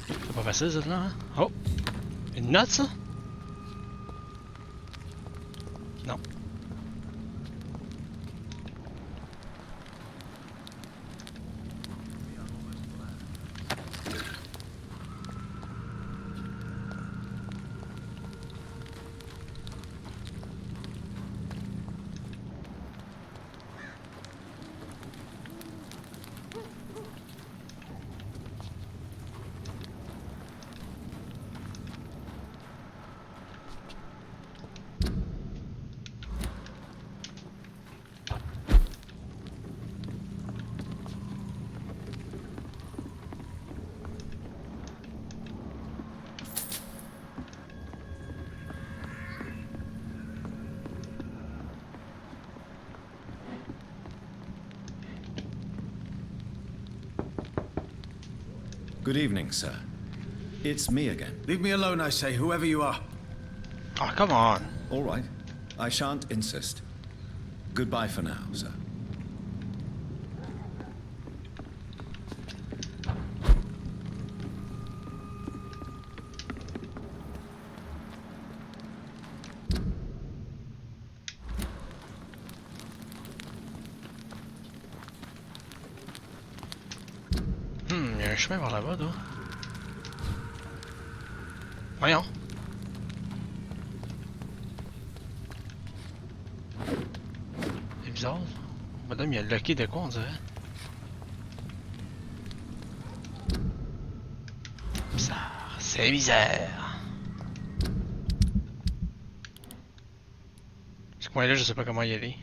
Speaker 1: C'est pas facile ça là, hein? Oh! Une note ça? Non.
Speaker 10: Good evening, sir. It's me again.
Speaker 7: Leave me alone, I say, whoever you are.
Speaker 1: Oh, come on.
Speaker 10: All right. I shan't insist. Goodbye for now, sir.
Speaker 1: Il y a un chemin par là-bas, là. Voyons. C'est bizarre. Madame, il a locké de quoi, on dirait. C'est misère. Ce coin-là, je sais pas comment y aller.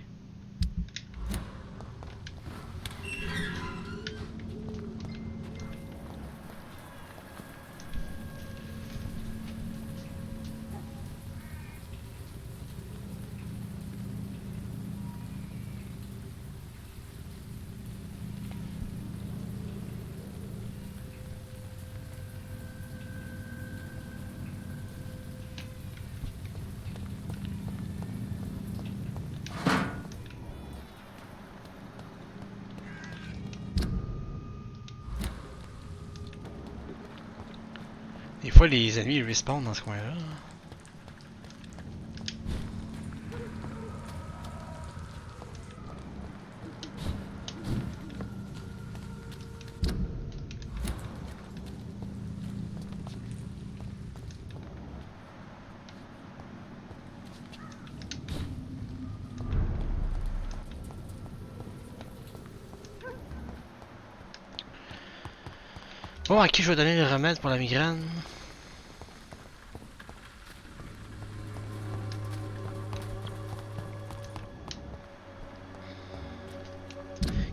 Speaker 1: Des fois, les ennemis ils respawnent dans ce coin-là. Bon, à qui je vais donner le remède pour la migraine?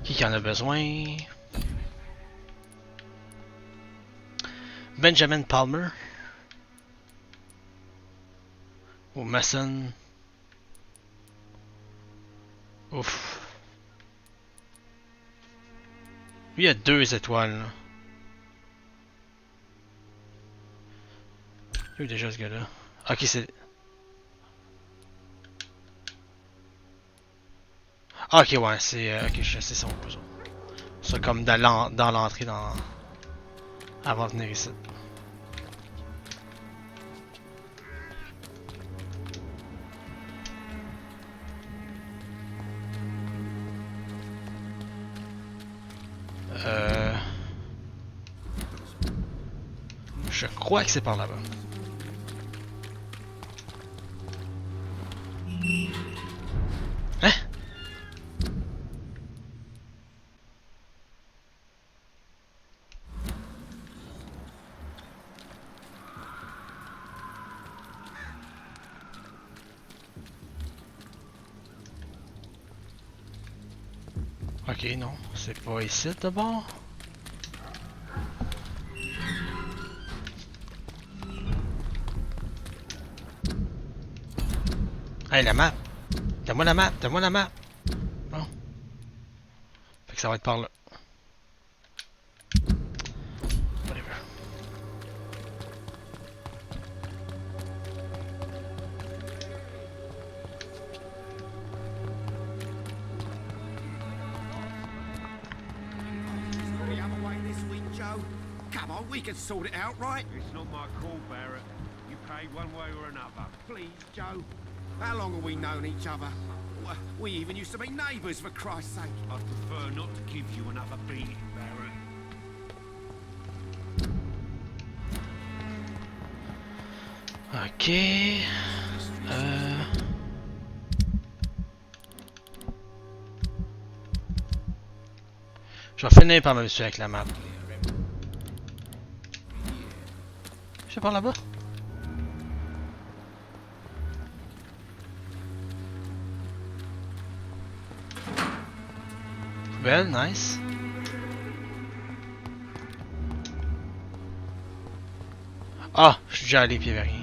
Speaker 1: Qui en a besoin? Benjamin Palmer ou Mason? Ouf. Lui, il a 2 étoiles. Là. Il y a déjà ce gars-là. Ok, c'est... Ah, ok, ouais, c'est... ok, je sais son besoin. C'est comme dans l'entrée dans... avant de venir ici. Je crois que c'est par là-bas. Hein? Ok, non, c'est pas ici d'abord. Hey, la map! Donne-moi la map! Donne-moi la map! Bon. Fait que ça va être par là. Whatever.
Speaker 12: The other way this week, Joe? Come on, we can sort it out, right?
Speaker 9: It's not my call, Barret. You pay one way or another.
Speaker 12: Please, Joe. How long have we known each other? We even used to be neighbours, for Christ's sake.
Speaker 9: I'd prefer not to give you another beating, Barret.
Speaker 1: Ok. Je vais finir par me suivre avec la map. Je vais par là-bas. Well, nice. Ah, je suis déjà allé puis il y avait rien.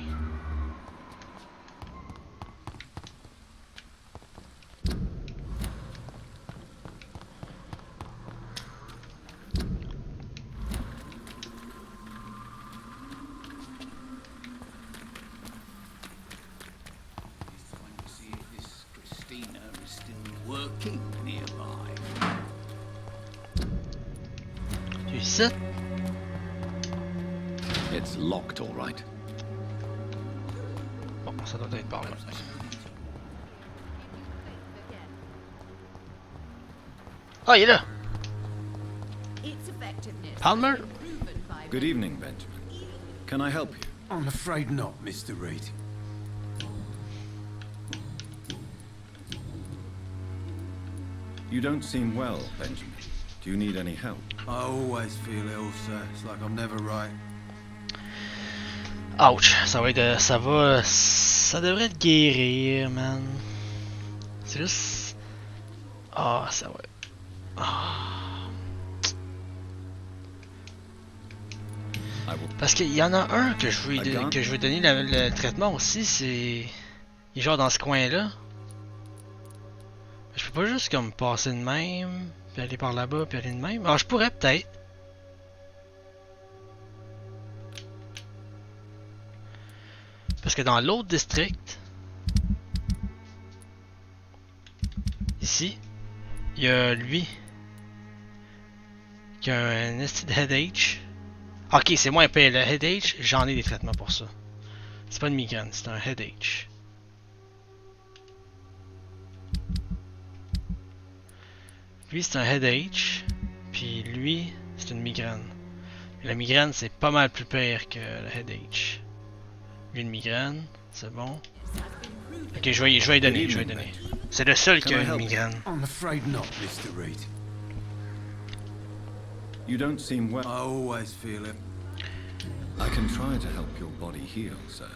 Speaker 7: It's locked, all right.
Speaker 1: Bon, ça doit être par là. Ah, il est là! Palmer?
Speaker 10: Good evening, Benjamin. Can I help you?
Speaker 7: I'm afraid not, Mr. Reed.
Speaker 10: You don't seem well, Benjamin. Do you need any help?
Speaker 7: I always feel ill, sir. It's like I'm never right.
Speaker 1: Ouch, ça va être... ça devrait être guérir, man. C'est juste... Ah, ça va... Ah. Parce qu'il y en a un que je veux donner le traitement aussi, c'est... Il est genre dans ce coin-là. Je peux pas juste comme passer de même, puis aller par là-bas, puis aller de même. Alors je pourrais peut-être. Parce que dans l'autre district, ici, il y a lui qui a un headache. Ok, c'est moins épais. Le headache, j'en ai des traitements pour ça. C'est pas une migraine, c'est un headache. Lui, c'est un headache. Puis lui, c'est une migraine. Et la migraine, c'est pas mal plus pire que le headache. Lui, une migraine, c'est bon. Ok, je vais y donner, C'est le seul qui a une migraine.
Speaker 2: I'm afraid not, Mr. Reed. You don't seem well. I always feel it.
Speaker 10: I can try to help your body heal, sir.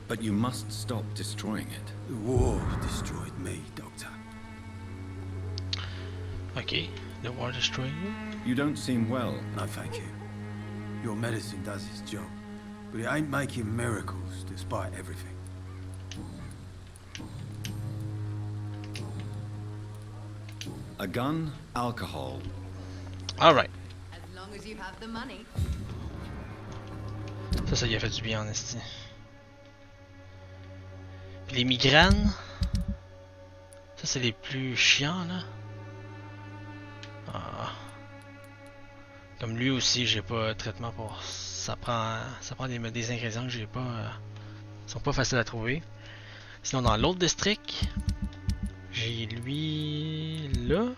Speaker 10: But you must stop destroying it.
Speaker 2: The war destroyed me, Doctor.
Speaker 1: Okay, the war destroyed you?
Speaker 10: You don't seem well.
Speaker 2: No, thank you. Your medicine does its job, but it ain't making miracles despite everything.
Speaker 10: A gun, alcohol.
Speaker 1: Alright.
Speaker 5: As long as you have the money.
Speaker 1: Ça lui a fait du bien en esti. Puis les migraines, ça c'est les plus chiants là. Ah. Comme lui aussi, j'ai pas de traitement pour. Ça prend des ingrédients que j'ai pas. Sont pas faciles à trouver. Sinon dans l'autre district, j'ai lui là.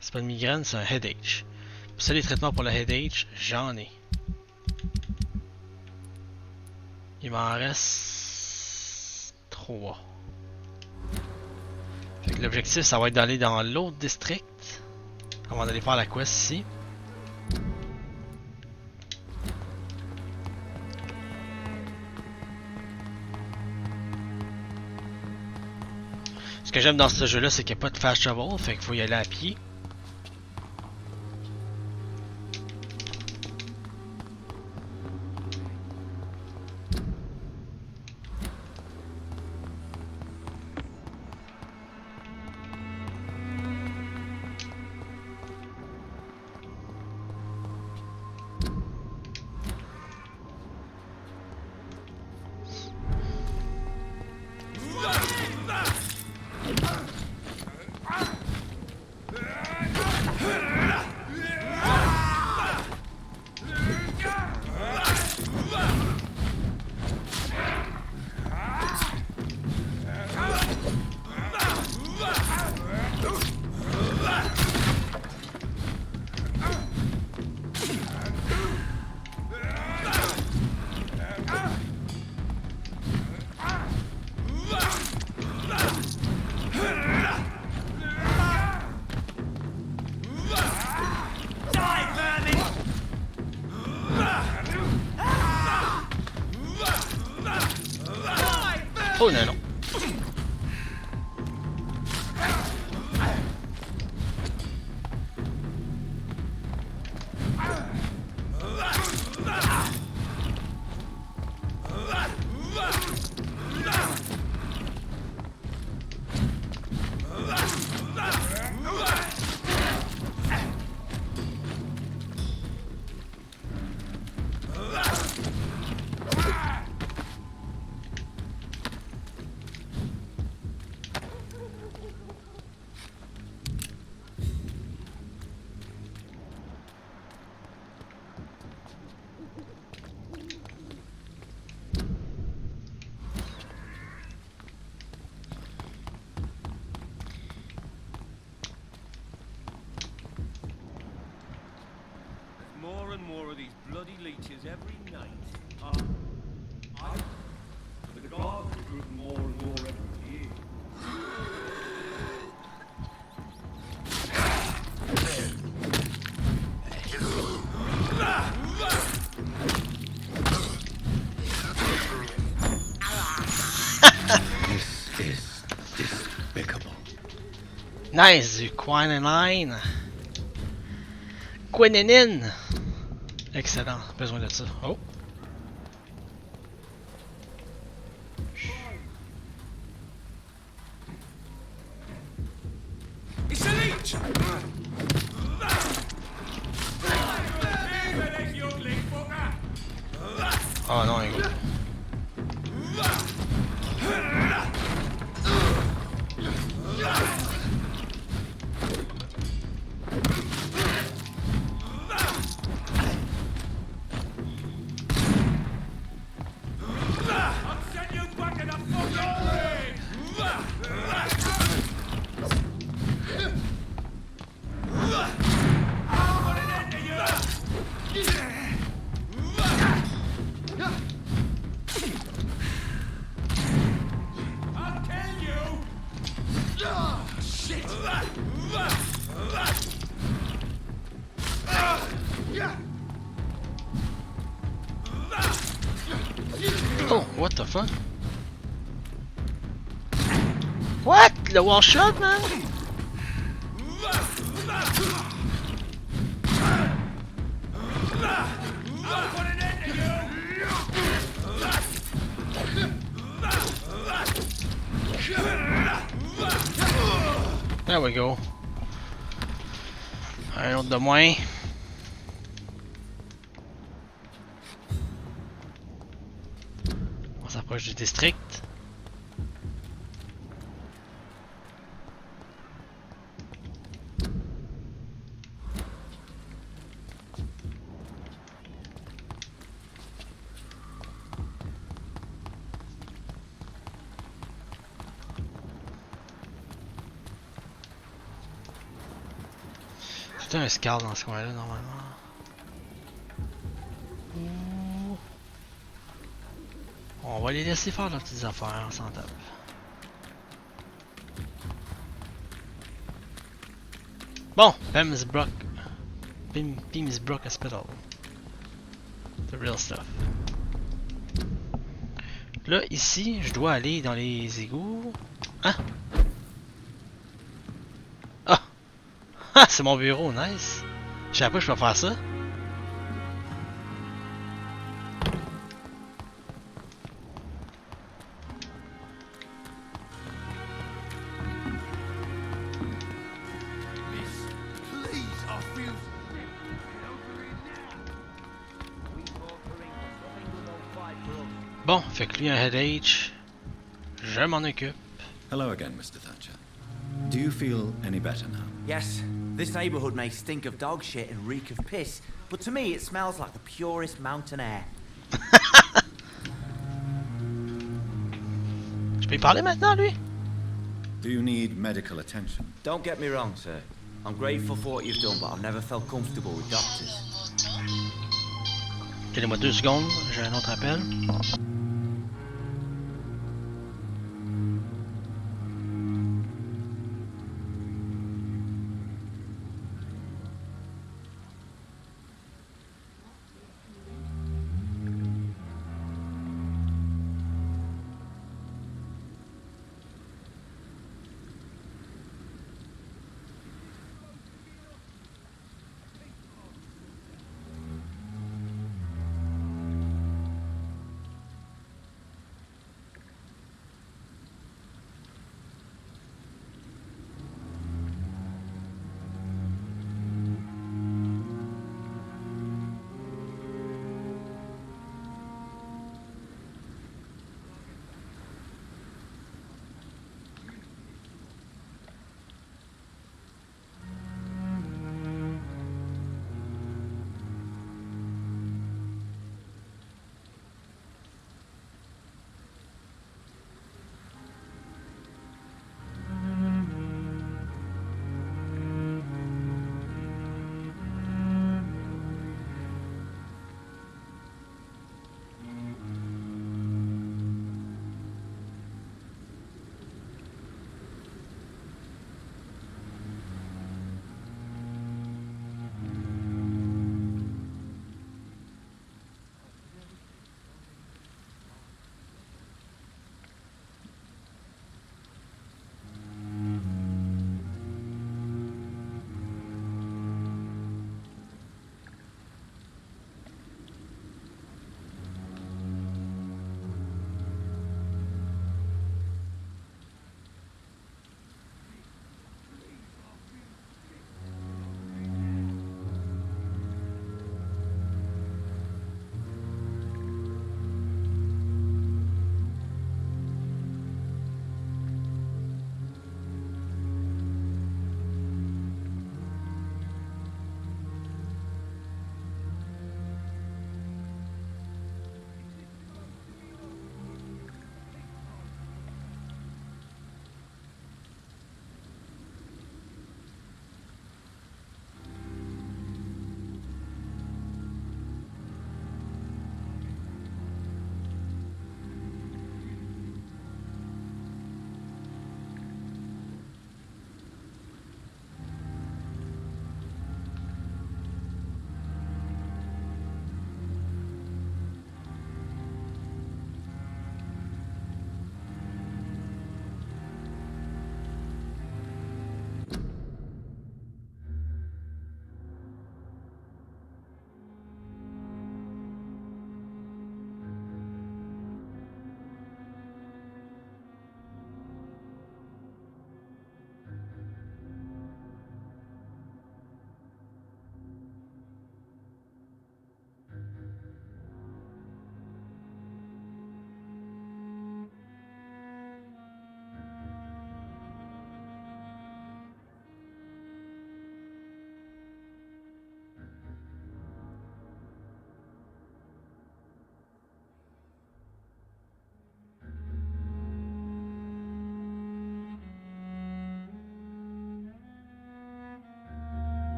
Speaker 1: C'est pas une migraine, c'est un headache. Puis ça, les traitements pour le headache, j'en ai. Il m'en reste 3. Fait que l'objectif, ça va être d'aller dans l'autre district avant d'aller faire la quest ici. Ce que j'aime dans ce jeu-là, c'est qu'il n'y a pas de fast travel, fait qu'il faut y aller à pied. Oh non, non.
Speaker 9: More and more of these bloody leeches every night. The guards recruit more and more every year.
Speaker 1: Nice, du quinine. Quinine. Excellent, besoin de ça. Oh.
Speaker 9: It's a leech!
Speaker 1: Oh non, écoute. Oh, what the fuck? What? Le one shot, man? There we go. Un autre de moins. On s'approche du district. C'est un scar dans ce coin-là, normalement. On va les laisser faire leurs petites affaires, on s'en tape. Bon, Pimsbrook Hospital. The real stuff. Là, ici, je dois aller dans les égouts. Hein? Ah! Ah, c'est mon bureau, nice! Je savais pas que je peux faire ça. Bon, fait que lui un headache, je m'en occupe.
Speaker 10: Hello again, Mr. Thatcher. Do you feel any better now?
Speaker 15: Yes, this neighborhood may stink of dog shit and reek of piss, but to me it smells like the purest mountain air.
Speaker 1: Je peux y parler maintenant, lui?
Speaker 10: Do you need medical attention?
Speaker 15: Don't get me wrong, sir. I'm grateful for what you've done, but I've never felt comfortable with doctors.
Speaker 1: Donnez-moi 2 secondes, j'ai un autre appel.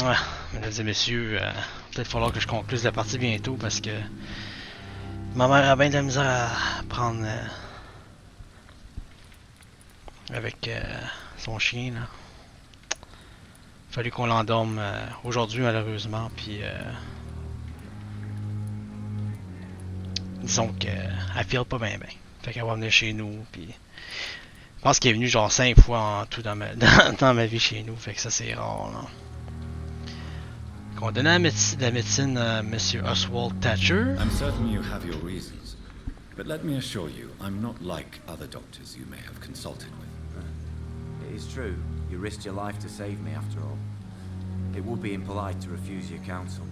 Speaker 1: Ouais, mesdames et messieurs, peut-être falloir que je concluse la partie bientôt parce que ma mère a bien de la misère à prendre avec son chien là. Fallu qu'on l'endorme aujourd'hui malheureusement, puis disons qu'elle file pas bien bien. Fait qu'elle va venir chez nous, puis je pense qu'elle est venue genre 5 fois en tout dans ma vie chez nous, fait que ça c'est rare là. On donnait la médecine à Monsieur Oswald Thatcher.
Speaker 10: I'm certain you have your reasons, but let me assure you, I'm not like other doctors you may have consulted with.
Speaker 15: It is true. You risked your life to save me, after all. It would be impolite to refuse your counsel.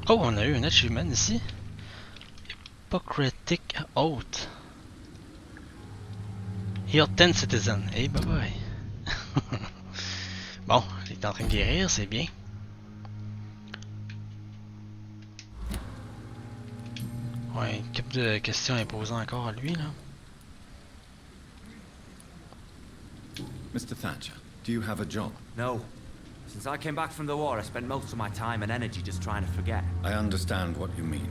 Speaker 1: Oh, on a eu un achievement ici. Hippocratic Oath. Heal 10 citizens. Hey, bye bye. Bon, il est en train de guérir, c'est bien. Ouais, une couple de questions imposant encore à lui, là.
Speaker 10: Mr. Thatcher, do you have a job?
Speaker 15: No. Since I came back from the war, I spent most of my time and energy just trying to forget.
Speaker 10: I understand what you mean.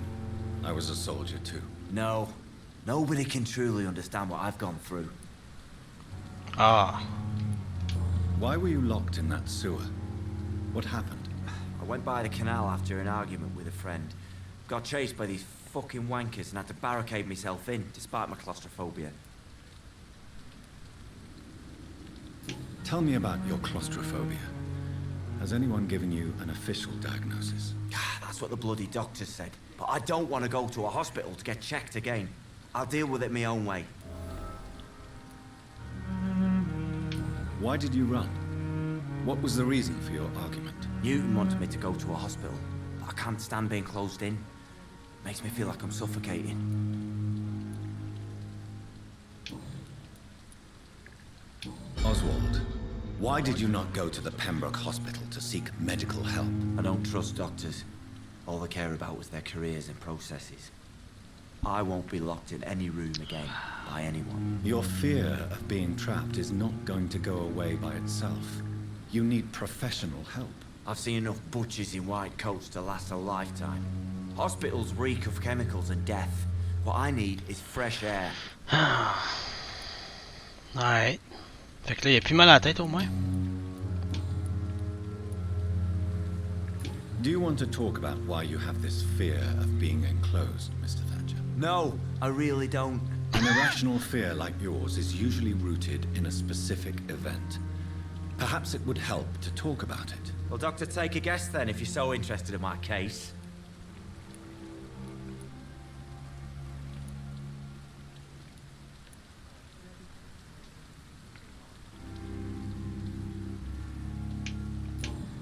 Speaker 10: I was a soldier too.
Speaker 15: No. Nobody can truly understand what I've gone through.
Speaker 1: Ah.
Speaker 10: Why were you locked in that sewer? What happened?
Speaker 15: I went by the canal after an argument with a friend. Got chased by these fucking wankers and had to barricade myself in, despite my claustrophobia.
Speaker 10: Tell me about your claustrophobia. Has anyone given you an official diagnosis?
Speaker 15: That's what the bloody doctor said. But I don't want to go to a hospital to get checked again. I'll deal with it my own way.
Speaker 10: Why did you run? What was the reason for your argument?
Speaker 15: Newton wanted me to go to a hospital, but I can't stand being closed in. Makes me feel like I'm suffocating.
Speaker 10: Oswald, why did you not go to the Pembroke Hospital to seek medical help?
Speaker 15: I don't trust doctors. All they care about was their careers and processes. I won't be locked in any room again by anyone.
Speaker 10: Your fear of being trapped is not going to go away by itself. You need professional help.
Speaker 15: I've seen enough butchers in white coats to last a lifetime. Hospitals reek of chemicals and death. What I need is fresh air.
Speaker 1: Alright. Fait que là, il a plus mal à la tête au moins.
Speaker 10: Do you want to talk about why you have this fear of being enclosed, Mr. Thatcher?
Speaker 15: No, I really don't.
Speaker 10: An irrational fear like yours is usually rooted in a specific event. Perhaps it would help to talk about it.
Speaker 15: Well, Doctor, take a guess then, if you're so interested in my case.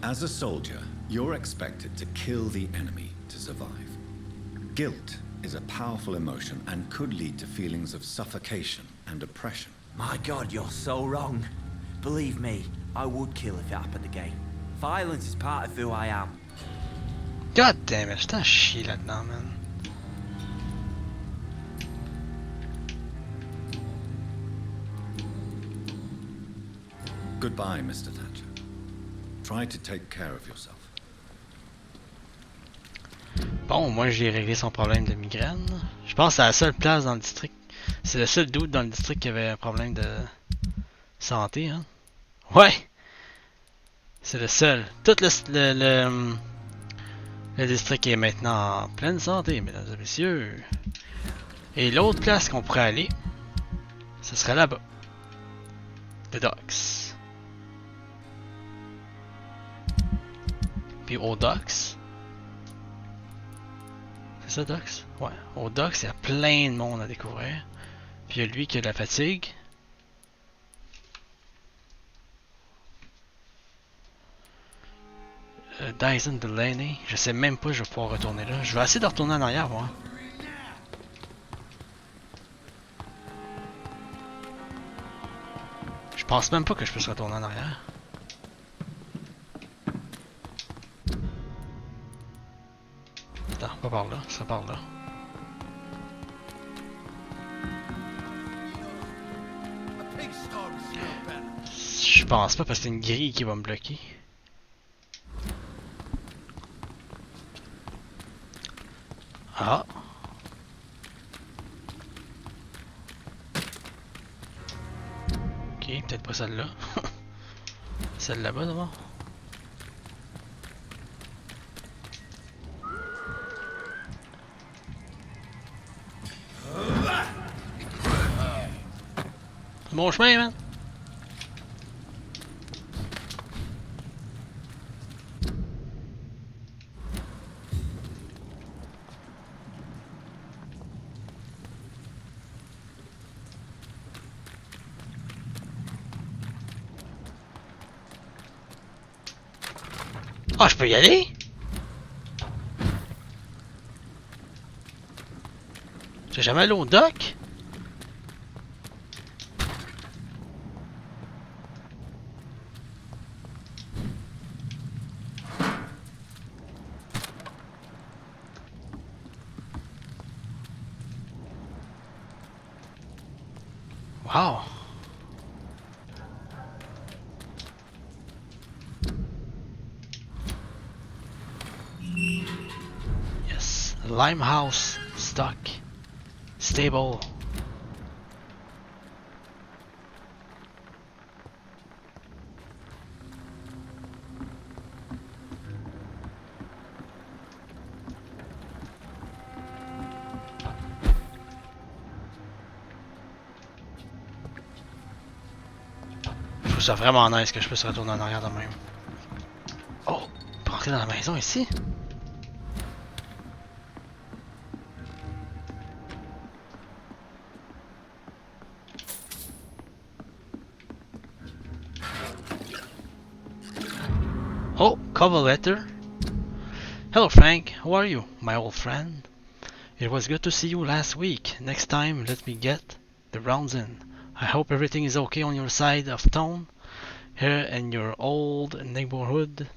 Speaker 10: As a soldier, you're expected to kill the enemy to survive. Guilt is a powerful emotion and could lead to feelings of suffocation and oppression.
Speaker 15: My God, you're so wrong. Believe me, I would kill if it happened again. Violence is part of who I am.
Speaker 1: God damn it, j'étais à chier là-dedans, man.
Speaker 10: Goodbye, Mr. Thatcher. Try to take care of yourself.
Speaker 1: Bon, moi j'ai réglé son problème de migraine. Je pense que c'est la seule place dans le district. C'est le seul doute dans le district qui avait un problème de santé, hein. Ouais! C'est le seul. Tout le district est maintenant en pleine santé, mesdames et messieurs. Et l'autre place qu'on pourrait aller, ce serait là-bas. The Docks. Puis aux Docks. C'est ça, Docks? Ouais. Aux Docks, il y a plein de monde à découvrir. Puis il y a lui qui a de la fatigue. Dyson Delaney. Je sais même pas si je vais pouvoir retourner là. Je vais essayer de retourner en arrière, moi. Je pense même pas que je puisse retourner en arrière. Attends, pas par là, ça par là. Je pense pas parce que c'est une grille qui va me bloquer. Ah. Ok, peut-être pas celle-là. Celle là-bas d'abord. Bon chemin, man. Ah, je peux y aller? J'ai jamais allé au dock? Wow. Yes, Limehouse, stock, stable. Je trouve ça vraiment nice que je puisse retourner en arrière de même. Oh, on peut rentrer dans la maison ici? Oh, cover letter. Hello Frank, how are you, my old friend? It was good to see you last week. Next time, let me get the rounds in. I hope everything is okay on your side of town. Here in your old neighborhood,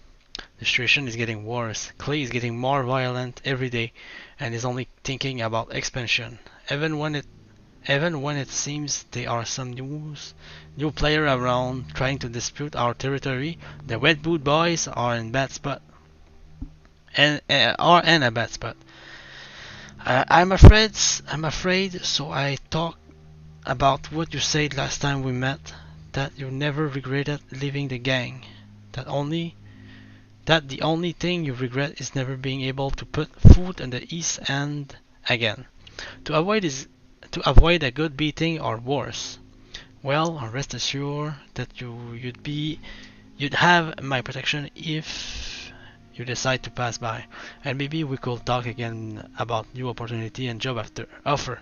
Speaker 1: the situation is getting worse. Clay is getting more violent every day and is only thinking about expansion. Even when it seems there are some new player around trying to dispute our territory, the Wet Boot boys are in bad spot. Are in a bad spot. I'm afraid. So I talk about what you said last time we met. That you never regretted leaving the gang. That the only thing you regret is never being able to put foot in the East End again. To avoid a good beating or worse. Well, rest assured that you'd have my protection if you decide to pass by, and maybe we could talk again about new opportunity and job offer.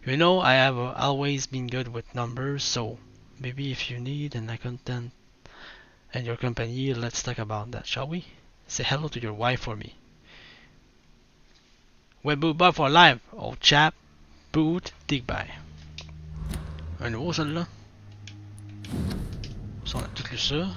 Speaker 1: You know, I have always been good with numbers, so maybe if you need and I content and your company, let's talk about that, shall we? Say hello to your wife for me. Web Boot Boy for life, old chap. Booth Digby. Un nouveau celui-là. Ça, on a tout lu ça.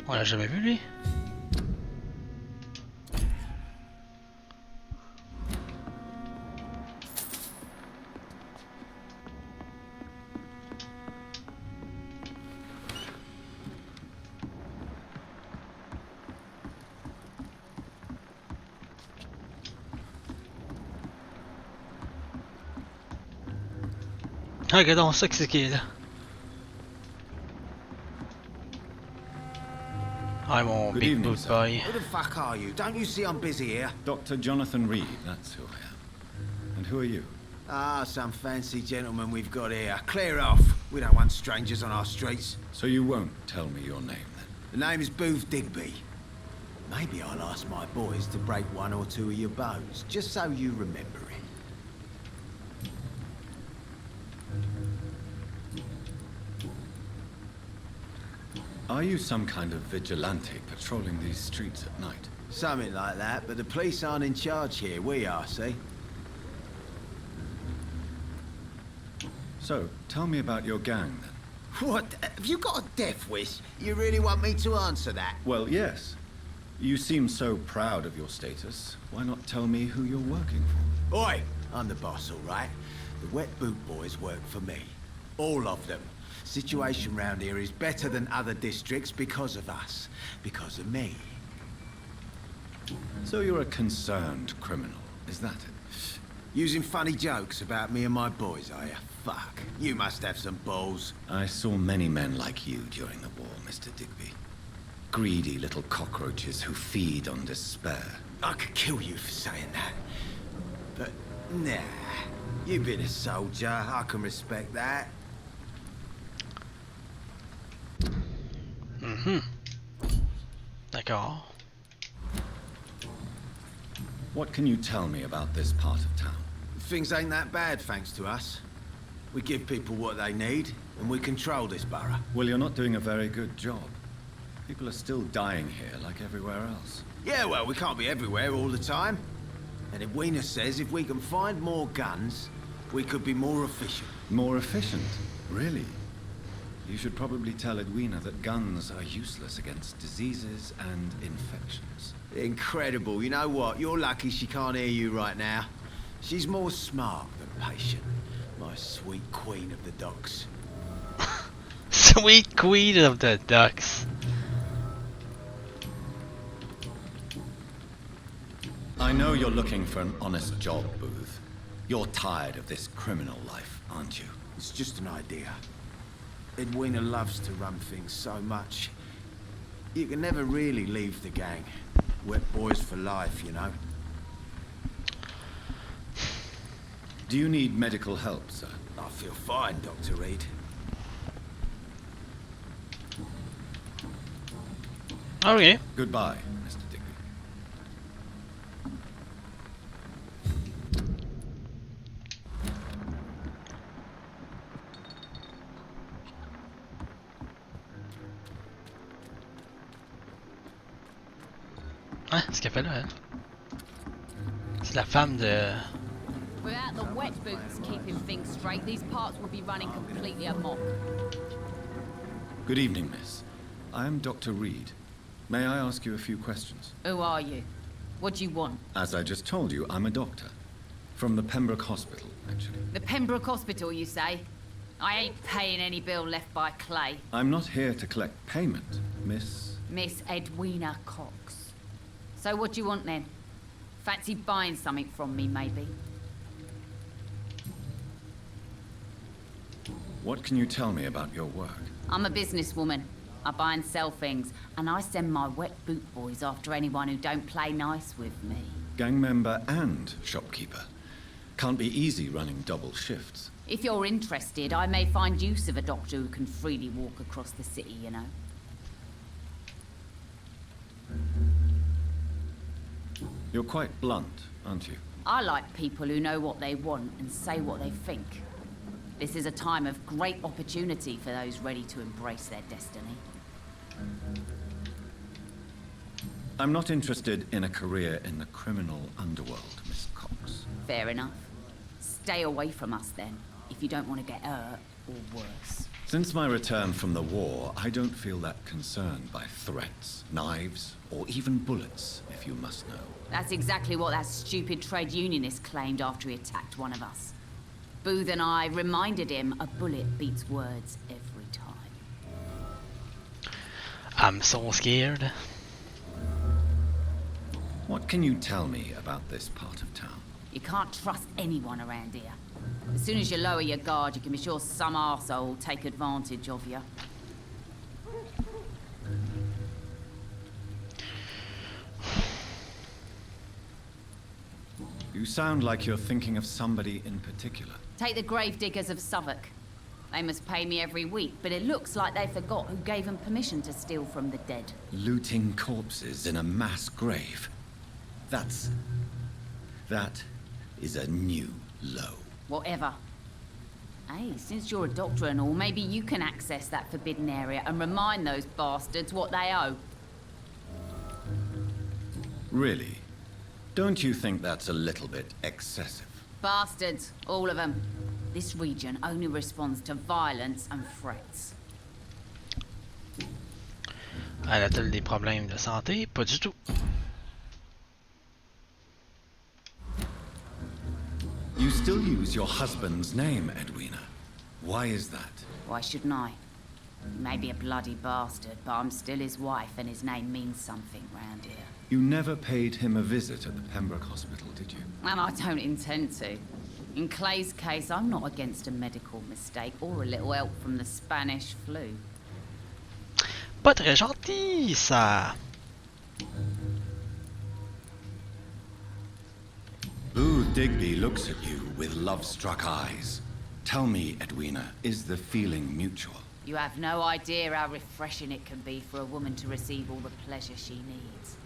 Speaker 1: On l'a jamais vu lui. Regarde donc ça qui est là. I'm on big
Speaker 10: evening,
Speaker 1: boot
Speaker 10: sir.
Speaker 1: boy.
Speaker 12: Who the fuck are you? Don't you see I'm busy here?
Speaker 10: Dr. Jonathan Reed, that's who I am. And who are you?
Speaker 12: Ah, some fancy gentleman we've got here. Clear off. We don't want strangers on our streets.
Speaker 10: So you won't tell me your name, then?
Speaker 12: The name is Booth Digby. Maybe I'll ask my boys to break one or two of your bones, just so you remember it.
Speaker 10: Are you some kind of vigilante patrolling these streets at night?
Speaker 12: Something like that, but the police aren't in charge here. We are, see?
Speaker 10: So, tell me about your gang, then.
Speaker 12: What? Have you got a death wish? You really want me to answer that?
Speaker 10: Well, yes. You seem so proud of your status. Why not tell me who you're working for?
Speaker 12: Oi! I'm the boss, all right? The Wet Boot Boys work for me. All of them. Situation round here is better than other districts because of us. Because of me.
Speaker 10: So you're a concerned criminal, is that it?
Speaker 12: Using funny jokes about me and my boys, are you? Fuck. You must have some balls.
Speaker 10: I saw many men like you during the war, Mr. Digby. Greedy little cockroaches who feed on despair.
Speaker 12: I could kill you for saying that. But, nah. You've been a soldier. I can respect that.
Speaker 1: D'accord.
Speaker 10: What can you tell me about this part of town?
Speaker 12: Things ain't that bad, thanks to us. We give people what they need, and we control this borough.
Speaker 10: Well, you're not doing a very good job. People are still dying here, like everywhere else.
Speaker 12: Yeah, well, we can't be everywhere all the time. And Edwina says if we can find more guns, we could be more efficient.
Speaker 10: More efficient? Really? You should probably tell Edwina that guns are useless against diseases and infections.
Speaker 12: Incredible. You know what? You're lucky she can't hear you right now. She's more smart than patient. My sweet queen of the docks.
Speaker 1: Sweet queen of the ducks.
Speaker 10: I know you're looking for an honest job, Booth. You're tired of this criminal life, aren't you?
Speaker 12: It's just an idea. Edwina loves to run things so much. You can never really leave the gang. Wet boys for life, you know.
Speaker 10: Do you need medical help, sir?
Speaker 12: I feel fine, Dr. Reed.
Speaker 1: Okay.
Speaker 10: Goodbye, Mr. Digby.
Speaker 1: Hein? Ce qu'elle fait là, elle? C'est la femme de...
Speaker 16: Without the wet boots keeping things straight, these parts would be running completely amok.
Speaker 10: Good evening, miss. I am Dr. Reed. May I ask you a few questions?
Speaker 16: Who are you? What do you want?
Speaker 10: As I just told you, I'm a doctor. From the Pembroke Hospital, actually.
Speaker 16: The Pembroke Hospital, you say? I ain't paying any bill left by Clay.
Speaker 10: I'm not here to collect payment, Miss...
Speaker 16: Miss Edwina Cox. So what do you want then? Fancy buying something from me, maybe?
Speaker 10: What can you tell me about your work?
Speaker 16: I'm a businesswoman. I buy and sell things, and I send my wet boot boys after anyone who don't play nice with me.
Speaker 10: Gang member and shopkeeper. Can't be easy running double shifts.
Speaker 16: If you're interested, I may find use of a doctor who can freely walk across the city, you know.
Speaker 10: You're quite blunt, aren't you?
Speaker 16: I like people who know what they want and say what they think. This is a time of great opportunity for those ready to embrace their destiny.
Speaker 10: I'm not interested in a career in the criminal underworld, Miss Cox.
Speaker 16: Fair enough. Stay away from us then, if you don't want to get hurt or worse.
Speaker 10: Since my return from the war, I don't feel that concerned by threats, knives, or even bullets, if you must know.
Speaker 16: That's exactly what that stupid trade unionist claimed after he attacked one of us. Booth and I reminded him a bullet beats words every time.
Speaker 1: I'm so scared.
Speaker 10: What can you tell me about this part of town?
Speaker 16: You can't trust anyone around here. As soon as you lower your guard, you can be sure some arsehole will take advantage of you.
Speaker 10: You sound like you're thinking of somebody in particular.
Speaker 16: Take the gravediggers of Southwark. They must pay me every week, but it looks like they forgot who gave them permission to steal from the dead.
Speaker 10: Looting corpses in a mass grave. That is a new low.
Speaker 16: Whatever. Hey, since you're a doctor and all, maybe you can access that forbidden area and remind those bastards what they owe.
Speaker 10: Really? Don't you think that's a little bit excessive?
Speaker 16: Bastards, all of them. This region only responds to violence and threats.
Speaker 1: Elle a-t-elle des problèmes de santé? Pas du tout.
Speaker 10: You still use your husband's name, Edwina. Why is that?
Speaker 16: Why shouldn't I? He may be a bloody bastard, but I'm still his wife and his name means something round here.
Speaker 10: You never paid him a visit at the Pembroke Hospital, did you?
Speaker 16: And I don't intend to. In Clay's case, I'm not against a medical mistake or a little help from the Spanish flu.
Speaker 1: Pas très gentil, ça.
Speaker 10: Booth Digby looks at you with love-struck eyes. Tell me, Edwina, is the feeling mutual?
Speaker 16: You have no idea how refreshing it can be for a woman to receive all the pleasure she needs.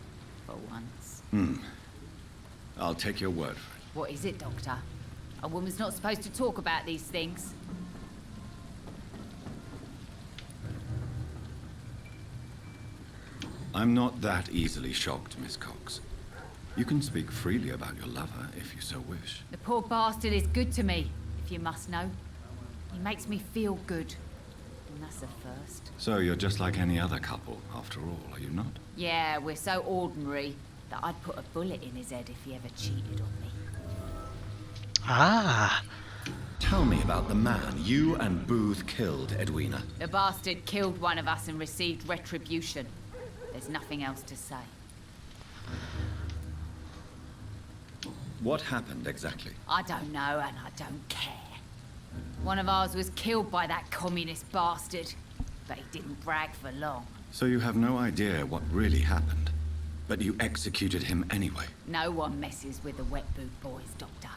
Speaker 16: For once.
Speaker 10: I'll take your word for it.
Speaker 16: What is it, Doctor? A woman's not supposed to talk about these things.
Speaker 10: I'm not that easily shocked, Miss Cox. You can speak freely about your lover, if you so wish.
Speaker 16: The poor bastard is good to me, if you must know. He makes me feel good. And that's the first.
Speaker 10: So you're just like any other couple, after all, are you not?
Speaker 16: Yeah, we're so ordinary that I'd put a bullet in his head if he ever cheated on me.
Speaker 1: Ah.
Speaker 10: Tell me about the man you and Booth killed, Edwina.
Speaker 16: The bastard killed one of us and received retribution. There's nothing else to say.
Speaker 10: What happened exactly?
Speaker 16: I don't know and I don't care. One of ours was killed by that communist bastard, but he didn't brag for long.
Speaker 10: So you have no idea what really happened, but you executed him anyway.
Speaker 16: No one messes with the Wet Boot Boys, Doctor.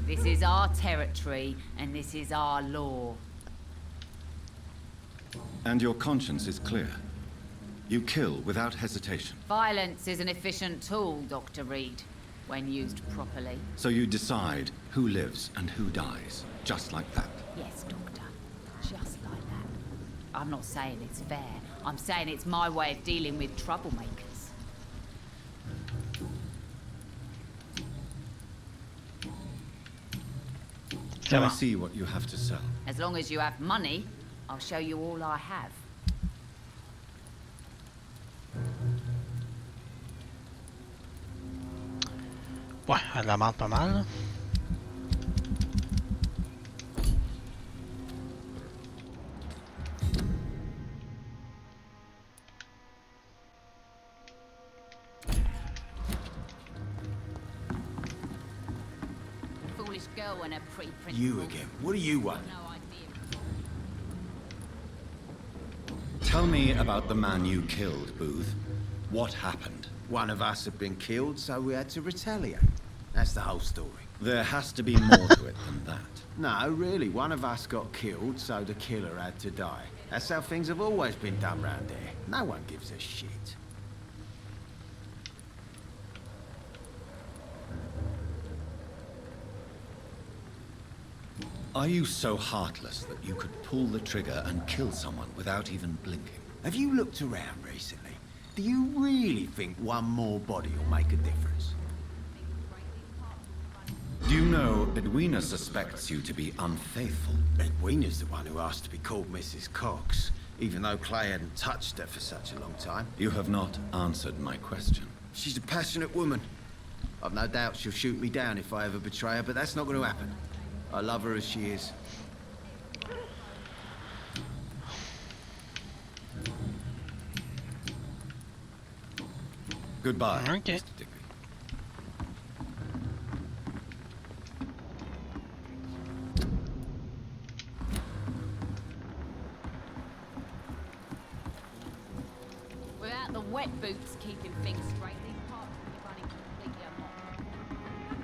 Speaker 16: This is our territory and this is our law.
Speaker 10: And your conscience is clear. You kill without hesitation.
Speaker 16: Violence is an efficient tool, Dr. Reed, when used properly.
Speaker 10: So you decide who lives and who dies, just like that?
Speaker 16: Yes, Doctor. Just like that. I'm not saying it's fair. I'm saying it's my way of dealing with troublemakers.
Speaker 10: Can I see what you have to sell?
Speaker 16: As long as you have money, I'll show you all I have.
Speaker 1: Ouais, elle la mente pas mal. Là.
Speaker 16: Foolish girl and her pre-principal.
Speaker 12: You again. What do you want?
Speaker 16: No idea.
Speaker 10: Tell me about the man you killed, Booth. What happened?
Speaker 12: One of us had been killed, so we had to retaliate. That's the whole story.
Speaker 10: There has to be more to it than that.
Speaker 12: No, really, one of us got killed, so the killer had to die. That's how things have always been done round here. No one gives a shit.
Speaker 10: Are you so heartless that you could pull the trigger and kill someone without even blinking?
Speaker 12: Have you looked around recently? Do you really think one more body will make a difference?
Speaker 10: Do you know Edwina suspects you to be unfaithful?
Speaker 12: Edwina's the one who asked to be called Mrs. Cox, even though Clay hadn't touched her for such a long time.
Speaker 10: You have not answered my question.
Speaker 12: She's a passionate woman. I've no doubt she'll shoot me down if I ever betray her, but that's not going to happen. I love her as she is.
Speaker 10: Goodbye,
Speaker 1: Okay.
Speaker 10: Mr. Digby.
Speaker 16: Without the wet boots keeping things straight, these parts will be running completely amok.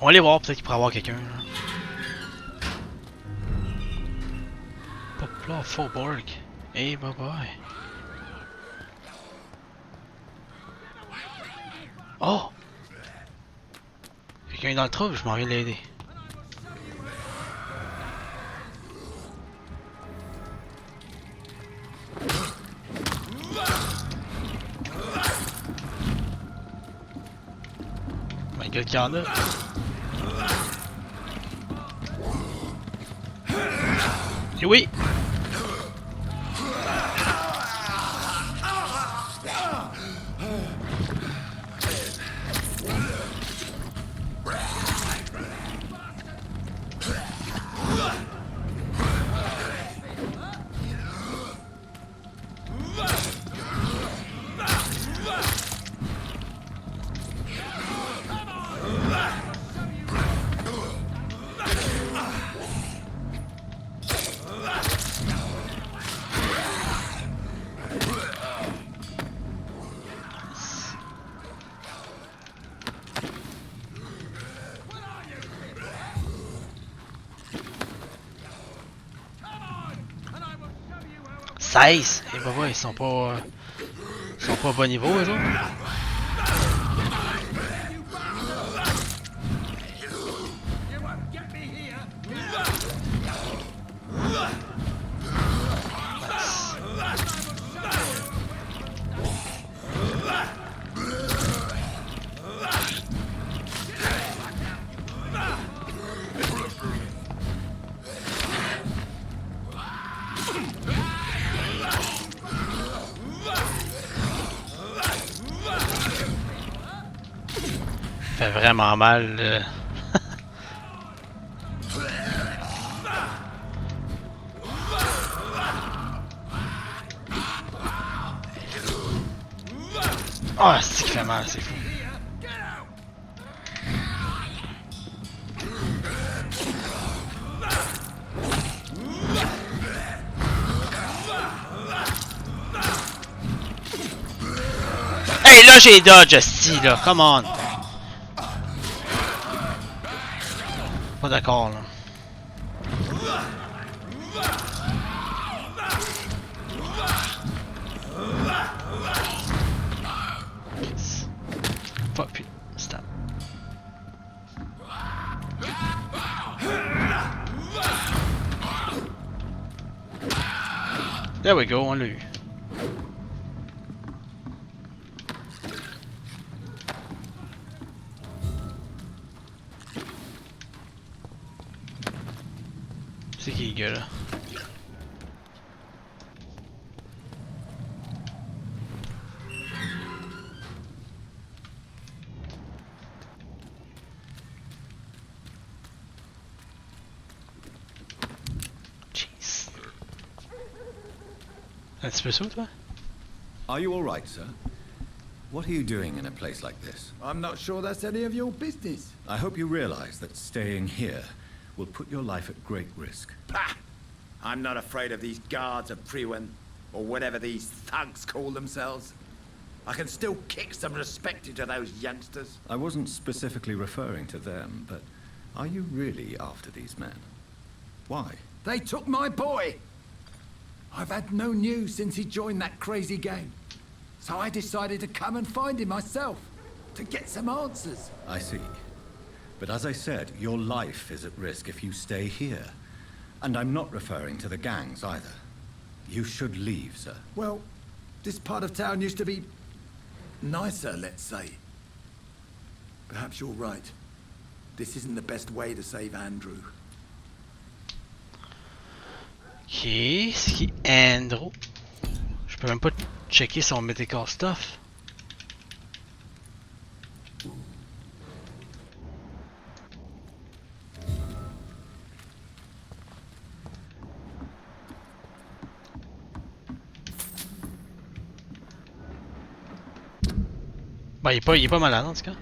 Speaker 1: On va aller voir, peut-être qu'il pourrait y avoir quelqu'un. Pop là, Faubourg. Hey, bye bye. Oh! Quelqu'un est dans le trouble, je m'en viens l'aider. My god, qu'il y en a. Et oui! Et bah ouais, ils sont pas au bon niveau, eux autres. Fait vraiment mal. Oh, c'est qui fait mal, c'est fou. Hey, là j'ai dodge, esti, là, come on. Pas d'accord, là. Fuck, puis, stop. There we go, on l'a eu. C'est qui le gars là? Jeez. Un petit peu ça, toi?
Speaker 10: Are you all right, sir? What are you doing in a place like this?
Speaker 7: I'm not sure that's any of your business.
Speaker 10: I hope you realize that staying here will put your life at great risk.
Speaker 12: Bah! I'm not afraid of these guards of Priwen, or whatever these thugs call themselves. I can still kick some respect into those youngsters.
Speaker 10: I wasn't specifically referring to them, but are you really after these men? Why?
Speaker 7: They took my boy! I've had no news since he joined that crazy gang. So I decided to come and find him myself, to get some answers.
Speaker 10: I see. But as I said, your life is at risk if you stay here. And I'm not referring to the gangs either. You should leave, sir.
Speaker 7: Well, this part of town used to be nicer, let's say. Perhaps you're right. This isn't the best way to save Andrew.
Speaker 1: Ok, c'est qui Andrew? Je peux même pas checker son medical stuff. Bah, il est pas malade en tout cas.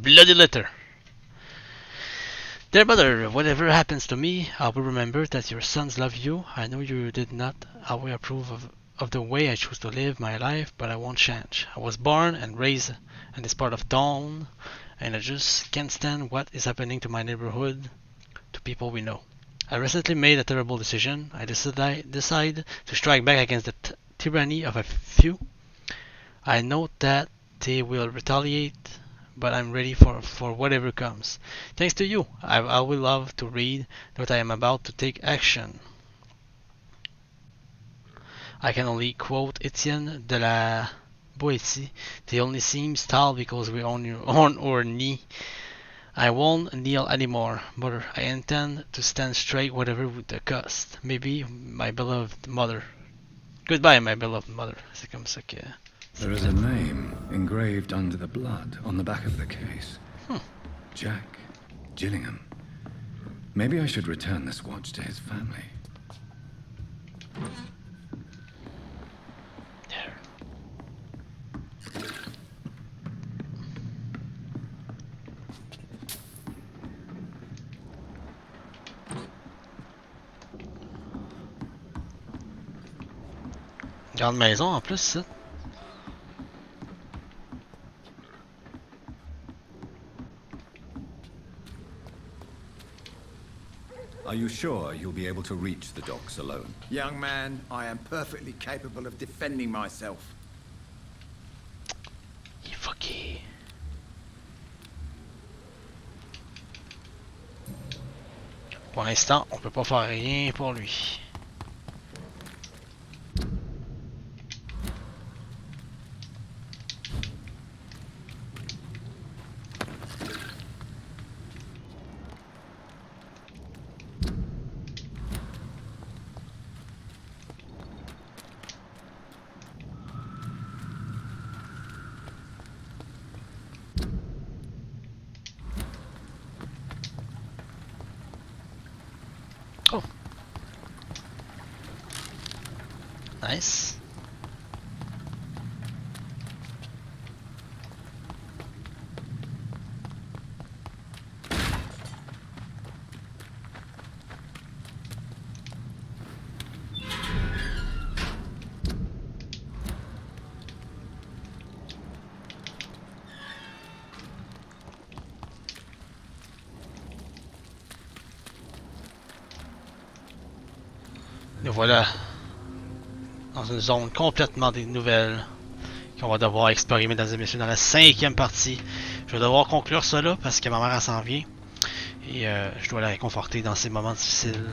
Speaker 1: bloody letter. Dear mother, whatever happens to me, I will remember that your sons love you. I know you did not always approve of the way I choose to live my life, but I won't change. I was born and raised in this part of town, and I just can't stand what is happening to my neighborhood, to people we know. I recently made a terrible decision. I decide to strike back against the tyranny of a few. I know that they will retaliate, but I'm ready for whatever comes. Thanks to you, I will love to read that I am about to take action. I can only quote Etienne de la Boétie. They only seem tall because we're on our knee. I won't kneel anymore, mother. I intend to stand straight whatever the cost. Maybe my beloved mother. Goodbye, my beloved mother. C'est comme ça que...
Speaker 2: There is a name engraved under the blood on the back of the case. Jack Gillingham. Maybe I should return this watch to his family.
Speaker 1: Grande maison en plus, ça.
Speaker 10: Are you sure you'll be able to reach the docks alone?
Speaker 12: Young man, I am perfectly capable of defending myself.
Speaker 1: Il est fucké. Pour l'instant, on peut pas faire rien pour lui. Oh. Nice. Et voilà, dans une zone complètement nouvelle qu'on va devoir explorer, mesdames et messieurs, dans la 5e partie. Je vais devoir conclure ça là parce que ma mère elle s'en vient et je dois la réconforter dans ces moments difficiles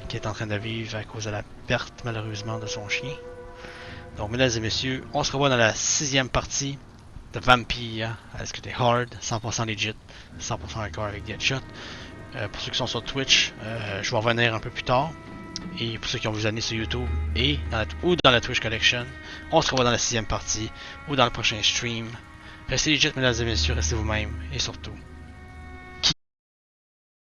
Speaker 1: qu'elle est en train de vivre à cause de la perte malheureusement de son chien. Donc mesdames et messieurs, on se revoit dans la 6e partie de Vampyr à discuter hard, 100% legit, 100% hardcore avec des headshots. Pour ceux qui sont sur Twitch, je vais revenir un peu plus tard. Et pour ceux qui ont vu années sur YouTube et dans la Twitch Collection, on se revoit dans la 6e partie ou dans le prochain stream. Restez legit, mesdames et messieurs, restez vous-même et surtout,